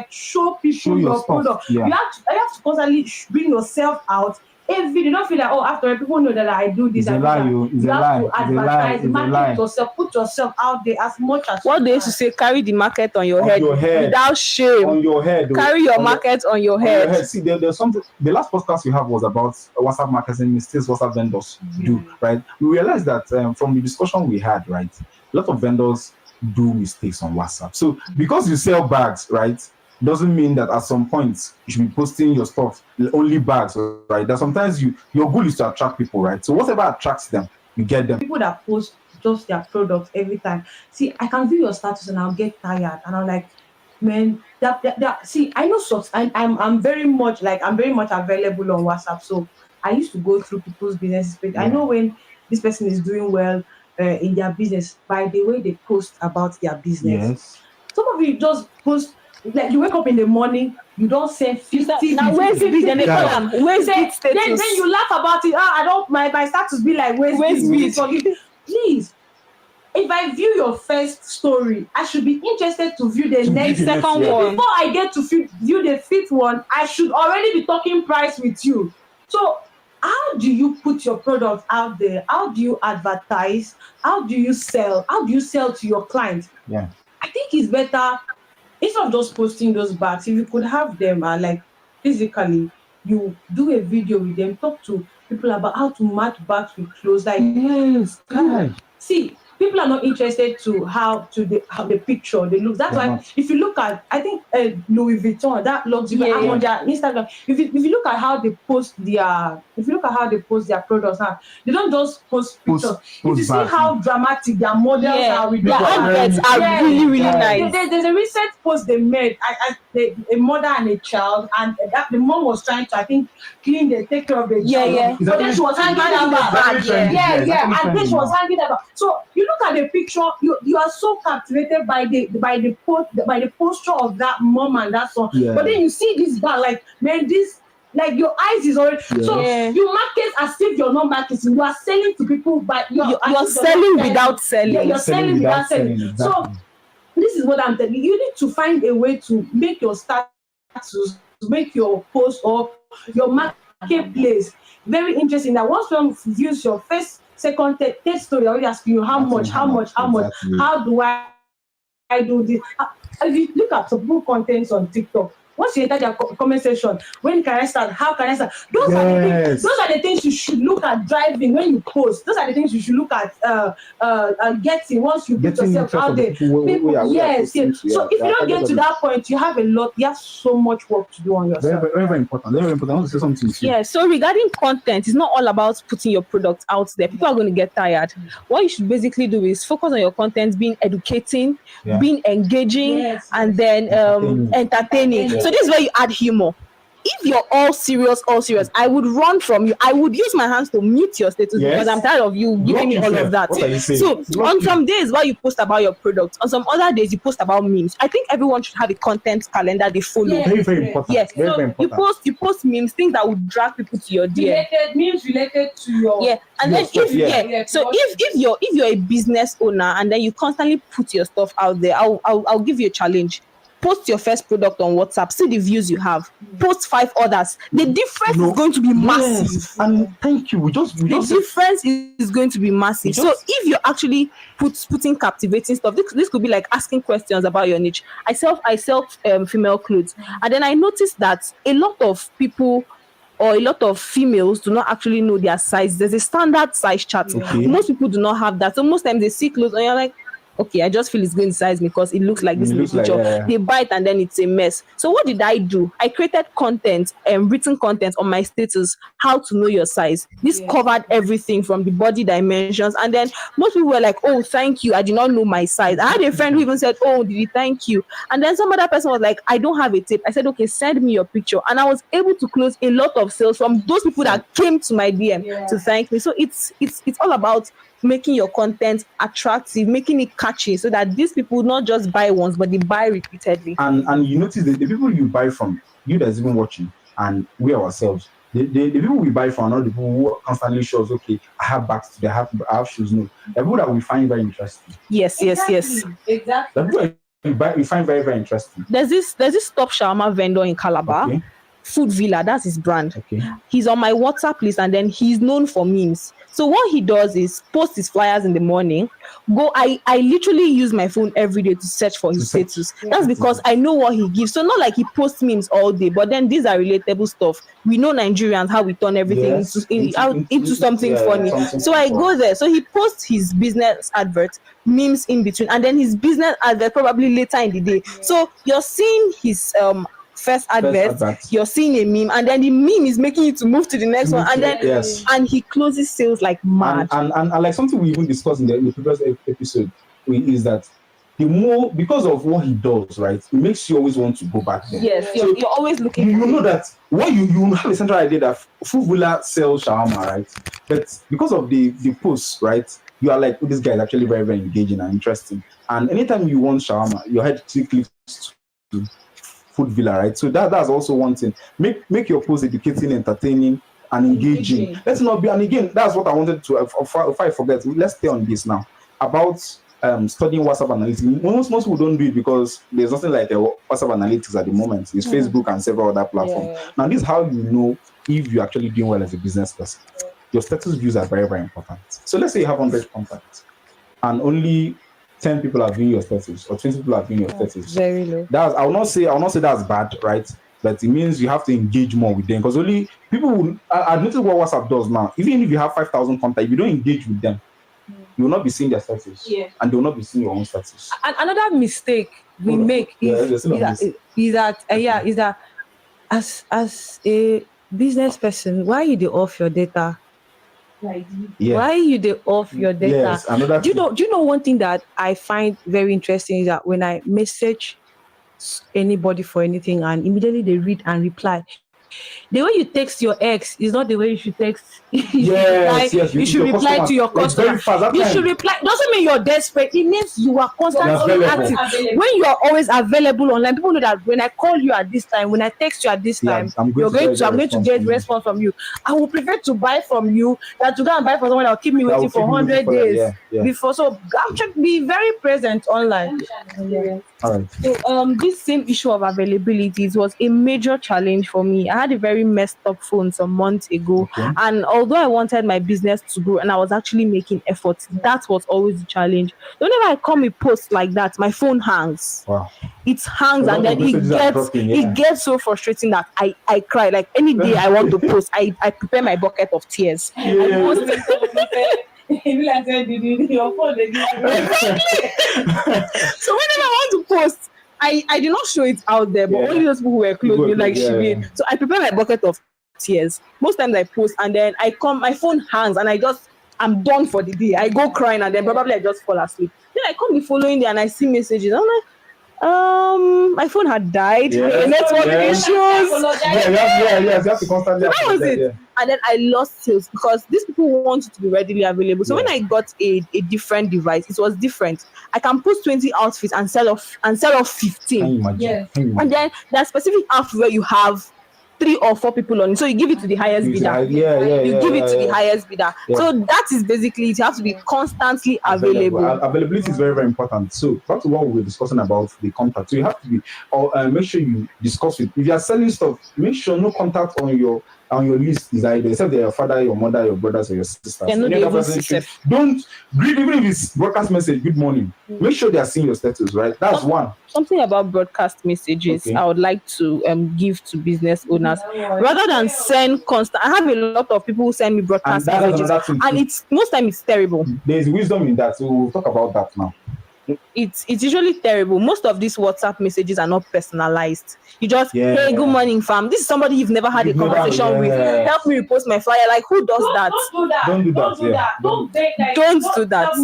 S6: show people your product. You have to constantly bring yourself out. Every you don't feel like after people know that I do this. You have to advertise, market yourself, put yourself out there as much as.
S5: What they used to say, carry the market on your head without shame.
S3: On your head.
S5: Carry your market on your head.
S3: See, there's something. The last podcast we have was about WhatsApp marketing mistakes WhatsApp vendors do. Right? We realized that from the discussion we had, right, a lot of vendors do mistakes on WhatsApp. So because you sell bags, right, doesn't mean that at some point you should be posting your stuff only bags, right? That sometimes your goal is to attract people, right? So whatever attracts them, you get them.
S6: People that post just their products every time. See, I can view your status and I'll get tired, and I'm like, man, see, I know such. I'm very much available on WhatsApp. So I used to go through people's business page. I know when this person is doing well in their business by the way they post about their business.
S3: Yes.
S6: Some of you just post. Like you wake up in the morning, you don't say 50.
S5: Now where's it? Then they call them. Where's it status?
S6: Then you laugh about it. I don't. My status be like where's it? Please, if I view your first story, I should be interested to view the next second one. Before I get to view the fifth one, I should already be talking price with you. So how do you put your product out there? How do you advertise? How do you sell? How do you sell to your clients?
S3: Yeah,
S6: I think it's better. Instead of just posting those bags, if you could have them physically, you do a video with them, talk to people about how to match bags with clothes.
S3: Yes,
S6: see, people are not interested to how the picture they look. That's why if you look at, I think Louis Vuitton, that looks on their Instagram. If you look at how they post their products now, they don't just post pictures. If you see how dramatic their models are with
S5: their adverts are really nice.
S6: There's a recent post they made. A mother and a child, and the mom was trying to, I think, take care of the child. But then she was hanging that bag. And then she was hanging that bag. So you look at the picture, you are so captivated by the posture of that mom and that son. But then you see this bag, like, man, this, like, your eyes is already. So you market as if you're not marketing. You are selling to people, but you're
S5: selling without selling.
S6: Yeah, you're selling without selling. Exactly. So this is what I'm telling you. You need to find a way to make your status, to make your post or your marketplace very interesting. That once someone views your first, second, third story, I already ask you how much, how do I do this? If you look at some people contents on TikTok, once you enter their comment section, when can I start? How can I start? Those are the things you should look at driving when you post. Those are the things you should look at getting once you put yourself out there. Yes. So if you don't get to that point, you have so much work to do on yourself.
S3: Very, very important. Very important. I want to say something to you.
S5: Yeah, so regarding content, it's not all about putting your product out there. People are going to get tired. What you should basically do is focus on your content being educating, being engaging, and then entertaining. So this is where you add humor. If you're all serious, I would run from you. I would use my hands to mute your status because I'm tired of you giving me all of that. So on some days where you post about your product, on some other days you post about memes. I think everyone should have a content calendar they follow.
S3: Very, very important.
S5: Yes.
S3: Very,
S5: so
S3: very important.
S5: you post memes, things that would drag people to your DM.
S6: Memes related to your
S5: and then if you're a business owner and then you constantly put your stuff out there, I'll give you a challenge.
S6: post your first product on WhatsApp, see the views you have, post 5 others. The difference is going to be massive.
S3: Yes. And thank you. We just
S6: The difference is going to be massive. So if you're actually putting captivating stuff, this could be like asking questions about your niche. I sell female clothes, and then I noticed that a lot of people or a lot of females do not actually know their size. There's a standard size chart.
S3: Okay.
S6: Most people do not have that. So most times they see clothes and you're like, okay, I just feel it's going to size me because it looks like this in the picture. They buy it and then it's a mess. So what did I do? I created content and written content on my status, how to know your size. This covered everything from the body dimensions. And then most people were like, oh, thank you. I did not know my size. I had a friend who even said, oh, did you thank you? And then some other person was like, I don't have a tape. I said, okay, send me your picture. And I was able to close a lot of sales from those people that came to my DM to thank me. So it's all about making your content attractive, making it catchy, so that these people not just buy once, but they buy repeatedly.
S3: And you notice that the people you buy from, you that's even watching, and we ourselves, the people we buy from are not the people who constantly shows, okay, I have bags today, I have shoes. No, the people that we find very interesting.
S6: Yes.
S2: Exactly.
S3: The people we find very, very interesting.
S6: There's this top shawarma vendor in Calabar.
S3: Okay.
S6: Food Villa, that's his brand.
S3: Okay.
S6: He's on my WhatsApp list, and then he's known for memes. So what he does is post his flyers in the morning. I literally use my phone every day to search for his status. That's because I know what he gives. So not like he posts memes all day, but then these are relatable stuff. We know Nigerians, how we turn everything into something funny. So I go there. So he posts his business advert, memes in between, and then his business advert probably later in the day. So you're seeing his first advert, you're seeing a meme, and then the meme is making you to move to the next one, and then and he closes sales like mad.
S3: And like something we even discussed in the previous episode is that the more, because of what he does, right, it makes you always want to go back there.
S6: Yes,
S3: so
S6: you're always looking.
S3: You know that what you have a central idea that Food Villa sells shawarma, right? But because of the posts, right, you are like, oh, this guy is actually very, very engaging and interesting. And anytime you want shawarma, your head clicks to Food Villa, right? So that's also one thing. Make your post educating, entertaining, and engaging. Let's not be. And again, that's what I wanted to. If I forget, let's stay on this now about studying WhatsApp analytics. Most people don't do it because there's nothing like a WhatsApp analytics at the moment. It's Facebook and several other platforms. Now, this is how you know if you're actually doing well as a business person. Your status views are very, very important. So let's say you have 100 contacts, and only 10 people are viewing your status, or 20 people are viewing your status.
S6: Very low.
S3: I will not say that's bad, right? But it means you have to engage more with them, because only people will. I noticed what WhatsApp does now. Even if you have 5,000 contacts, if you don't engage with them, you will not be seeing their status, and they will not be seeing your own status.
S5: And another mistake we make is that as a business person, why you dey off your data? Why you dey off your data?
S3: Yes, another.
S5: Do you know one thing that I find very interesting is that when I message anybody for anything and immediately they read and reply, the way you text your ex is not the way you should text. You should reply to your customer. You should reply. Doesn't mean you're desperate. It means you are constantly active. When you are always available online, people know that when I call you at this time, when I text you at this time, I'm going to get response from you. I will prefer to buy from you than to go and buy from someone that will keep me waiting for 100 days before. So I'm trying to be very present online.
S3: All right.
S6: So this same issue of availability, it was a major challenge for me. I had a very messed up phone some months ago, and although I wanted my business to grow and I was actually making efforts, that was always the challenge. Whenever I come a post like that, my phone hangs.
S3: Wow.
S6: It hangs, and then it gets so frustrating that I cry. Like any day I want to post, I prepare my bucket of tears. I post it. So whenever I want to post, I did not show it out there, but only those people who were close to me, like Chidi. So I prepare my bucket of tears. Most times I post, and then I come, my phone hangs, and I'm done for the day. I go crying, and then probably I just fall asleep. Then I come the following day and I see messages. I'm like, my phone had died. Network issues.
S3: You have to constantly.
S6: So that was it.
S3: Yeah.
S6: And then I lost sales because these people want it to be readily available. So when I got a different device, it was different. I can post 20 outfits and sell off 15.
S3: Can you imagine?
S6: And then there are specific apps where you have
S2: 3 or 4 people on it. So you give it to the highest bidder. You give it to the highest bidder. So that is basically it. You have to be constantly available.
S3: Availability is very, very important. So back to what we were discussing about the contact. So you have to be, or make sure you discuss it. If you are selling stuff, make sure no contact on your list is either, except your father, your mother, your brothers, or your sisters. Don't greet, even if it's broadcast message, good morning. Make sure they are seeing your status, right? That's one.
S2: Something about broadcast messages I would like to give to business owners rather than send constant. I have a lot of people who send me broadcast messages, and it's most time it's terrible.
S3: There's wisdom in that, so we'll talk about that now.
S2: It's usually terrible. Most of these WhatsApp messages are not personalized. You just, hey, good morning, fam. This is somebody you've never had a conversation with. Help me repost my flyer. Like, who does that?
S3: Don't do that.
S6: Don't beg that.
S2: Don't do that.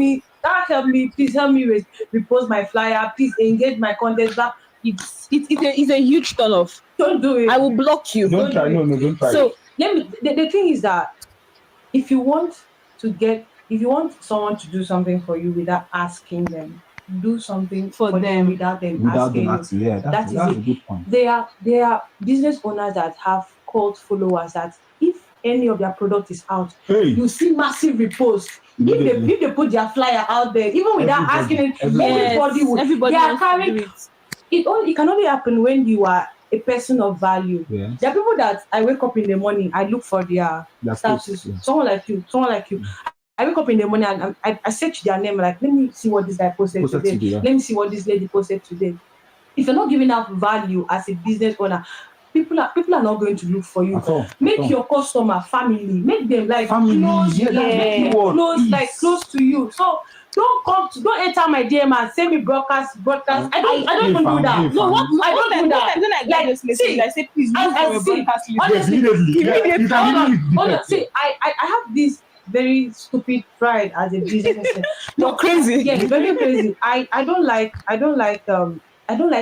S6: Help me. Please help me repost my flyer. Please engage my content.
S2: It's a huge turn off.
S6: Don't do it.
S2: I will block you.
S3: Don't try. No, don't try.
S6: So the thing is that if you want someone to do something for you without asking them, do something for them without them asking you.
S3: Yeah, that's a good point.
S6: There are business owners that have cult followers that if any of their product is out, you see massive reposts. If they put their flyer out there, even without asking it, everybody they are carrying it. It can only happen when you are a person of value.
S3: Yeah.
S6: There are people that I wake up in the morning, I look for their status. Someone like you. I wake up in the morning and I search their name, like, let me see what this guy posted today. Let me see what this lady posted today. If you're not giving out value as a business owner, people are not going to look for you. Make your customer family. Make them like close to you. So don't enter my DM and send me broadcast. I don't even do that. No, I don't do that.
S2: When I get this message, I say, please look for a broadcast list.
S6: Honestly, see, I have this very stupid pride as a business.
S2: You're crazy.
S6: Yeah, very crazy. I don't like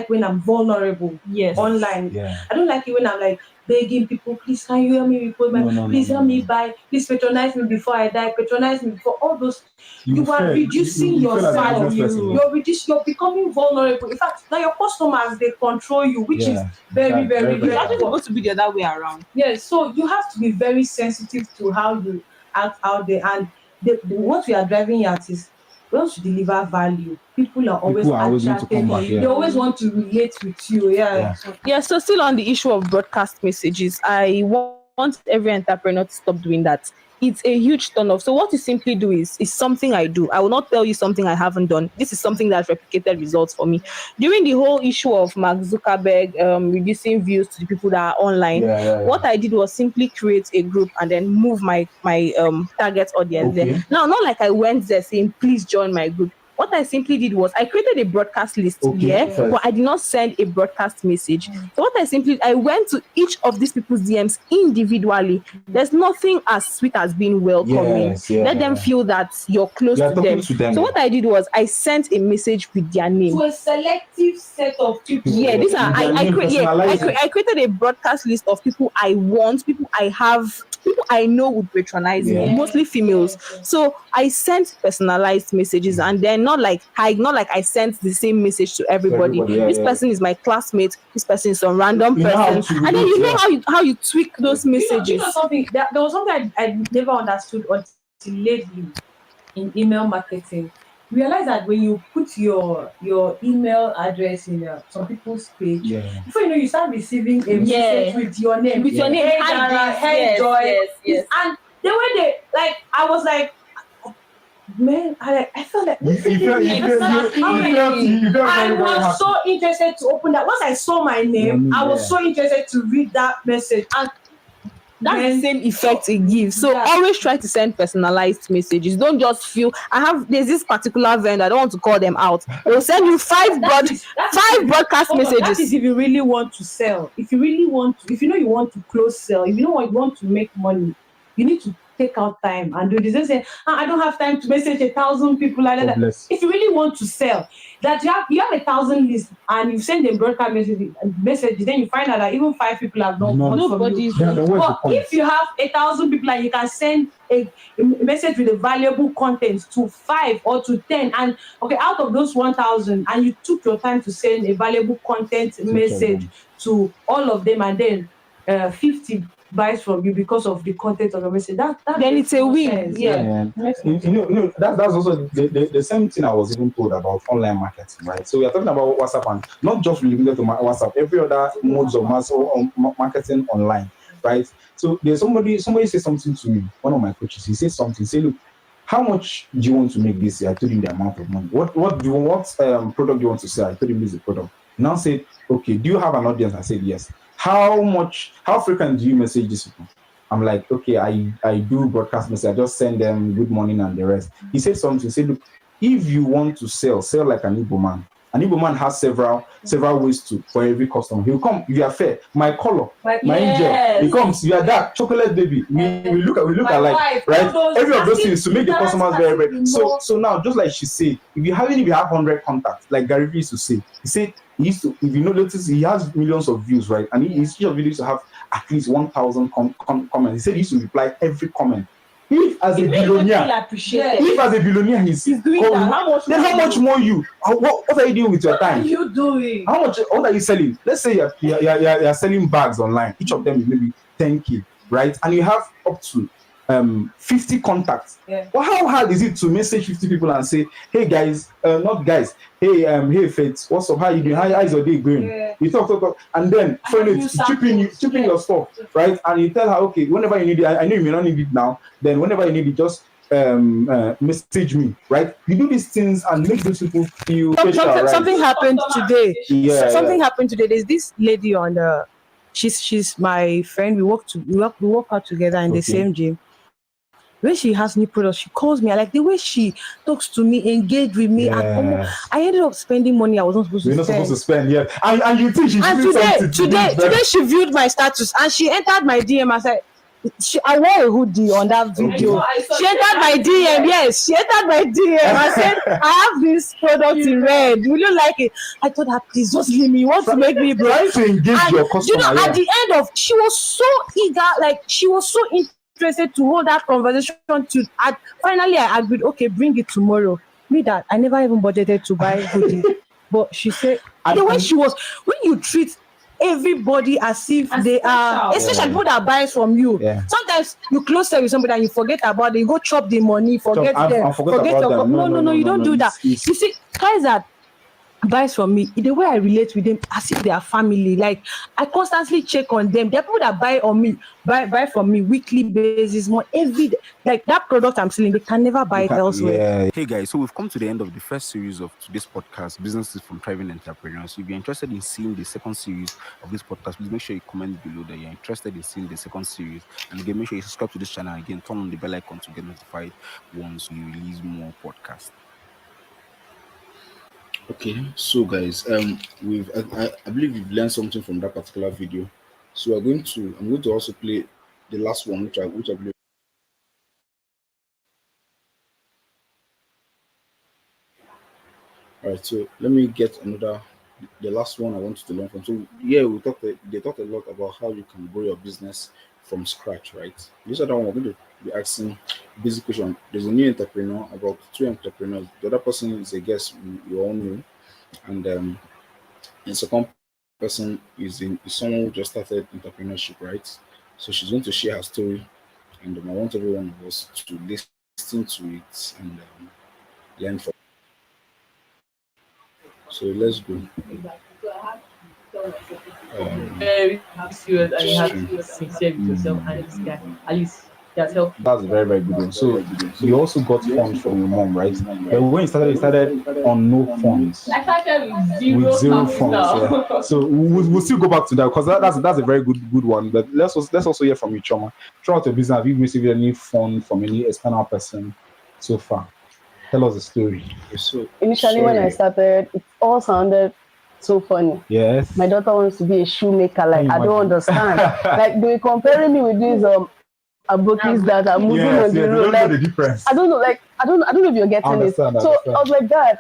S6: when I'm vulnerable online.
S3: Yeah.
S6: I don't like it when I'm like begging people, please can you help me report my please help me buy, please patronize me before I die, patronize me before all those. You are reducing yourself. You're becoming vulnerable. In fact, now your customers they control you, which is very, very, very
S2: It's actually supposed to be the other way around.
S6: Yes, so you have to be very sensitive to how you act out there, and what we are driving at is once you deliver value, people are always attracted. They always want to relate with you.
S2: Yeah. So still on the issue of broadcast messages, I want every entrepreneur to stop doing that. It's a huge turn off. So what you simply do is something I do. I will not tell you something I haven't done. This is something that's replicated results for me. During the whole issue of Mark Zuckerberg reducing views to the people that are online, what I did was simply create a group and then move my target audience there. Now, not like I went there saying, please join my group. What I simply did was I created a broadcast list but I did not send a broadcast message. So what I went to each of these people's DMs individually. There's nothing as sweet as being welcoming. Let them feel that you're close to them. So what I did was I sent a message with their name.
S6: To a selective set of people.
S2: Yeah, these are I created a broadcast list of people I want, people I have, people I know would patronize me, mostly females. So I sent personalized messages, and then not like I sent the same message to everybody. This person is my classmate. This person is some random person, and then you know how you tweak those messages.
S6: You know something? There was something I never understood until lately in email marketing. Realize that when you put your email address in some people's page, before you know, you start receiving a message with your name.
S2: With your name.
S6: Hey, Dara, hey, Joy. Yes. And the way they, like, I was like, man, I felt like I was so interested to open that. Once I saw my name, I was so interested to read that message, and
S2: that's the same effect it gives. So always try to send personalized messages. Don't just feel there's this particular vendor, I don't want to call them out. They'll send you five broadcast messages.
S6: That is if you really want to sell. If you know you want to close sell, if you know you want to make money, you need to take out time and do this. Don't say, I don't have time to message 1,000 people like that. If you really want to sell, that you have 1,000 lists and you send them broadcast message, then you find out that even 5 people have not bought from you. But if you have 1,000 people and you can send a message with a valuable content to 5 or to 10, and out of those 1,000, and you took your time to send a valuable content message to all of them, and then 50 buys from you because of the content of your message, that
S5: Then
S6: makes
S5: it's a
S6: no
S5: win.
S6: sense.
S5: Yeah.
S3: That's also the same thing I was even told about online marketing, right? So we are talking about WhatsApp and not just limited to WhatsApp, every other modes of mass or marketing online, right? So there's somebody said something to me, one of my coaches. He said something, say, look, how much do you want to make this year? I told him the amount of money. What product do you want to sell? I told him this is the product. He now said, okay, do you have an audience? I said yes. How frequent do you message these people? I'm like, okay, I do broadcast message. I just send them good morning and the rest. He said something. He said, look, if you want to sell like an Igbo man. An Igbo man has several ways to for every customer. He'll come. You are fair. My color, my angel. He comes. You are that chocolate baby. We look alike,
S6: wife,
S3: right?
S6: those
S3: Every of those
S6: asking-
S3: things to make the customers very, very. So now, just like she said, if you have 100 contacts, like Gary Vee used to say, he said he used to. If you notice, he has millions of views, right? And each of videos to have at least 1,000 comments. He said he used to reply every comment. If as a billionaire, he's
S6: doing that,
S3: how much more you? What are you doing with your time?
S6: you doing?
S3: How much? What are you selling? Let's say you're selling bags online. Each of them is maybe 10K, right? And you have up to 50 contacts.
S6: Yeah.
S3: Well, how hard is it to message 50 people and say, hey guys, not guys, hey Faith, what's up? How you doing? How's your day going?
S6: Yeah.
S3: You talk, and then finally chipping your stuff, right? And you tell her, okay, whenever you need it, I know you may not need it now. Then whenever you need it, just message me, right? You do these things and make those people feel special, right?
S5: Something happened today.
S3: Yeah,
S5: Something happened today. There's this lady on the. She's my friend. We work out together in the same gym. When she has new products, she calls me. I like the way she talks to me, engage with me, and I ended up spending money I wasn't supposed to spend.
S3: You're not supposed to spend, yeah. And you think she's doing something
S5: today she viewed my status and she entered my DM and said, I wore a hoodie on that video. She entered my DM. Yes, she entered my DM and said, I have this product in red. Will you like it? I told her, please just leave me. You want to make me broke.
S3: Trying to engage your customer.
S5: At the end of, she was so eager, like she was so interested to hold that conversation. Finally, I agreed. Okay, bring it tomorrow. Me that I never even budgeted to buy hoodie, but she said the way she was. When you treat everybody as if they are, especially people that buy from you. Yeah. Sometimes you close with somebody and you forget about it. You go chop the money, forget them. No, you don't do that. You see, guys that buys from me, the way I relate with them as if they are family. Like I constantly check on them. There are people that buy from me weekly basis, more every day. Like that product I'm selling, they can never buy it elsewhere.
S3: Yeah.
S1: Hey guys, so we've come to the end of the first series of today's podcast, Businesses from Thriving Entrepreneurs. If you're interested in seeing the second series of this podcast, please make sure you comment below that you're interested in seeing the second series. And again, make sure you subscribe to this channel. Again, turn on the bell icon to get notified once we release more podcasts. Okay, so guys, I believe you've learned something from that particular video. So I'm going to also play the last one, which I believe. All right, so let me get the last one I want you to learn from. So yeah, they talked a lot about how you can grow your business from scratch, right? This other one we're going to be asking basic question. There's a new entrepreneur, about 2 entrepreneurs. The other person is a guest you all know, and the second person is someone who just started entrepreneurship, right? So she's going to share her story, and I want every one of us to listen to it and learn from. So let's go.
S6: Very serious, and you have to be sincere with yourself and this guy. At least that's helped.
S3: That's a very, very good one. So you also got funds from your mom, right? But when you started on no funds.
S6: I started with zero
S3: funds.
S6: now.
S3: Yeah. So we'll still go back to that because that's a very good one. But let's also hear from you, CHIOMA. Throughout your business, have you received any fund from any external person so far? Tell us the story.
S2: So initially, when I started, it all sounded so funny.
S3: Yes.
S2: My daughter wants to be a shoemaker. Like I don't understand. Like they were comparing me with these abokis that are moving on the road. Like,
S3: the difference.
S2: I don't know. Like I don't know if you're getting it. So I was like, Dad,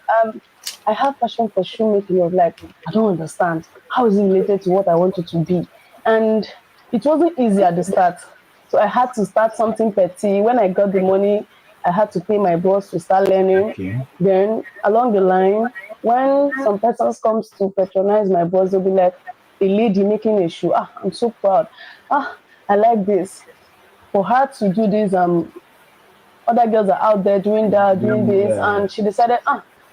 S2: I have passion for shoemaking. I was like, I don't understand. How is it related to what I wanted to be? And it wasn't easy at the start. So I had to start something petty. When I got the money, I had to pay my boss to start learning.
S3: Okay.
S2: Then along the line, when some persons comes to patronize my boss, they'll be like, a lady making a shoe. I'm so proud. I like this. For her to do this, other girls are out there doing that, doing this, and she decided,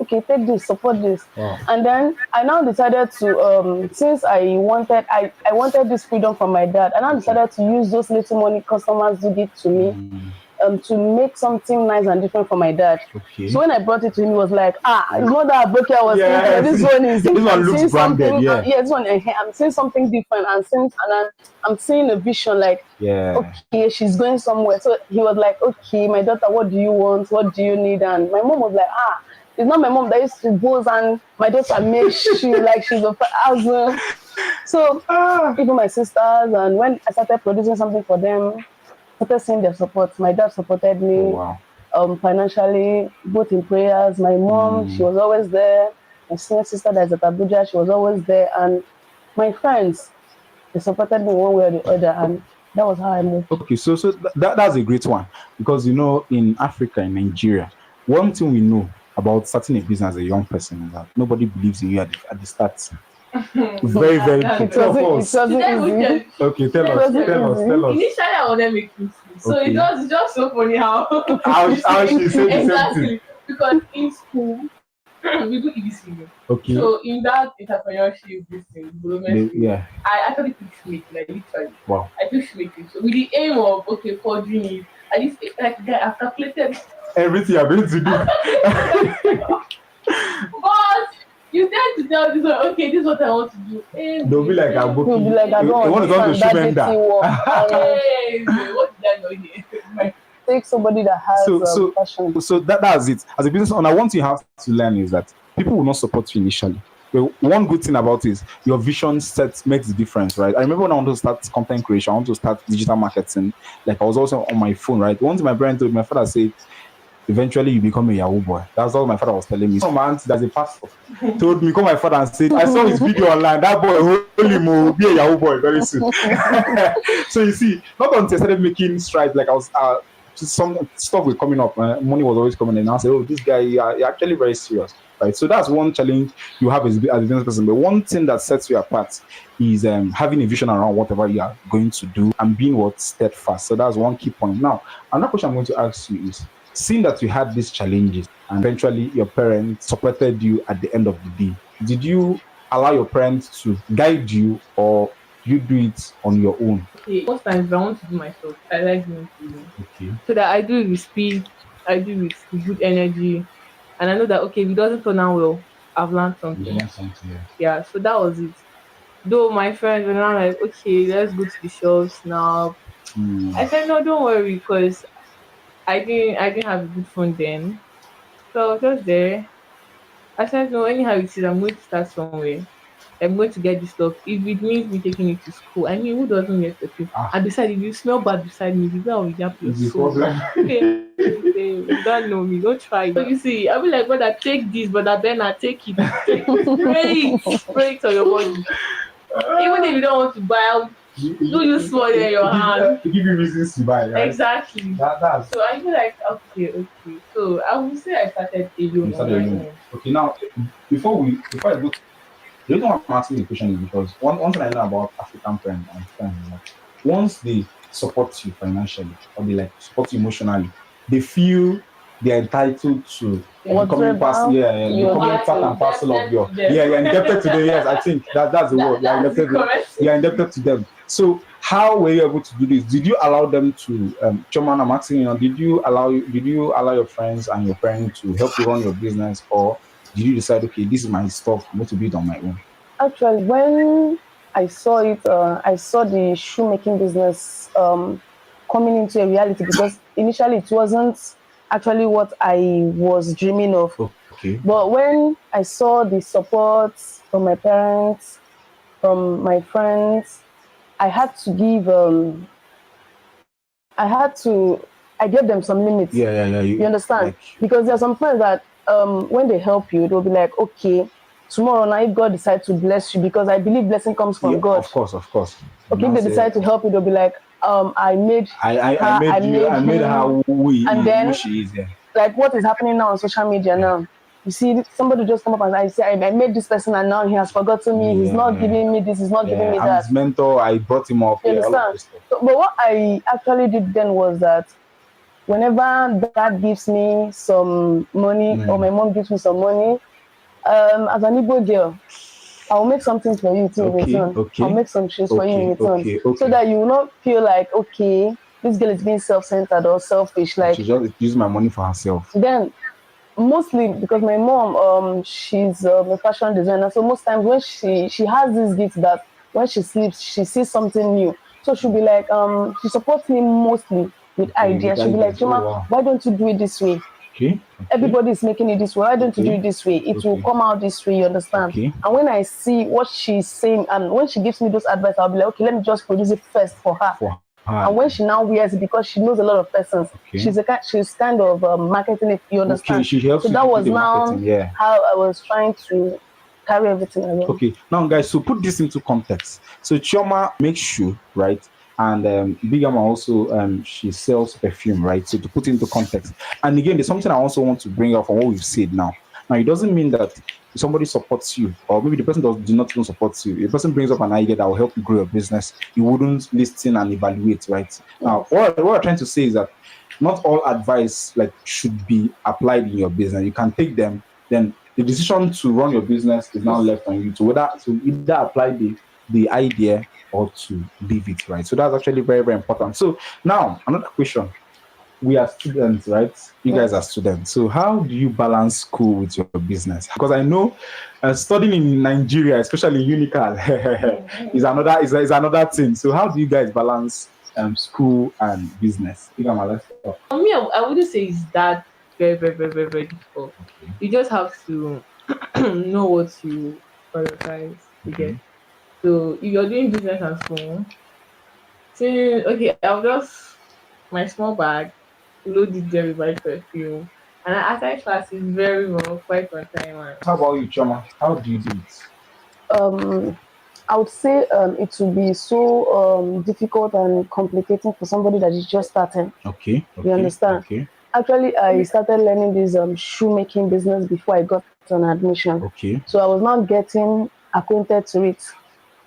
S2: okay, take this, support this.
S3: Wow.
S2: And then I now decided to, since I wanted this freedom from my dad, I now decided to use those little money customers do give to me, to make something nice and different for my dad.
S3: Okay.
S2: So when I brought it to him, he was like, it's not that I broke it. I was thinking, this one is,
S3: this one looks branded,
S2: this one, I'm seeing something different, and I'm seeing a vision, like, okay, she's going somewhere. So he was like, okay, my daughter, what do you want? What do you need? And my mom was like, it's not my mom that used to go and my daughter makes shoe like she's a thousand. So even my sisters, and when I started producing something for them, started seeing their support. My dad supported me financially, both in prayers. My mom, she was always there. My senior sister that's at Abuja, she was always there. And my friends, they supported me one way or the other. And that was how I moved.
S3: Okay, so that's a great one. Because, in Africa, in Nigeria, one thing we know about starting a business as a young person is that nobody believes in you at the start. Very, very
S2: it wasn't easy.
S3: Okay, tell us.
S6: Initially, I wanted to make it. So it's just so funny how
S3: she said
S6: exactly.
S3: the same thing.
S6: Because in school, we do EBC.
S3: Okay.
S6: So in that entrepreneurship, this thing, I actually took shoemaking, like literally.
S3: Wow.
S6: I took shoemaking. So with the aim of forging it, at least like I've calculated
S3: everything you're going to do.
S6: But you tend to tell this one, okay, this is what I want to do.
S3: They'll be like, I'm booking.
S2: You'll be like, I don't
S3: want to go to Shumenda.
S6: What did I know here?
S2: Take somebody that has passion.
S3: So that's it. As a business owner, one thing you have to learn is that people will not support you initially. But one good thing about it is your vision set makes the difference, right? I remember when I wanted to start content creation, I want to start digital marketing. Like I was also on my phone, right? One thing my parents told me, my father said, eventually you become a Yahoo boy. That's all my father was telling me. So my aunt, there's a pastor, told me, call my father and said, I saw his video online. That boy, holy mo, will be a Yahoo boy very soon. So you see, not until I started making strides, like I was, some stuff was coming up, money was always coming in. And I said, this guy, you're actually very serious, right? So that's one challenge you have as a business person. But one thing that sets you apart is having a vision around whatever you are going to do and being steadfast. So that's one key point. Now, another question I'm going to ask you is, seeing that you had these challenges and eventually your parents supported you at the end of the day, did you allow your parents to guide you or you do it on your own?
S6: Okay, most times if I want to do myself, I like doing it.
S3: Okay.
S6: So that I do it with speed, I do it with good energy, and I know that okay, if it doesn't turn out well, I've learned something. Yeah, so that was it. Though my friends were now like, okay, let's go to the shops now. I said no, don't worry, because I didn't have a good phone then. So I was just there. I said no, anyhow it is, I'm going to start somewhere. I'm going to get this stuff. If it means me taking it to school, I mean, who doesn't get the thing? And besides, if you smell bad beside me, you know you have your soul. Okay, you don't know me, don't try. So you see, I'll be like, brother, take this, brother Bernard, take it. Spray it on your body. Even if you don't want to buy, do you small in your hand?
S3: To give you reasons to buy, right?
S6: Exactly.
S3: That's
S6: so I feel like, okay. So I would say I started alone.
S3: Okay, now, before I go to the reason why I'm asking the question is because one thing I know about African parents and friends is that once they support you financially or they like support you emotionally, they feel they're entitled to becoming part and parcel of your you're indebted to them. Yes, I think that's the word. You're indebted to them. So how were you able to do this? Did you allow them to CHIOMA, I'm asking you, did you allow your friends and your parents to help you run your business, or did you decide, okay, this is my stuff, I'm going to do it on my own?
S2: Actually, when I saw it, I saw the shoemaking business coming into a reality, because initially it wasn't actually what I was dreaming of.
S3: Okay.
S2: But when I saw the support from my parents, from my friends, I had to give I gave them some limits.
S3: Yeah.
S2: You understand? Because there are some friends that when they help you, they'll be like, okay, tomorrow now if God decides to bless you, because I believe blessing comes from God.
S3: Of course.
S2: Okay, if they decide to help you, they'll be like, I made
S3: her who she is. Yeah.
S2: Like what is happening now on social media now? You see, somebody just come up and I say, I made this person and now he has forgotten me. He's not giving me this. He's not giving me
S3: I'm
S2: that.
S3: his mentor. I brought him up.
S2: You
S3: All of
S2: understand?
S3: this stuff.
S2: So, but what I actually did then was that whenever dad gives me some money or my mom gives me some money, as an Igbo girl, I'll make something for you too in return. I'll make some shoes for you in return. So that you will not feel like, okay, this girl is being self-centered or selfish. Like,
S3: she just use my money for herself.
S2: Then mostly because my mom, she's a fashion designer. So most times when she has this gift that when she sleeps, she sees something new. So she'll be like, she supports me mostly with ideas. She'll be like, Chima, why don't you do it this way? Everybody is making it this way. Why don't you do it this way? It will come out this way, you understand? And when I see what she's saying and when she gives me those advice, I'll be like, okay, let me just produce it first for her. And when she now wears it, because she knows a lot of persons, she's kind of marketing it, you understand?
S3: She helps
S2: so that was now how I was trying to carry everything along.
S3: Okay, now guys, so put this into context. So Chioma makes shoe, right? And Big Ama also she sells perfume, right? So to put into context, and again, there's something I also want to bring up from what we've said now. Now it doesn't mean that somebody supports you, or maybe the person do not even support you. If the person brings up an idea that will help you grow your business, you wouldn't listen and evaluate, right? Now, what I'm trying to say is that not all advice like should be applied in your business. You can take them, then the decision to run your business is now left on you to either apply the idea or to leave it, right? So that's actually very, very important. So now another question. We are students, right? You guys are students. So how do you balance school with your business? Because I know studying in Nigeria, especially Unical, is another thing. So how do you guys balance school and business?
S6: For me, I wouldn't say it's that very, very, very, very, very difficult. You just have to know what you prioritize to get. So if you're doing business and school, say, okay, I'll just my small bag, load it there with my perfume. And I attend classes very well, quite on time.
S3: How about you, Choma? How do you do it?
S2: I would say it would be so difficult and complicating for somebody that is just starting.
S3: Okay.
S2: You understand? Actually, I started learning this shoemaking business before I got an admission. So I was not getting acquainted to it.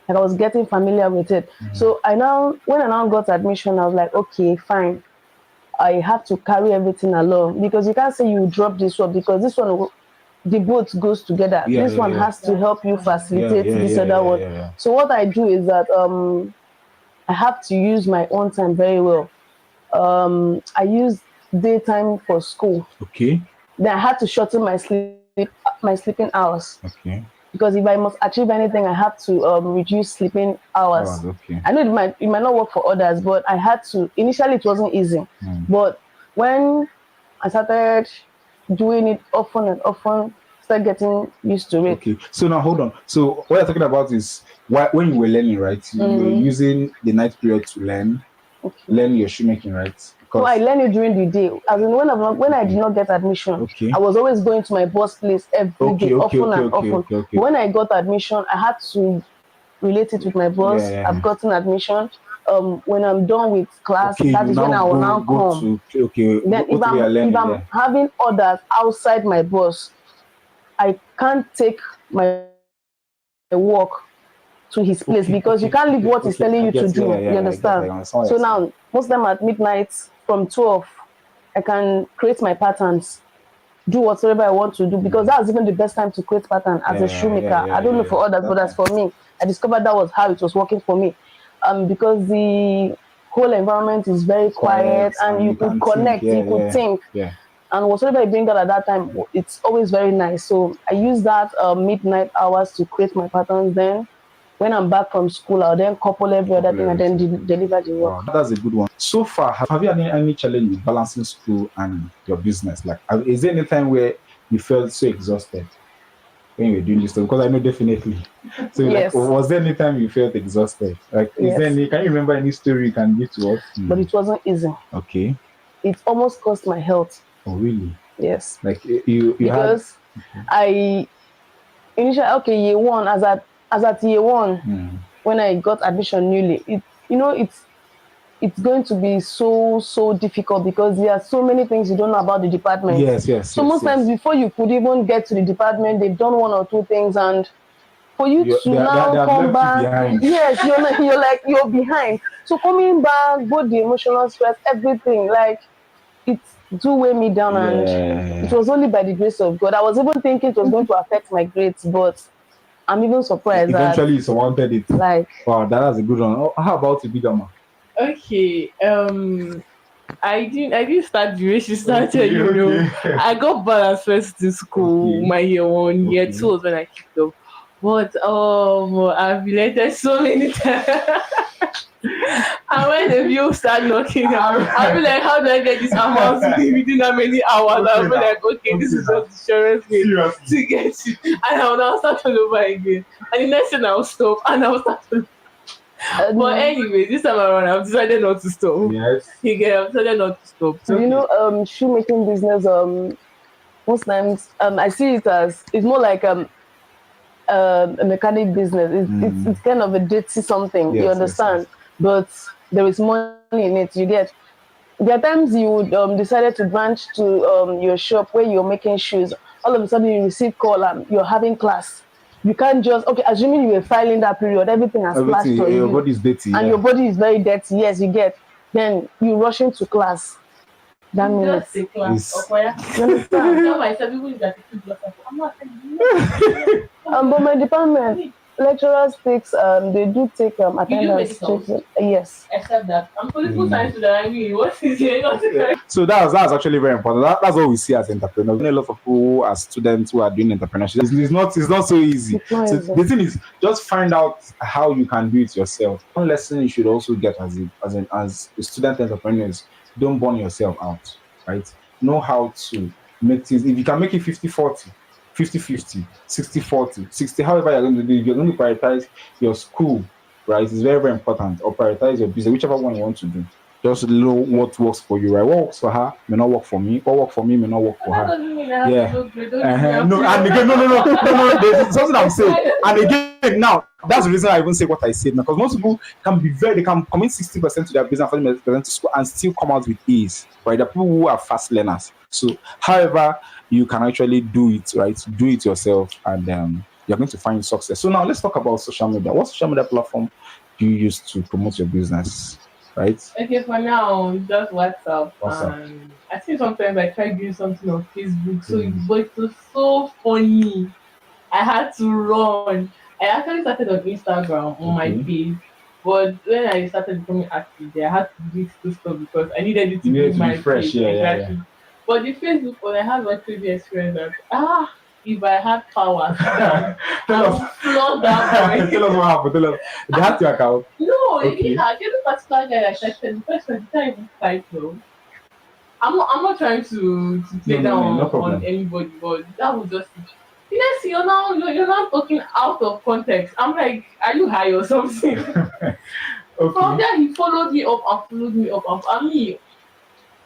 S2: Like I was getting familiar with it. So when I now got admission, I was like, okay, fine. I have to carry everything along because you can't say you drop this one because this one, the both goes together. This one has to help you facilitate this other one. So what I do is that I have to use my own time very well. I use daytime for school. Then I had to shorten my sleeping hours. Because if I must achieve anything, I have to reduce sleeping hours. I know it might not work for others, but I had to. Initially, it wasn't easy. But when I started doing it often and often, started getting used to it.
S3: So now hold on. So what you're talking about is when you were learning, right? You were using the night period to learn your shoemaking, right?
S2: So I learned it during the day. As in when I did not get admission, I was always going to my boss place every day, often and often. When I got admission, I had to relate it with my boss. I've gotten admission. When I'm done with class, that is when I will now come. Then if I'm having orders outside my boss, I can't take my work to his place because you can't leave what he's telling you to do. You understand? So now, most of them at midnight from 12, I can create my patterns, do whatever I want to do because that's even the best time to create pattern as a shoemaker. I don't know for others, but as for me, I discovered that was how it was working for me. Because the whole environment is very quiet and you could connect, you could think. And whatever I bring out at that time, it's always very nice. So I use that midnight hours to create my patterns. Then when I'm back from school, I'll then couple every other thing and then deliver the work.
S3: Wow, that's a good one. So far, have you had any challenge with balancing school and your business? Like, is there any time where you felt so exhausted when you were doing this stuff? Because I know definitely. So,
S2: yes.
S3: Like, was there any time you felt exhausted? Like, is there any? Can you remember any story you can give to us?
S2: But it wasn't easy. It almost cost my health.
S3: Oh, really?
S2: Yes.
S3: Like you
S2: because I initially year one as at year one when I got admission newly, it's it's going to be so difficult because there are so many things you don't know about the department.
S3: Yes.
S2: So most times before you could even get to the department, they've done one or two things, and for you to now come back, yes, you're behind. So coming back, both the emotional stress, everything, like it do weigh me down, and it was only by the grace of God. I was even thinking it was going to affect my grades, but I'm even surprised
S3: Eventually,
S2: that,
S3: someone did it.
S2: like,
S3: Wow, that's a good one. Oh, how about the bigger man?
S6: Okay. I didn't start the way she started, I got balance first in school, my year one, year two was when I kicked off. But I've related so many times. And when the bills start knocking, I'll be like, how do I get this amount within how many hours? I'll be like, okay, this is just the surest way to get it. And I'll now start all over again. And the next thing I'll stop and I'll start all. But anyway, this time around, I've decided not to stop.
S3: Yes.
S6: I've decided not to stop.
S2: shoemaking business, most times I see it as, it's more like a mechanic business. It's kind of a dirty something, you understand? But there is money in it, you get. There are times you would decided to branch to your shop where you're making shoes. All of a sudden you receive call and you're having class. You can't just, okay, assuming you were filing that period, everything has splashed on
S3: Your
S2: you.
S3: body is dirty.
S2: And your body is very dirty, yes, you get. Then you rush into class. That means
S6: Just a class.
S2: you understand?
S6: Tell myself, people is that I'm not saying
S2: But my department, lecturers takes they do take attendance.
S6: medicals?
S2: Yes.
S6: Except that I'm political science student. I mean, what is it?
S3: So that's actually very important. That's what we see as entrepreneurs. A lot of people as students who are doing entrepreneurship. It's not so easy.
S2: Not
S3: So
S2: easy.
S3: the thing is, just find out how you can do it yourself. One lesson you should also get as a student entrepreneurs: don't burn yourself out. Right? Know how to make things. If you can make it 50-40, 50-50, 60-40, 60, however you're going to do it, you're going to prioritize your school, right? It's very, very important. Or prioritize your business, whichever one you want to do. Just know what works for you, right? What works for her may not work for me. What works for me may not work for her. Yeah. No, and again, no. There's something I'm saying. And again, now that's the reason I even say what I said. Because most people they can commit 60% to their business, 40% to school, and still come out with ease, right? The people who are fast learners. So, however, you can actually do it, right? Do it yourself, and you're going to find success. So now let's talk about social media. What social media platform do you use to promote your business? Right?
S6: Okay, for now, just WhatsApp.
S3: WhatsApp.
S6: And I think sometimes I try doing something on Facebook. But it was so funny. I had to run. I actually started on Instagram on my page. But when I started becoming active there, I had to do this stuff because I needed it to be my
S3: fresh.
S6: page. Exactly. But the Facebook one, I had my previous experience that, if I had power, I would flood that boy.
S3: Tell us what happened. Tell us. They hacked your account.
S6: No, they didn't hack. Any particular guy I texted, the first one, the time type though. I'm not trying to play down on anybody, but that was just it. Yes, you're not talking out of context. I'm like, are you high or something? From there, he followed me up and followed me up. And me,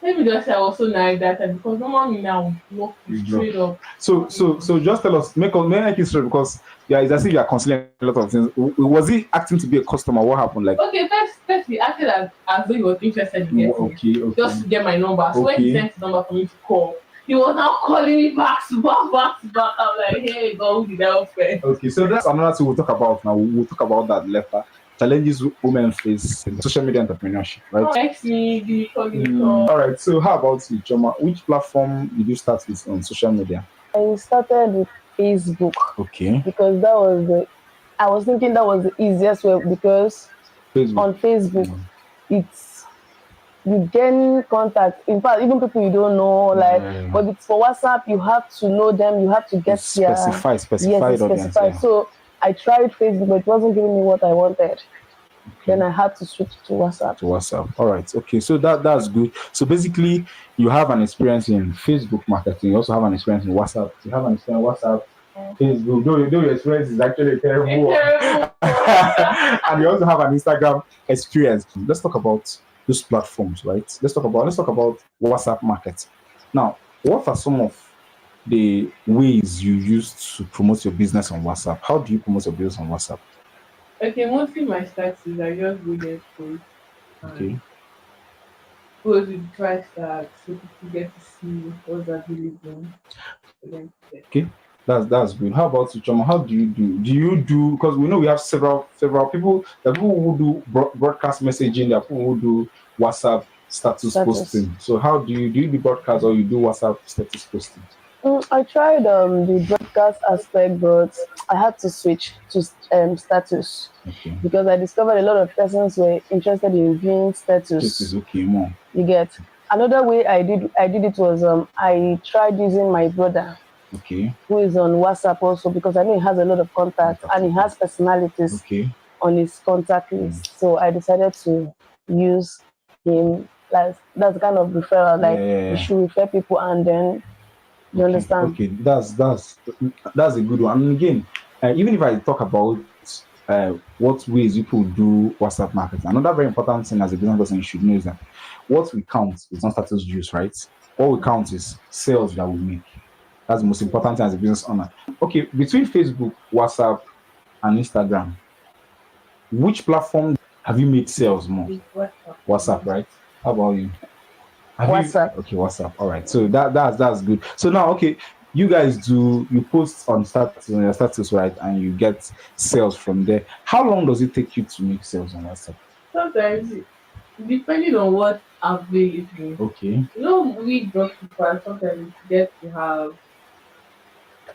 S6: maybe just say I was so naive that time because normally now walk straight up.
S3: So just tell us, make it straight because it's as if you are considering a lot of things. Was he acting to be a customer? What happened? Like,
S6: okay, first he acted as though he was interested in getting me, just to get my number. So when he sent his number for me to call, he was now calling me back to back. I'm like, hey, God, who did I offend?
S3: Okay, so that's another thing we'll talk about now. We'll talk about that later. Challenges women face in social media entrepreneurship, right?
S6: Text me,
S3: All right, so how about you, CHIOMA? Which platform did you start with on social media?
S2: I started with Facebook.
S3: Okay.
S2: Because I was thinking that was the easiest way because on Facebook, you gain contact. In fact, even people you don't know, but it's for WhatsApp, you have to know them, you have to get
S3: specified audience.
S2: So I tried Facebook, but it wasn't giving me what I wanted. Then I had to switch to WhatsApp.
S3: All right. Okay. So that's good. So basically, you have an experience in Facebook marketing. You also have an experience in WhatsApp. You have an experience in WhatsApp, Facebook. Though your experience is actually terrible. And you also have an Instagram experience. Let's talk about those platforms, right? Let's talk about WhatsApp market. Now, what are some of the ways you use to promote your business on WhatsApp? How do you promote your business on WhatsApp?
S6: Okay, mostly my stats is I just go there post.
S3: Okay.
S6: goes with the price tag so people get to see what's available for them to get.
S3: Okay, that's good. How about you, Choma? How do you do? Do you do, because we know we have several people. There are people who do broadcast messaging. There are people who do WhatsApp status
S2: Status.
S3: posting. So how do you do broadcast or you do WhatsApp status posting?
S2: I tried the broadcast aspect, but I had to switch to status
S3: Okay,
S2: because I discovered a lot of persons were interested in viewing
S3: this is
S2: status.
S3: okay, more.
S2: You get another way I did it was I tried using my brother
S3: Okay,
S2: who is on WhatsApp also because I know he has a lot of contacts and he has personalities
S3: okay.
S2: on his contact
S3: Mm.
S2: list. So I decided to use him. Like that's kind of referral.
S3: Yeah,
S2: Like
S3: yeah,
S2: you
S3: yeah.
S2: should refer people and then you
S3: Okay,
S2: understand.
S3: okay, that's a good one. And again, even if I talk about what ways people do WhatsApp marketing, another very important thing as a business person you should know is that what we count is not status views, right? What we count is sales that we make. That's the most important thing as a business owner. Okay, between Facebook, WhatsApp, and Instagram, which platform have you made sales more?
S6: With WhatsApp.
S3: WhatsApp, right? How about you? Have you
S2: WhatsApp.
S3: okay, WhatsApp? All right. So that's good. So now, okay, you guys you post on your status, right? And you get sales from there. How long does it take you to make sales on WhatsApp?
S6: Sometimes, depending on what available,
S3: Okay,
S6: we dropshippers sometimes get to have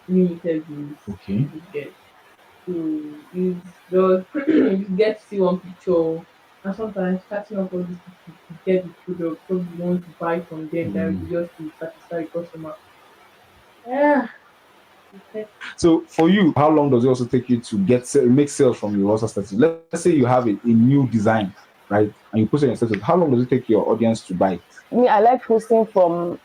S6: limited days
S3: okay,
S6: to get. So it's just you get to see one picture and sometimes catching up all these people to get the product so you want to buy from them
S3: mm.
S6: directly just to satisfy the customer. Yeah. Okay.
S3: So for you, how long does it also take you to make sales from your WhatsApp status? Let's say you have a new design, right? And you post it on your status. How long does it take your audience to buy it?
S2: Me, I like posting from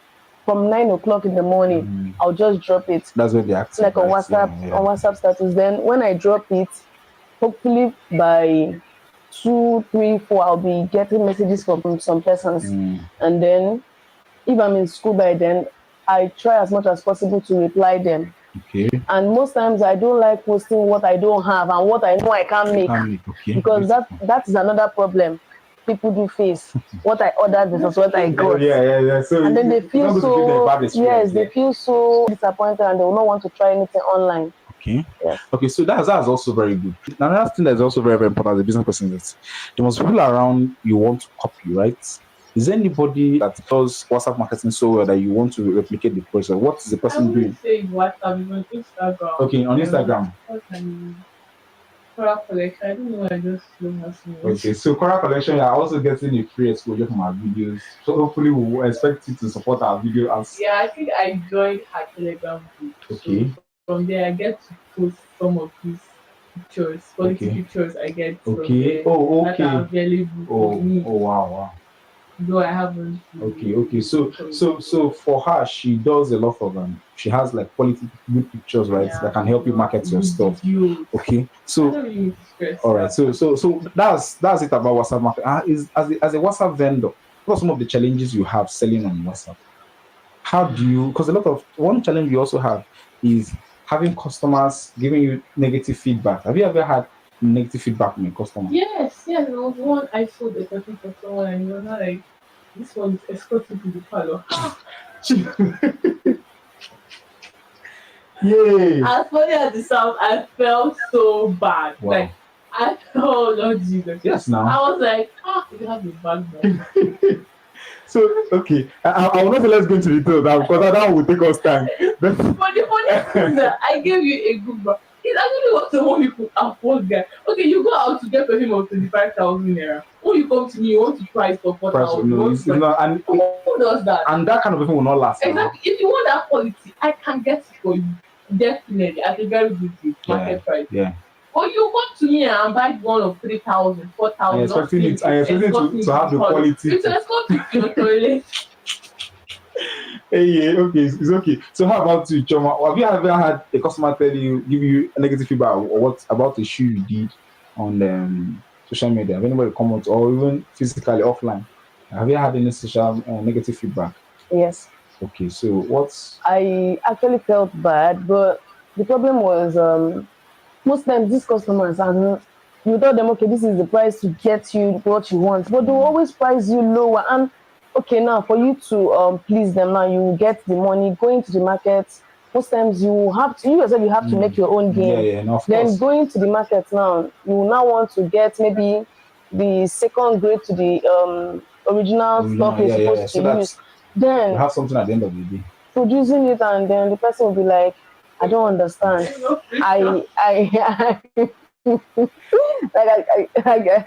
S2: 9 o'clock in the morning.
S3: Mm.
S2: I'll just drop it
S3: That's when they're active,
S2: like on
S3: right?
S2: WhatsApp
S3: Yeah, yeah.
S2: on WhatsApp status. Then when I drop it, hopefully by 2, 3, 4, I'll be getting messages from some persons,
S3: Mm.
S2: and then if I'm in school by then, I try as much as possible to reply them.
S3: Okay.
S2: And most times I don't like posting what I don't have and what I know I can't
S3: You
S2: make
S3: can make, okay.
S2: because that
S3: Beautiful.
S2: that is another problem people do face. What I ordered versus what I
S3: Oh,
S2: got.
S3: yeah. So
S2: And then they
S3: it's
S2: feel
S3: not going to give them a
S2: so
S3: bad experience.
S2: yes,
S3: Yeah.
S2: they feel so disappointed and they will not want to try anything online.
S3: Okay.
S2: Yes.
S3: Okay. So that's also very good. Another thing that's also very important as a business person is there must be people around you want to copy, right? Is there anybody that does WhatsApp marketing so well that you want to replicate the process? What is the
S6: I
S3: person
S6: wouldn't
S3: doing?
S6: say it's WhatsApp, even Instagram.
S3: Okay, on Instagram.
S6: What can product collection? I don't know. I just don't have so
S3: Okay,
S6: much.
S3: so Quora Collection, you are also getting a free exposure from our videos. So hopefully we'll expect you to support our video as
S6: Yeah, I think I joined her Telegram group. So
S3: okay.
S6: from there, I get to post some of these pictures, quality
S3: Okay.
S6: pictures I get from
S3: Okay.
S6: there
S3: Oh,
S6: that are
S3: okay.
S6: available for
S3: Oh,
S6: me,
S3: oh, wow.
S6: though I haven't
S3: Okay. So, so,
S6: committed.
S3: so for her, she does a lot of she has like quality good pictures, right? That
S6: Yeah,
S3: can help you market your
S6: good
S3: stuff.
S6: videos.
S3: Okay.
S6: I
S3: So,
S6: don't really need to stress
S3: all right.
S6: that
S3: So,
S6: part.
S3: so, so that's it about WhatsApp market. Is as a WhatsApp vendor, what are some of the challenges you have selling on WhatsApp? How do you? Because a lot of one challenge you also have is having customers giving you negative feedback. Have you ever had negative feedback from a customer?
S6: Yes, there was one I sold a person for someone and he was not like, this one is escorting to the parlor.
S3: Yay!
S6: As funny as it sounds, I felt so bad.
S3: Wow.
S6: Like I felt, Lord Jesus.
S3: Yes,
S6: I
S3: now.
S6: was like, you have a bad mom.
S3: So okay, I will not say let's go into detail now because that one will take us time.
S6: But the funny thing is that I gave you a good bag. It's actually what someone you could afford, guy. Okay, you go out to get perfume of 25,000 naira. When you come to me, you want to price for
S3: Price
S6: 4,000.
S3: no, it's not,
S6: Who does that?
S3: and that kind of people will not last. Now.
S6: Exactly. If you want that quality, I can get it for you. Definitely at a very good rate, market price.
S3: Yeah.
S6: Or you come to me and buy one of 3,000, 4,000.
S3: I expecting it. I expecting to have the quality.
S6: It's escort me to your toilet.
S3: Hey, yeah, okay, it's okay. So how about you, Choma? Have you ever had a customer give you a negative feedback or what about a shoe you did on social media? Have anybody comment or even physically offline? Have you had any social negative feedback?
S2: Yes.
S3: Okay, so what's
S2: I actually felt bad, but the problem was most times these customers are not, you tell them okay, this is the price to get you what you want, but they'll always price you lower. And okay, now for you to please them, now you get the money going to the market. Most times you have to, you yourself, you have to make your own
S3: Yeah,
S2: game.
S3: yeah, no, of
S2: Then
S3: course.
S2: going to the market now, you now want to get maybe the second grade to the original stuff
S3: Original,
S2: you're
S3: yeah, yeah, yeah.
S2: supposed to
S3: So that
S2: use.
S3: you
S2: Then
S3: have something at the end of the day.
S2: producing it, and then the person will be like, I don't understand. I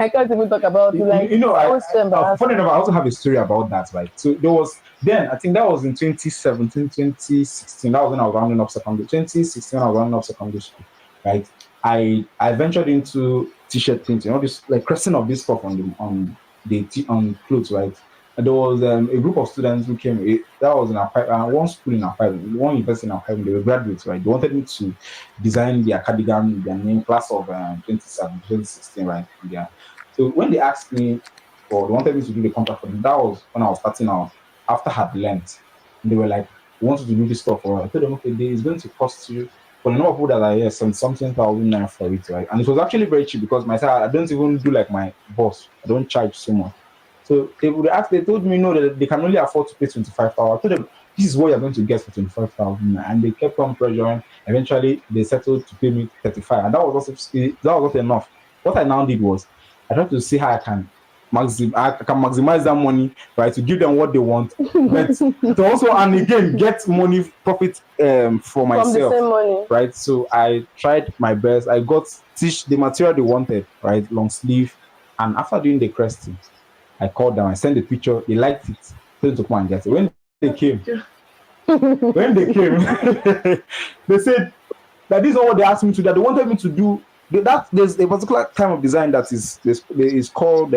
S2: can't even talk about it. Like, it's always so
S3: Funny
S2: embarrassing.
S3: enough, I also have a story about that, right? So there was then, I think that was in 2017, 2016. That was when I was rounding up secondary. 2016, I was rounding up secondary school, right? I ventured into t-shirt printing, all this like cresting of this stuff on clothes, right? And there was a group of students who came. That was in one school in Akwa, one university in Akwa. They were graduates, right? They wanted me to design their cardigan, their name, class of 2017, 2016, right? Yeah. So when they asked me, or they wanted me to do the contract for them, that was when I was starting out. After I had learned, and they were like, "We want you to do this stuff for us." I told them, "Okay, it's going to cost you." For the number of people that are here, something thousand naira for it, right? And it was actually very cheap because myself, I don't even do like my boss. I don't charge so much. So they would ask, they told me no, that they can only afford to pay 25,000. I told them, this is what you're going to get for 25,000. And they kept on pressuring. Eventually, they settled to pay me 35. And that was not enough. What I now did was, I tried to see how I can maximize that money, right, to give them what they want, but to also, and again, get money profit for
S2: From the
S3: myself,
S2: same money.
S3: right? So I tried my best. I got teach the material they wanted, right, long sleeve. And after doing the cresting, I called them, I sent the picture, they liked it, told them to come and get it. When they came, they said that this is not what they asked me to do. They wanted me to do that. There's a particular kind of design that is called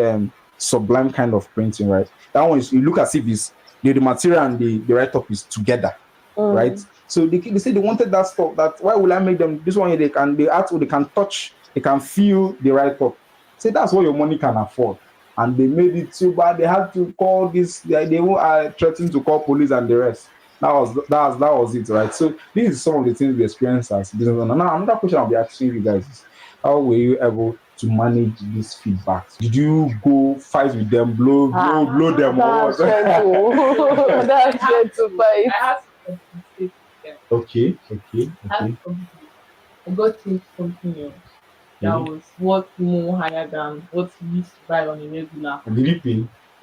S3: sublime kind of printing, right? That one is, you look as if it's the material and the write-up is together, right? So they said they wanted that stuff. That why will I make them this one here? They can touch, they can feel the write-up. Say that's what your money can afford. And they made it so bad they had to call this. They were threatening to call police and the rest. That was it, right? So this is some of the things we experience as business owners. Now another question I'll be asking you guys is, how were you able to manage these feedbacks? Did you go fight with them, blow them, or
S2: That's straight to that's straight to fight.
S6: I had to compensate them.
S3: Okay.
S6: I had to compensate. I got him something else that was worth more higher than what he used to buy on a regular.
S3: Did you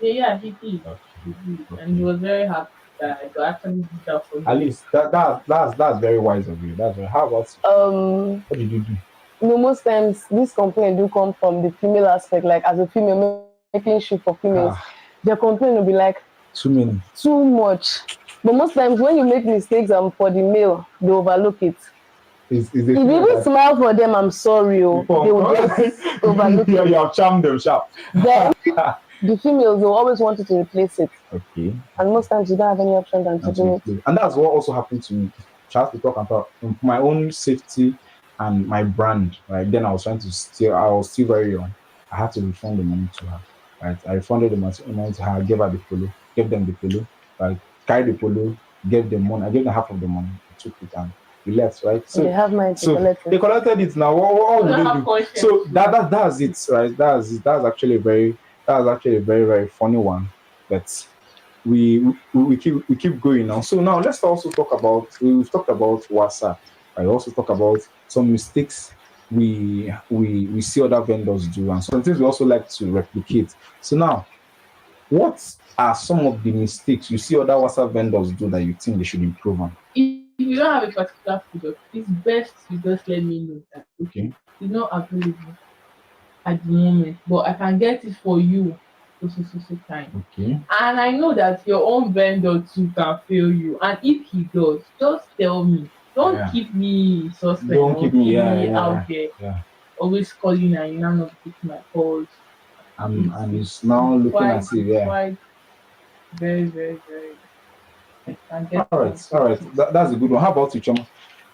S3: pay?
S6: Yeah, he did.
S3: Okay.
S6: He did. And he was very happy that I could actually do that for him.
S3: At least that's very wise of you. That's very. How about you? What did you do?
S2: Most times these complaints do come from the female aspect, like as a female making shit for females. Their complaint will be like too much. But most times when you make mistakes for the male, they overlook it. If you even smile for them, I'm sorry, they will just overlook it.
S3: You have charmed them sharp.
S2: Then the females will always want you to replace it.
S3: Okay.
S2: And most times you don't have any option than to do it.
S3: And that's what also happened to me. Just to talk about my own safety and my brand, right? Then I was still very young. I had to refund the money to her. Right. I refunded the money to her, gave her the polo, gave them the polo, right? Carried the polo, gave them money. I gave them half of the money. I took it and we left, right? So
S2: they have mine to collect it.
S3: They collected it now. What would they do? So that's it, right? That's actually a very very funny one. But we keep going now. So now let's also talk about, we've talked about WhatsApp. I also talk about some mistakes we see other vendors do, and some things we also like to replicate. So now, what are some of the mistakes you see other WhatsApp vendors do that you think they should improve on?
S6: If you don't have a particular product, it's best you just let me know that
S3: Okay,
S6: it's not available at the moment, but I can get it for you for so time.
S3: Okay.
S6: And I know that your own vendor too can fail you. And if he does, just tell me. Don't keep me suspect.
S3: Don't keep me
S6: out there.
S3: Yeah.
S6: Always calling and you're not picking my calls.
S3: And it's now looking at it,
S6: quite very, very, very.
S3: All right. That's a good one. How about you, CHIOMA?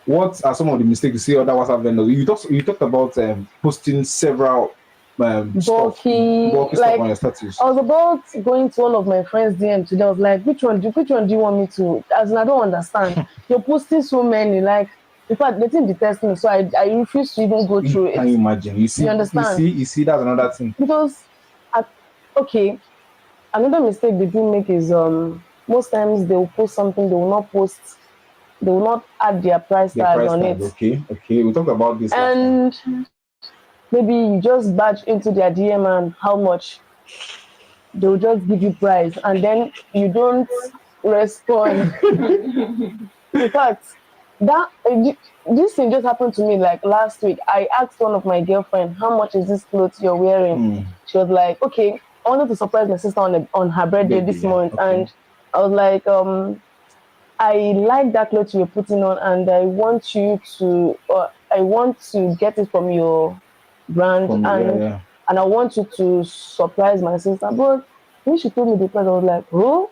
S3: What are some of the mistakes you see other WhatsApp vendors? You talked about posting several
S2: bulky
S3: stuff on your status.
S2: I was about going to one of my friends' DM today. I was like, which one do you want me to? As in, I don't understand. You're posting so many. Like, in fact, they think detest me, so I refuse to even go through it.
S3: Can you imagine? You see,
S2: you understand?
S3: You see, that's another thing.
S2: Because, okay, Another mistake they do make is most times they will post something, they will not add their price
S3: The
S2: tag
S3: price
S2: on
S3: tag,
S2: it.
S3: okay. We talked about this last time.
S2: And maybe you just badge into their DM and how much they'll just give you price and then you don't respond. In fact, that this thing just happened to me like last week. I asked one of my girlfriend, "How much is this clothes you're wearing?" She was like, "Okay, I wanted to surprise my sister on her birthday this month," and I was like, "I like that clothes you're putting on, and I want to get it from your brand, and I want you to surprise my sister." But when she told me the price, I was like, "Oh."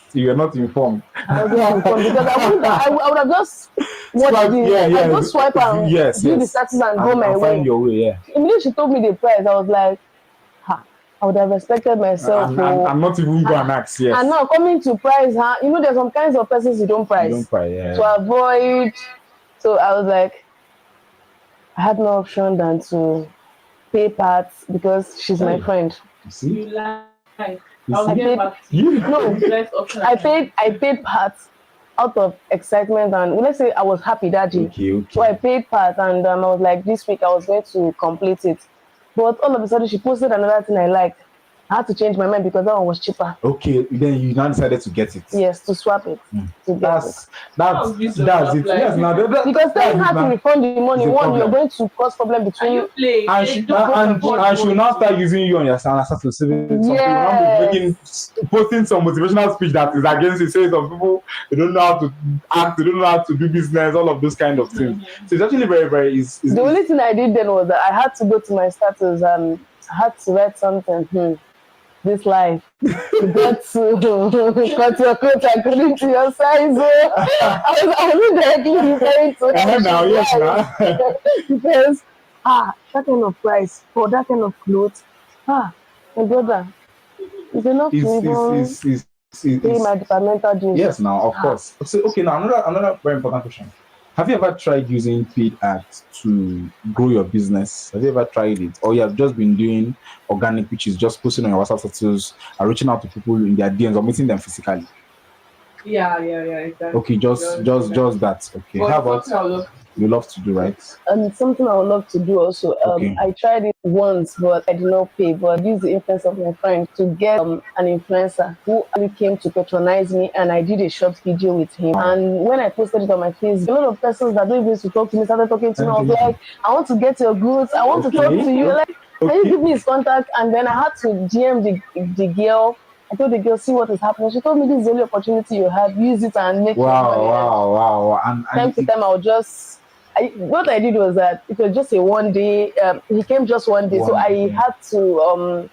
S3: So you're not informed.
S2: I was not informed because I would have just watched I just swipe and do the status and go my way.
S3: Find your way, yeah.
S2: Immediately she told me the price, I was like, I would have respected myself.
S3: I'm not even going to ask, yes.
S2: And now coming to price her, you know, there's some kinds of persons you don't price.
S3: You don't price, yeah.
S2: To avoid. So I was like, I had no option than to pay parts because she's my friend.
S3: You see?
S6: You lie.
S2: I paid parts out of excitement and let's say I was happy that day.
S3: Okay.
S2: So I paid parts and I was like, this week I was going to complete it. But all of a sudden she posted another thing I liked. I had to change my mind because that one was cheaper.
S3: Okay, then you now decided to get it.
S2: Yes, to swap it.
S3: That's it. Yes, now
S2: because telling her to refund the money, you're going to cause problem between you.
S3: And she will now start using you on your stand and start to say posting some motivational speech that is against you. Say some people they don't know how to act, they don't know how to do business, all of those kind of things. So it's actually very, very
S2: the only thing I did then was that I had to go to my status and I had to write something. This life, you got to cut your coat according to your size. I was directly referring to that. Because that kind of price for that kind of clothes, my brother, it's enough to even pay my departmental dues.
S3: Yes, now of course. So okay, now another very important question. Have you ever tried using paid ads to grow your business? Have you ever tried it? Or you have just been doing organic, which is just posting on your WhatsApp status and reaching out to people in their DMs or meeting them physically?
S6: Yeah, exactly.
S3: Okay, just that. Okay.
S6: But
S3: how about you love to do, right?
S2: Something I would love to do also. I tried it once, but I did not pay. But I used the influence of my friend to get an influencer who actually came to patronize me, and I did a short video with him. And when I posted it on my Facebook, a lot of persons that don't even to talk to me started talking to me. I was like, I want to get your goods. I want to talk to you. Like, can you give me his contact? And then I had to DM the girl. I told the girl, see what is happening. She told me this is the only opportunity you have. Use it and make money.
S3: Wow. And
S2: time to time, I'll just. What I did was that it was just a one day. He came just one day, so I had to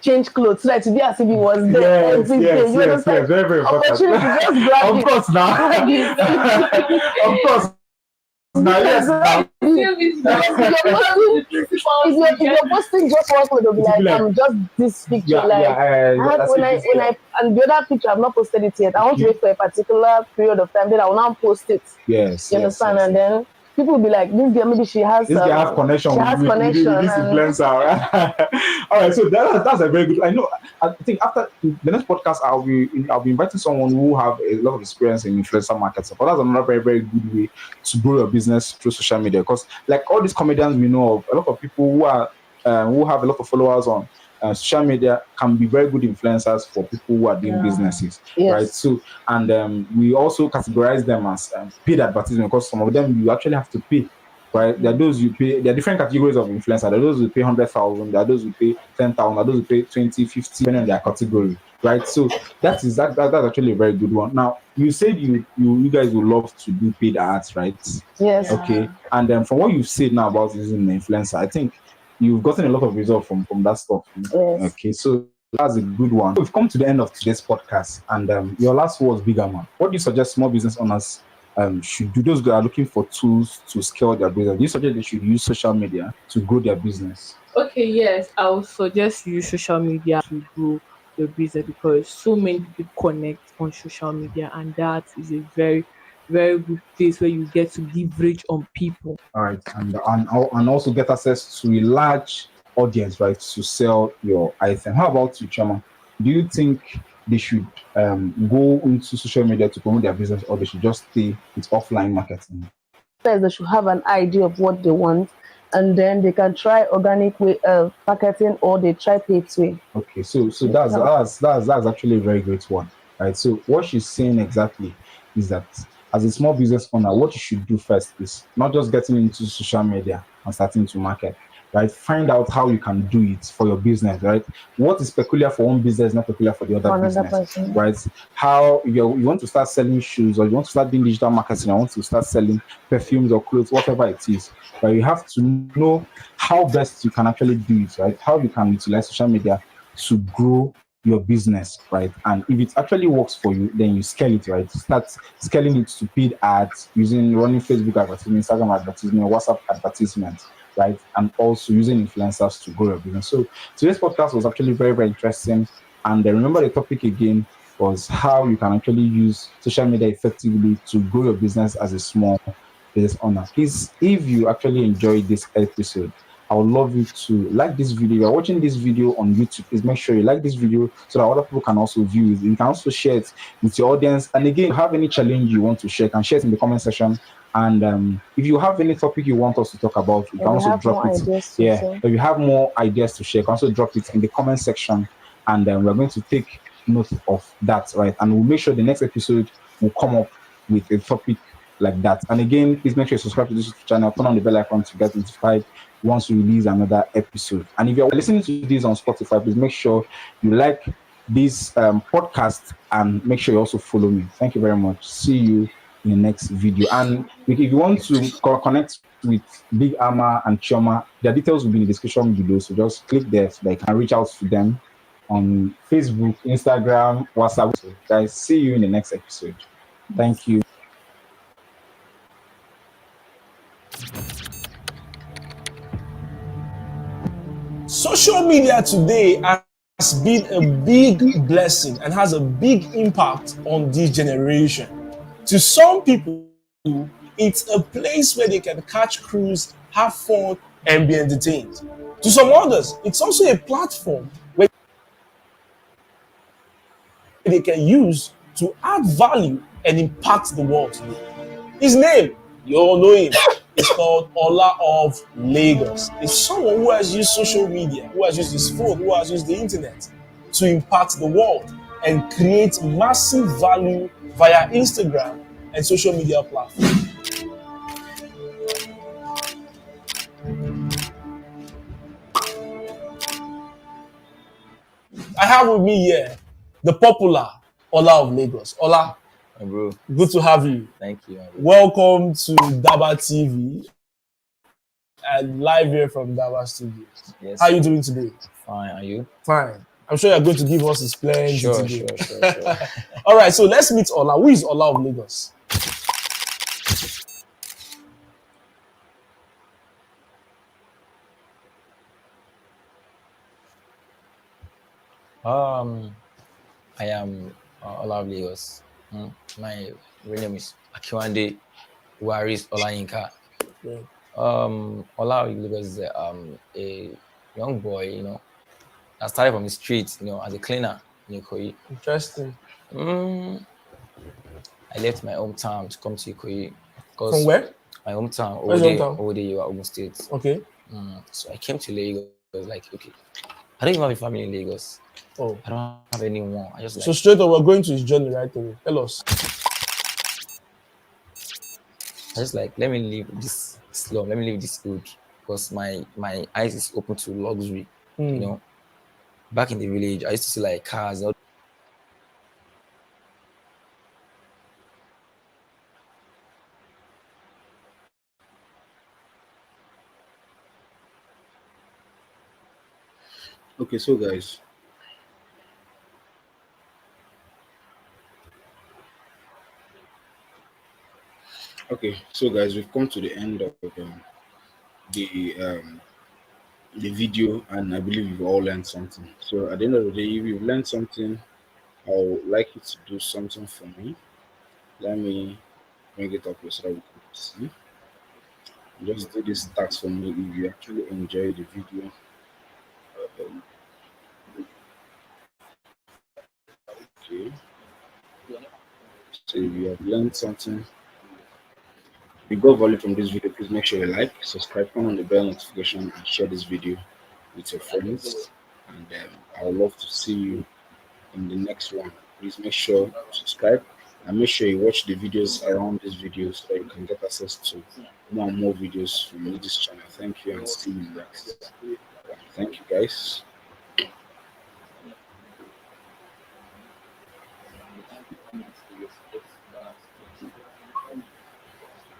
S2: change clothes so that to be as if he was there every day.
S3: Yes, very, very important. Of course, now. Of course. Now, yes, now.
S2: If you're posting just one clothes, they'll be like, I'm just this picture. And the other picture, I've not posted it yet. I want to wait for a particular period of time, then I will now post it.
S3: Yes.
S2: You understand? And then people will be like, this girl, maybe she has
S3: connection with this influencer. All right, so that's a very good. I think after the next podcast, I'll be inviting someone who have a lot of experience in influencer marketing. But that's another very, very good way to grow your business through social media. Because like all these comedians we know of, a lot of people who are who have a lot of followers on social media can be very good influencers for people who are doing businesses, right? So, and we also categorize them as paid advertisement because some of them you actually have to pay, right? There are those you pay. There are different categories of influencers. There are those who pay 100,000. There are those who pay 10,000. There are those who pay 20, 50, depending on their category, right? So that's actually a very good one. Now, you said you guys would love to do paid ads, right?
S2: Yes.
S3: Okay. And then from what you've said now about using an influencer, I think you've gotten a lot of results from that stuff.
S2: Yes.
S3: Okay, so that's a good one. We've come to the end of today's podcast, and your last word was bigger man. What do you suggest small business owners should do? Those that are looking for tools to scale their business, do you suggest they should use social media to grow their business?
S6: Okay, yes, I would suggest use social media to grow your business because so many people connect on social media, and that is a very, very good place where you get to leverage on people.
S3: All right, and also get access to a large audience, right, to sell your item. How about you, Chama? Do you think they should go into social media to promote their business, or they should just stay with offline marketing?
S2: First, they should have an idea of what they want, and then they can try organic way of marketing, or they try paid way.
S3: Okay, so that's actually a very great one, right? So what she's saying exactly is that as a small business owner, what you should do first is not just getting into social media and starting to market, right? Find out how you can do it for your business, right? What is peculiar for one business is not peculiar for the other
S2: For another
S3: business,
S2: person.
S3: right? How you want to start selling shoes, or you want to start doing digital marketing, or want to start selling perfumes or clothes, whatever it is, but you have to know how best you can actually do it, right? How you can utilize social media to grow your business, right? And if it actually works for you, then you scale it, right? Start scaling it to paid ads, using running Facebook advertisement, Instagram advertisement, WhatsApp advertisements, right? And also using influencers to grow your business. So today's podcast was actually very, very interesting. And remember, the topic again was how you can actually use social media effectively to grow your business as a small business owner. Please, if you actually enjoyed this episode, I would love you to like this video. You're watching this video on YouTube. Please make sure you like this video so that other people can also view it. You can also share it with your audience. And again, if you have any challenge you want to share, you can share it in the comment section. And if you have any topic you want us to talk about, you
S2: If
S3: can
S2: we
S3: also
S2: have
S3: drop
S2: more
S3: it.
S2: ideas to
S3: Yeah,
S2: say.
S3: if you have more ideas to share, you can also drop it in the comment section. And we're going to take note of that, right? And we'll make sure the next episode will come up with a topic like that. And again, please make sure you subscribe to this channel, turn on the bell icon to get notified once we release another episode. And if you're listening to this on Spotify, please make sure you like this podcast and make sure you also follow me. Thank you very much. See you in the next video. And if you want to connect with Big Ama and Chioma, their details will be in the description below. So just click there so that you can reach out to them on Facebook, Instagram, WhatsApp. So guys, see you in the next episode. Thank you.
S7: Social media today has been a big blessing and has a big impact on this generation. To some people, it's a place where they can catch cruise, have fun, and be entertained. To some others, it's also a platform where they can use to add value and impact the world today. His name, you all know him, is called Ola of Lagos. It's someone who has used social media, who has used his phone, who has used the internet to impact the world and create massive value via Instagram and social media platforms. I have with me here the popular Ola of Lagos. Ola,
S8: My bro,
S7: good to have you.
S8: thank you. My bro.
S7: Welcome to Daba TV and live here from Daba Studios.
S8: Yes,
S7: How are you doing today?
S8: fine. Are you?
S7: Fine. I'm sure you're going to give us his plenty
S8: Sure,
S7: today.
S8: sure.
S7: All right, so let's meet Ola. Who is Ola of Lagos?
S8: I am Ola of Lagos. My real name is Akiwande Waris Olayinka.
S7: Yeah.
S8: Ola of Lagos is a young boy, that started from the street, as a cleaner in Ikoyi.
S7: Interesting.
S8: I left my hometown to come to Ikoyi.
S7: From where?
S8: My hometown,
S7: Where's your hometown?
S8: Owode, Ogun State.
S7: Okay.
S8: So I came to Lagos, like, okay, I don't even have a family in Lagos.
S7: Oh.
S8: I don't have anyone. I just
S7: So straight up, we're going to his journey right away. Tell us.
S8: let me leave this slum, let me leave this hood, because my eyes is open to luxury. Back in the village, I used to see like cars.
S1: Okay, so guys, we've come to the end of the the video, and I believe you've all learned something. So at the end of the day, if you've learned something, I would like you to do something for me. Let me bring it up here so that we can see. Just do this task for me if you actually enjoy the video. Okay. So if you have learned something, if you got value from this video, please make sure you like, subscribe, turn on the bell notification, and share this video with your friends. And I would love to see you in the next one. Please make sure to subscribe and make sure you watch the videos around this video so that you can get access to more and more videos from this channel. Thank you and see you next. Thank you guys.